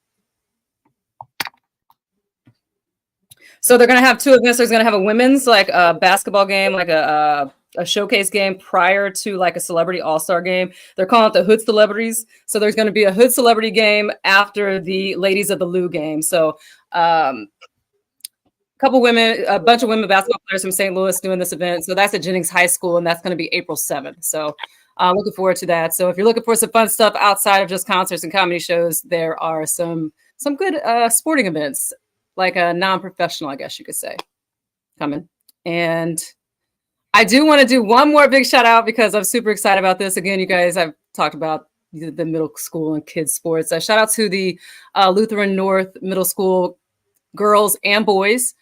So they're going to have 2 events. There's going to have a women's a basketball game, a showcase game prior to a celebrity all-star game. They're calling it the Hood Celebrities. So there's going to be a Hood Celebrity game after the Ladies of the Lou game. So a bunch of women basketball players from St. Louis doing this event. So that's at Jennings High School, and that's going to be April 7th. So looking forward to that. So if you're looking for some fun stuff outside of just concerts and comedy shows, there are some good sporting events, like a non-professional, I guess you could say, coming. And I do want to do one more big shout out because I'm super excited about this. Again, you guys, I've talked about the middle school and kids sports. Shout out to the Lutheran North Middle School girls and boys.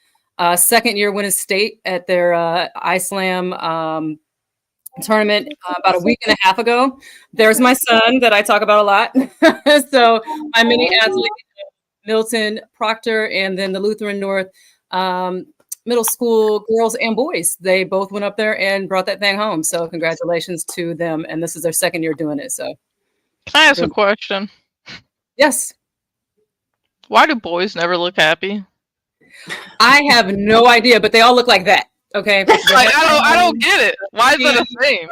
second year winning state at their ISLAM tournament about a week and a half ago. There's my son that I talk about a lot. So my mini athlete, Milton Proctor, and then the Lutheran North middle school girls and boys. They both went up there and brought that thing home. So congratulations to them. And this is their second year doing it. So can I ask a question? Yes. Why do boys never look happy? I have no idea, but they all look like that. Okay. Like, I don't get it. Why is that a thing?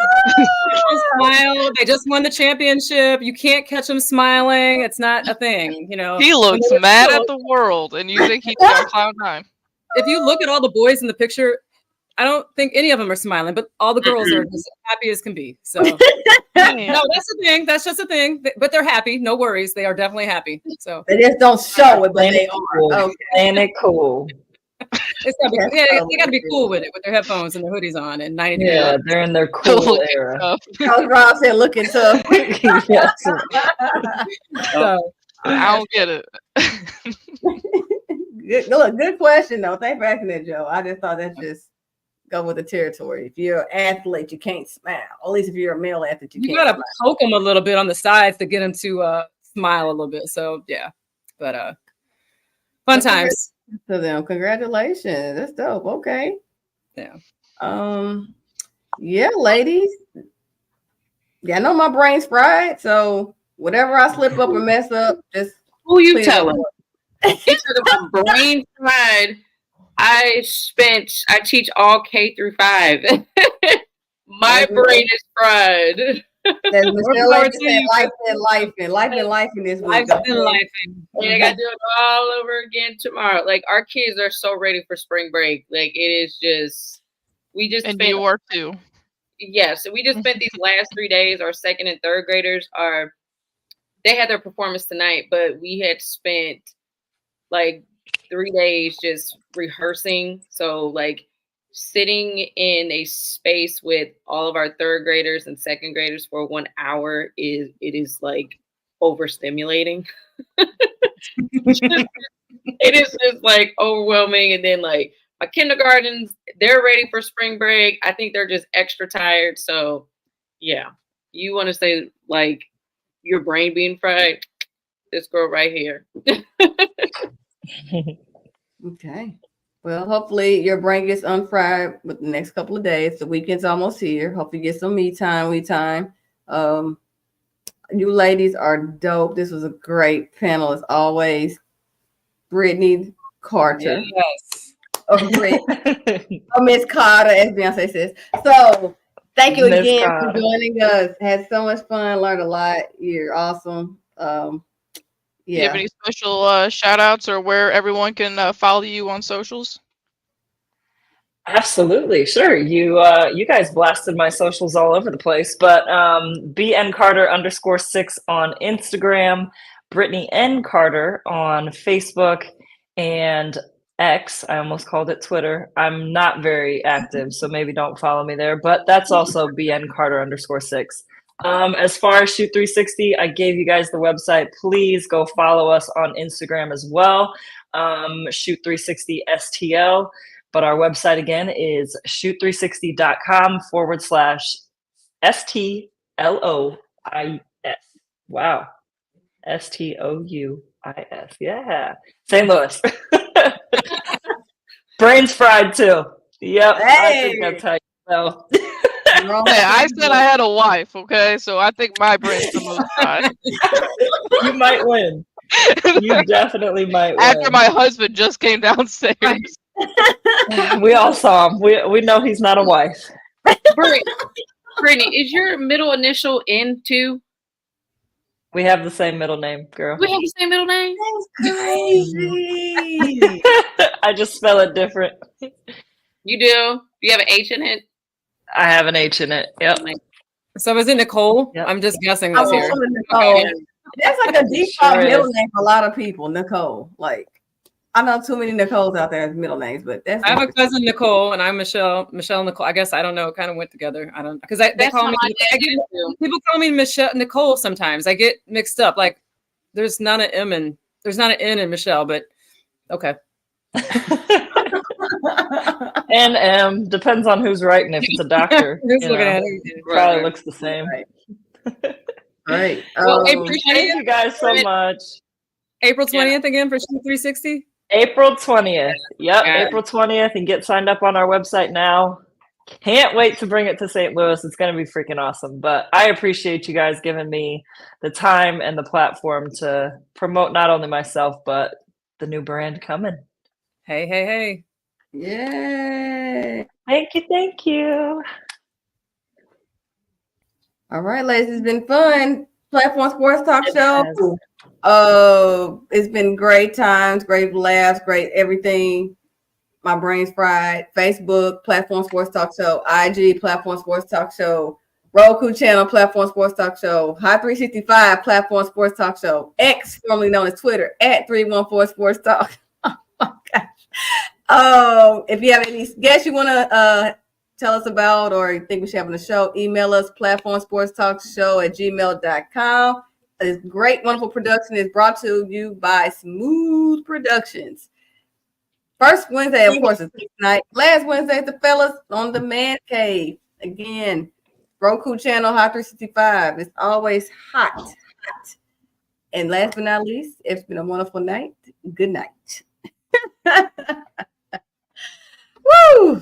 Smile. They just won the championship. You can't catch them smiling. It's not a thing, you know. He looks mad at the world, and you think he's got cloud nine. If you look at all the boys in the picture, I don't think any of them are smiling, but all the girls are as happy as can be. So no, that's the thing. That's just a thing. But they're happy. No worries. They are definitely happy. So they just don't show it, but they are. Okay. And it cool. It's gotta be, yeah, they got to be cool with it, with their headphones and their hoodies on and 90 degrees. Yeah, they're in their cool era. Rob said, "Looking tough." Yes. So, I don't get it. Good question though. Thanks for asking that, Joe. I just thought that just go with the territory. If you're an athlete, you can't smile. At least if you're a male athlete, you gotta can't poke them a little bit on the sides to get them to smile a little bit. So yeah, but fun times to them. Congratulations. That's dope. Okay. Yeah. Yeah, ladies. Yeah, I know my brain's fried, so whatever I slip up or mess up, just who you telling? It's my brain fried. I teach all K through 5. My brain is fried. That's Michelle like said, life in this week. Life's been life. And I gotta do it all over again tomorrow. Like our kids are so ready for spring break. Like it is just and you are too. Yeah, so we just spent these last 3 days. Our second and third graders they had their performance tonight, but we had spent like 3 days just rehearsing. So like sitting in a space with all of our third graders and second graders for 1 hour is like overstimulating. It is just like overwhelming. And then like my kindergartens, they're ready for spring break. I think they're just extra tired. So yeah, you want to say like your brain being fried? This girl right here. Okay. Well, hopefully your brain gets unfried with the next couple of days. The weekend's almost here. Hopefully you get some me time. You ladies are dope. This was a great panel as always. Brittany Carter. Yes. Miss Carter, as Beyonce says. So thank you again for joining us. Had so much fun, learned a lot. You're awesome. Do you have any special shout outs or where everyone can follow you on socials? Absolutely, sure. You guys blasted my socials all over the place, but BN Carter _6 on Instagram, Brittany N Carter on Facebook and X. I almost called it Twitter. I'm not very active, so maybe don't follow me there, but that's also BN Carter _6. As far as Shoot 360, I gave you guys the website. Please go follow us on Instagram as well. Shoot 360 STL. But our website again is shoot360.com/STLOIS. Wow. STOUIS. Yeah. St. Louis. Brain's fried too. Yep. Hey. I think that's how you know. Hey, I said I had a wife, okay? So I think my brain's the most fried. You might win. You definitely might win. After my husband just came downstairs. We all saw him. We know he's not a wife. Brittany, is your middle initial N too? We have the same middle name, girl. We have the same middle name? That's crazy. I just spell it different. You do? Do you have an H in it? I have an H in it. Yep. So is it Nicole? Yep. I'm just guessing this here. Nicole. Okay. That's like a default middle name for a lot of people. Nicole. Like I know too many Nicoles out there as middle names, but that's. I have a cousin Nicole, and I'm Michelle. Michelle Nicole. I guess I don't know. It kind of went together. I don't because they call me. People call me Michelle Nicole sometimes. I get mixed up. Like there's not an M and there's not an N in Michelle, but okay. And depends on who's writing. If it's a doctor, Who's looking at it? probably looks the same. Right. Well, Thank you guys so much. April 20th again for Shoot 360? April 20th. Yep, April 20th. And get signed up on our website now. Can't wait to bring it to St. Louis. It's going to be freaking awesome. But I appreciate you guys giving me the time and the platform to promote not only myself, but the new brand coming. Hey. Yay. Thank you. All right, ladies, it's been fun. Platform Sports Talk Show. It's been great times, great laughs, great everything. My brain's fried. Facebook, Platform Sports Talk Show. IG, Platform Sports Talk Show. Roku channel, Platform Sports Talk Show. Hot 365, Platform Sports Talk Show. X, formerly known as Twitter, at 314 Sports Talk. Oh my gosh. If you have any guests you want to tell us about or you think we should have on the show, email us, platformsportstalkshow@gmail.com. This great, wonderful production is brought to you by Smoooth Productions. First Wednesday, of course, is tonight. Last Wednesday, the fellas on the Man Cave. Again, Roku channel, Hot 365. It's always hot. And last but not least, it's been a wonderful night. Good night. Woo!